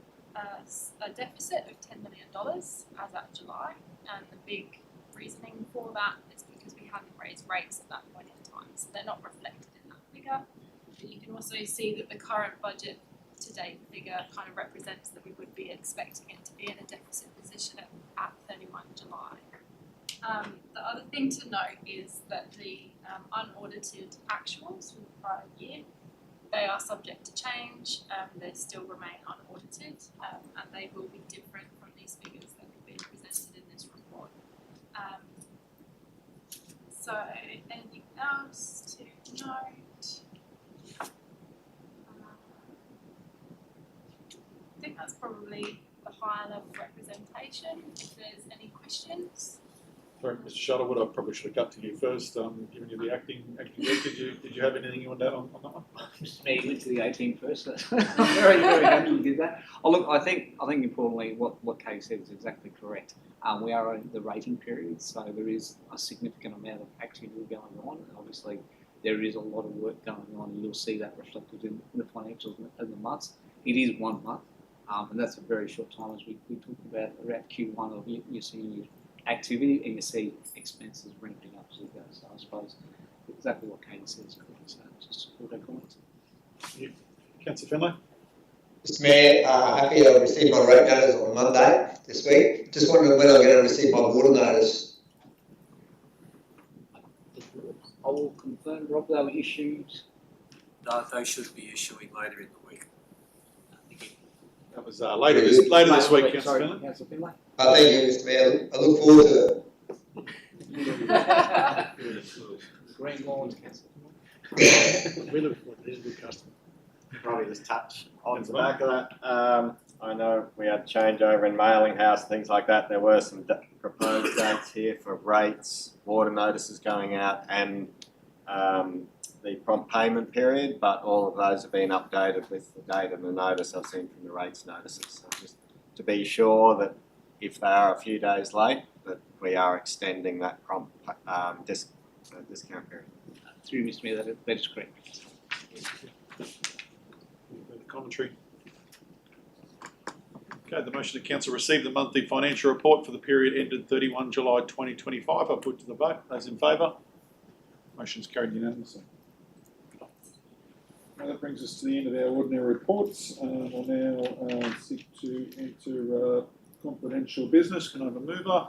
deficit of $10 million as at July, and the big reasoning for that is because we hadn't raised rates at that point in time, so they're not reflected in that figure. But you can also see that the current budget to date figure kind of represents that we would be expecting it to be in a deficit position at 31 July. The other thing to note is that the unaudited actuals from the prior year, they are subject to change. They still remain unaudited, and they will be different from these figures that have been presented in this report. So, anything else to note? I think that's probably the high level representation. If there's any questions. Sorry, Mr. Shuttlewood, I probably should have got to you first. Given you the acting rep, did you have anything you want to add on that one? Mr. Mayor, you went to the 18 first. So very, very happy you did that. Oh, look, I think importantly what Kay said is exactly correct. We are in the rating period, so there is a significant amount of activity going on. Obviously, there is a lot of work going on, and you'll see that reflected in the financials in the months. It is 1 month, and that's a very short time, as we talked about around Q1 of you see activity, and you see expenses ramping up as we go. So I suppose exactly what Kate says is correct. So just support her comments. Yeah. Councillor Finlay. Mr. Mayor, happy I received my rate notice on Monday this week. Just wondering when I'm going to receive my water notice. I will confirm, Rob, they were issued. No, they should be issuing later in the week. That was later this week, Councillor Finlay. Councillor Finlay. Thank you, Mr. Mayor. I look forward to it. Green Lawns, Councillor We look forward to it. He's a good customer. Probably just touch on the back of that. I know we had changeover in mailing house, things like that. There were some proposed dates here for rates, water notices going out, and the prompt payment period, but all of those have been updated with the date and the notice I've seen from the rates notices. So just to be sure that if they are a few days late, that we are extending that prompt discount period. Through Mr. Mayor, that is correct. Further commentary. Okay, the motion to council receive the monthly financial report for the period ended 31 July 2025. I'll put to the vote. Those in favour? Motion's carried unanimously. Now that brings us to the end of our ordinary reports. We'll now seek to enter confidential business. Can I have a mover?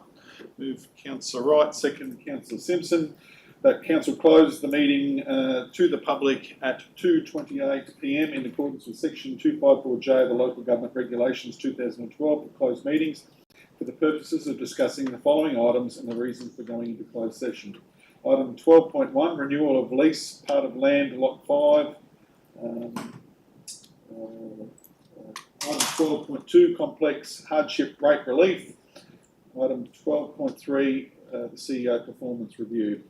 Move Councillor Wright, second Councillor Simpson. That council closed the meeting to the public at 2:28 p.m. in accordance with section 254J of the Local Government Regulations 2012 for closed meetings for the purposes of discussing the following items and the reason for going into closed session. Item 12.1, renewal of lease, part of land, lot 5. Item 12.2, complex hardship rate relief. Item 12.3, the CEO performance review.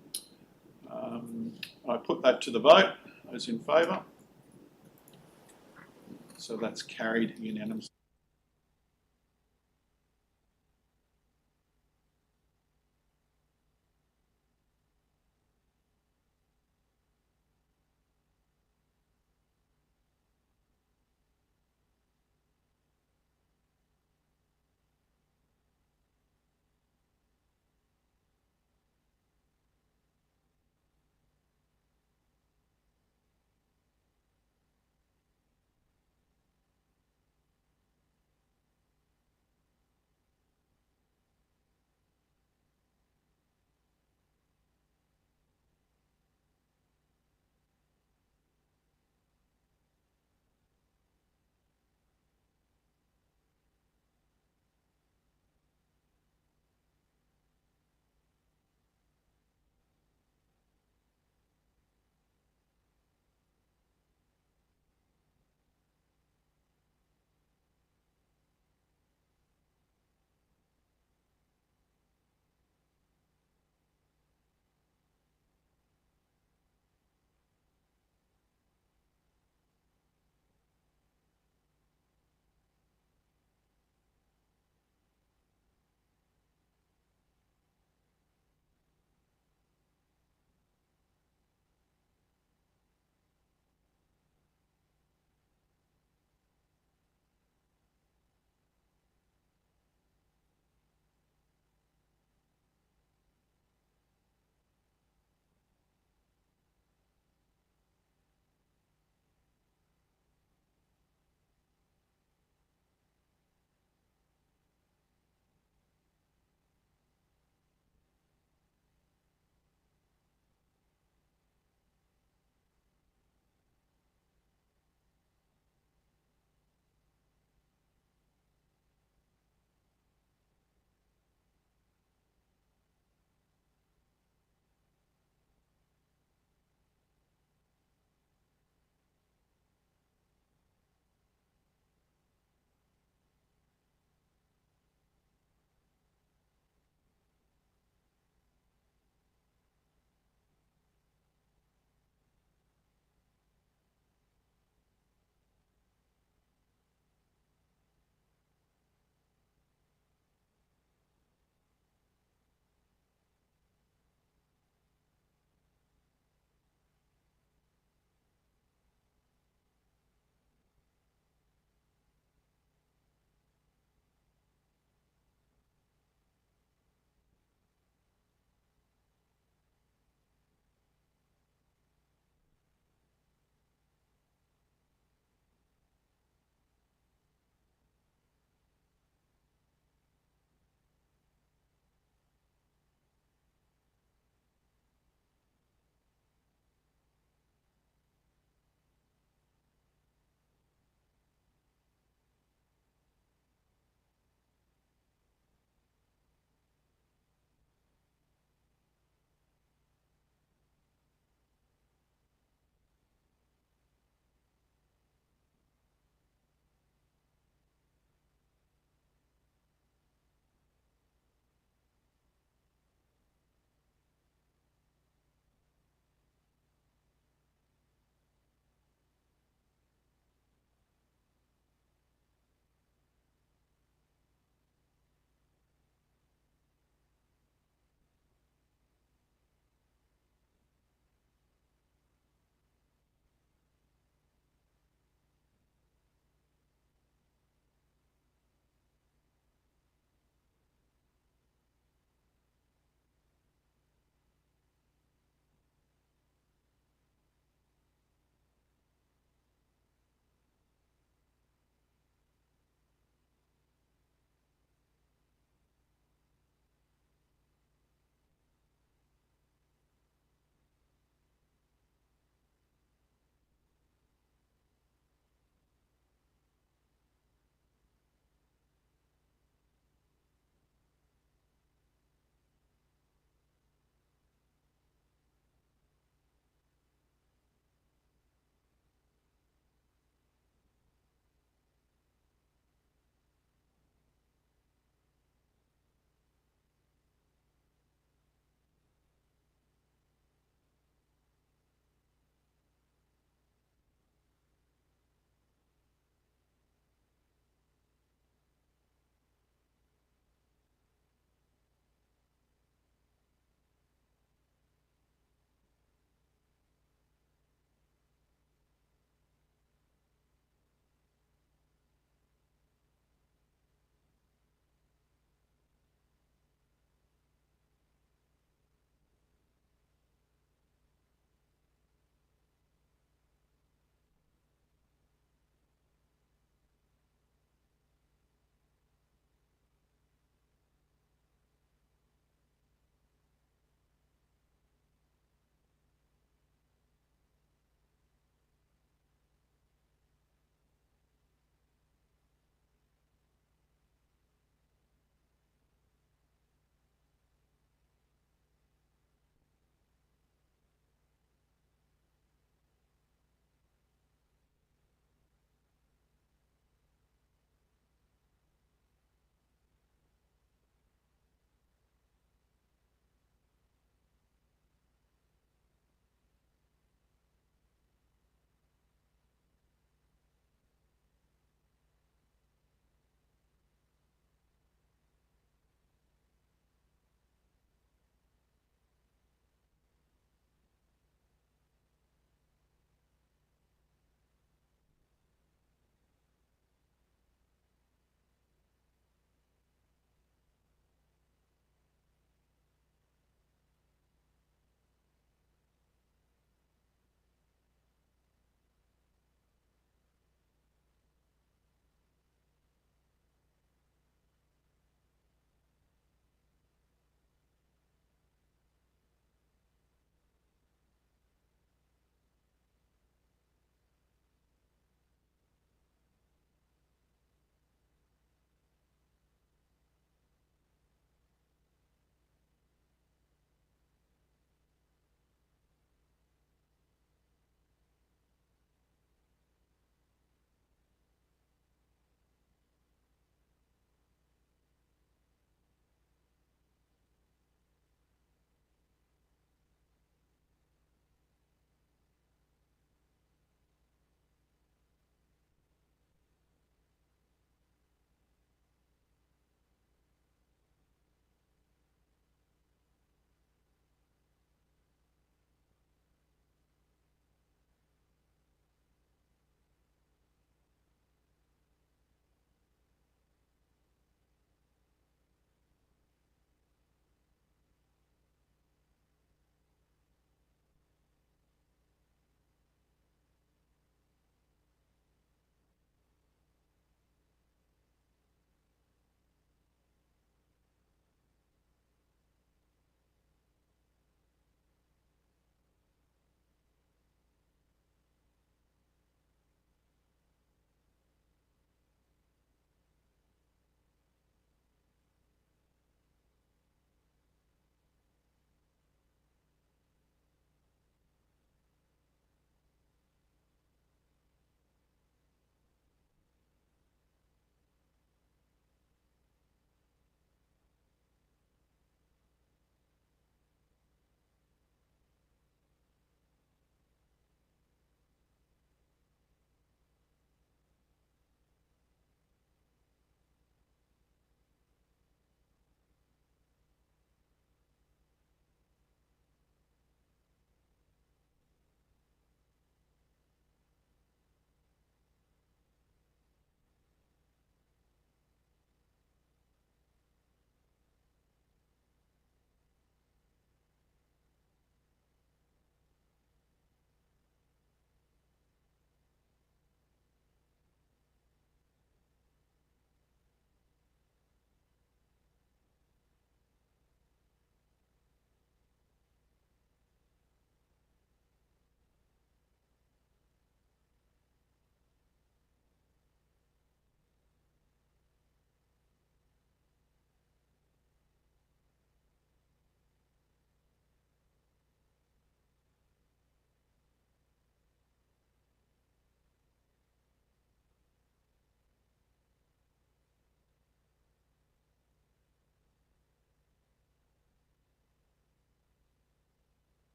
I put that to the vote. Those in favour? So that's carried unanimously.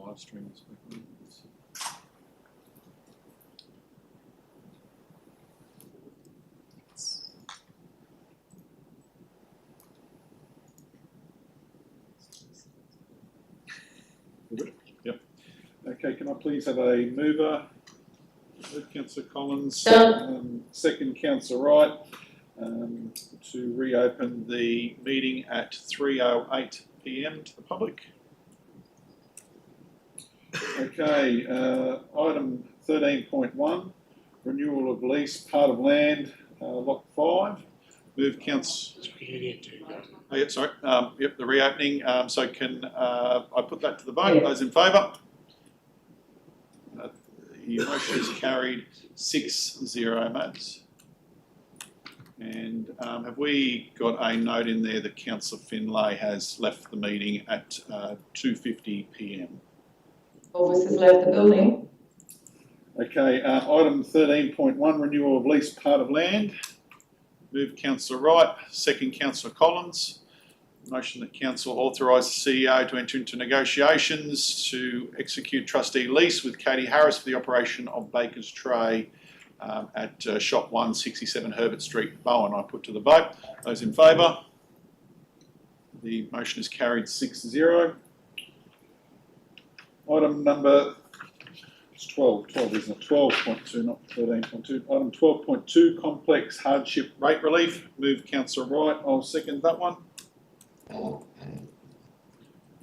live stream this week. Yep. Okay, can I please have a mover? Move Councillor Collins. Second Councillor Wright. To reopen the meeting at 3:08 p.m. to the public. Okay, item 13.1, renewal of lease, part of land, lot 5. Move Councillor. Oh, yeah, sorry. Yep, the reopening. So can I put that to the vote? Those in favour? The motion is carried 6-0, Mads. And have we got a note in there that Councillor Finlay has left the meeting at 2:50 p.m? Elvis has left the building. Okay, item 13.1, renewal of lease, part of land. Move Councillor Wright, second Councillor Collins. Motion that Council authorise the CEO to enter into negotiations to execute trustee lease with Katie Harris for the operation of Baker's Tray at Shop 167 Herbert Street, Bowen. I put to the vote. Those in favour? The motion is carried 6-0. Item number, it's 12, isn't it? 12.2, not 13.2. Item 12.2, complex hardship rate relief. Move Councillor Wright. I'll second that one.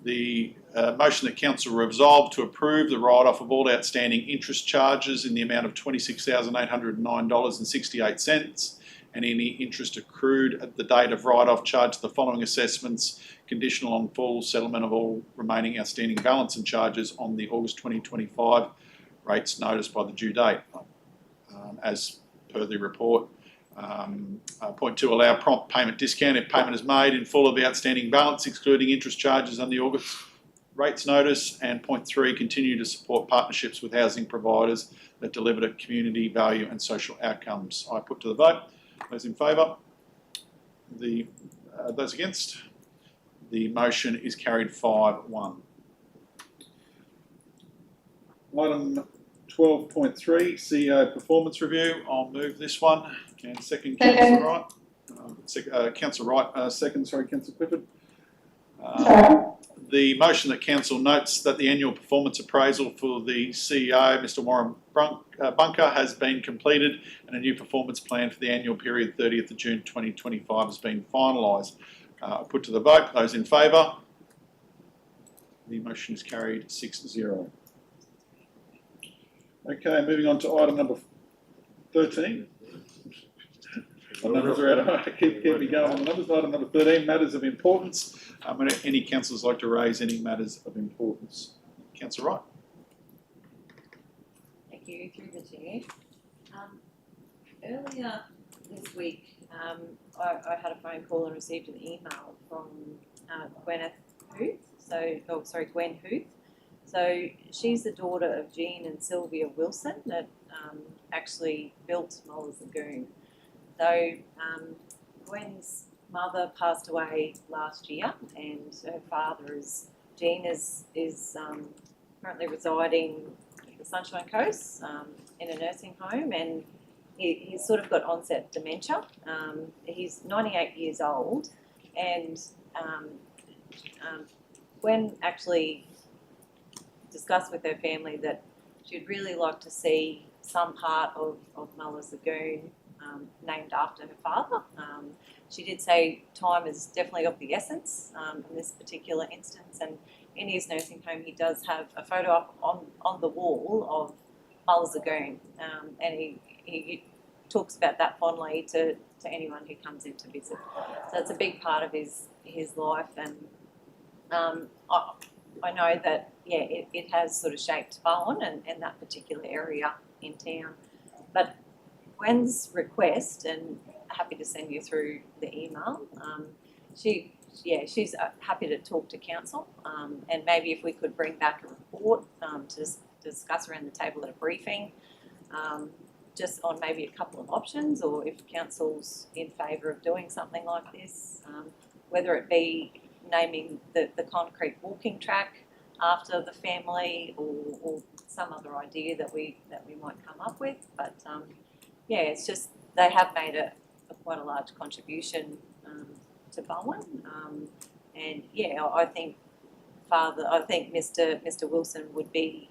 The motion that Council resolve to approve the write-off of all outstanding interest charges in the amount of $26,809.68 and any interest accrued at the date of write-off charge the following assessments, conditional on full settlement of all remaining outstanding balance and charges on the August 2025 rates noticed by the due date. As per the report. Point 2, allow prompt payment discount if payment is made in full of the outstanding balance, excluding interest charges on the August rates notice. And point 3, continue to support partnerships with housing providers that deliver to community value and social outcomes. I put to the vote. Those in favour? Those against? The motion is carried 5-1. Item 12.3, CEO performance review. I'll move this one. And second, Councillor Wright. Councillor Wright, second, sorry, Councillor Clifford. The motion that Council notes that the annual performance appraisal for the CEO, Mr Warren Bunker, has been completed and a new performance plan for the annual period 30th of June 2025 has been finalised. I put to the vote. Those in favour? The motion is carried 6-0. Okay, moving on to item number 13. My numbers are out. Keep me going on the numbers. Item number 13, matters of importance. Any councillors like to raise any matters of importance? Councillor Wright. Thank you, through the chair. Earlier this week, I had a phone call and received an email from Gwen Huth. So she's the daughter of Jean and Sylvia Wilson that actually built Muller's Lagoon. So Gwen's mother passed away last year, and her father Jean is currently residing at the Sunshine Coast in a nursing home, and he's sort of got onset dementia. He's 98 years old, and Gwen actually discussed with her family that she'd really like to see some part of Muller's Lagoon named after her father. She did say time is definitely of the essence in this particular instance, and in his nursing home he does have a photo up on the wall of Muller's Lagoon, and he talks about that fondly to anyone who comes in to visit. So it's a big part of his life, and I know that, yeah, it has sort of shaped Bowen and that particular area in town. But Gwen's request, and happy to send you through the email, she's happy to talk to council, and maybe if we could bring back a report to discuss around the table at a briefing, just on maybe a couple of options, or if council's in favour of doing something like this, whether it be naming the concrete walking track after the family or some other idea that we might come up with. But yeah, it's just they have made quite a large contribution to Bowen, and yeah, I think Mr. Wilson would be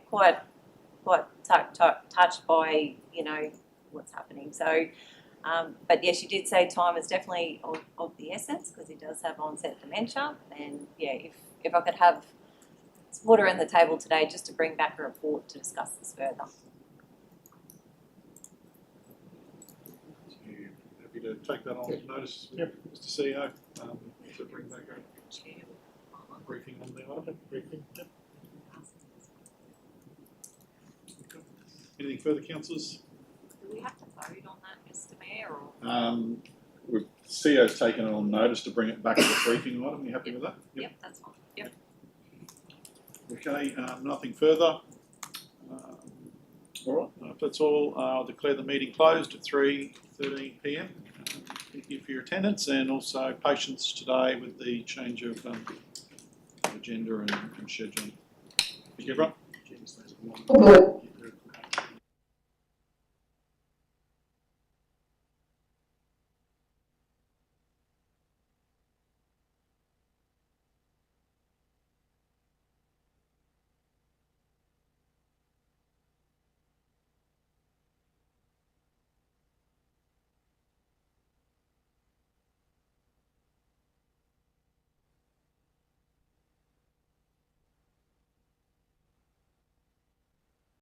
quite touched by what's happening. So. But yes, you did say time is definitely of the essence because he does have onset dementia. And yeah, if I could have water on the table today just to bring back a report to discuss this further. Happy to take that on notice, Mr. CEO, to bring back a briefing on the item. Yep. Okay. Anything further, councillors? Do we have to vote on that, Mr. Mayor? Or? CEO's taken it on notice to bring it back to the briefing item. You happy with that? Yep, that's fine. Yep. Okay, nothing further. All right, if that's all, I'll declare the meeting closed at 3:13 p.m. Thank you for your attendance and also patience today with the change of agenda and schedule. Thank you, everyone. Good.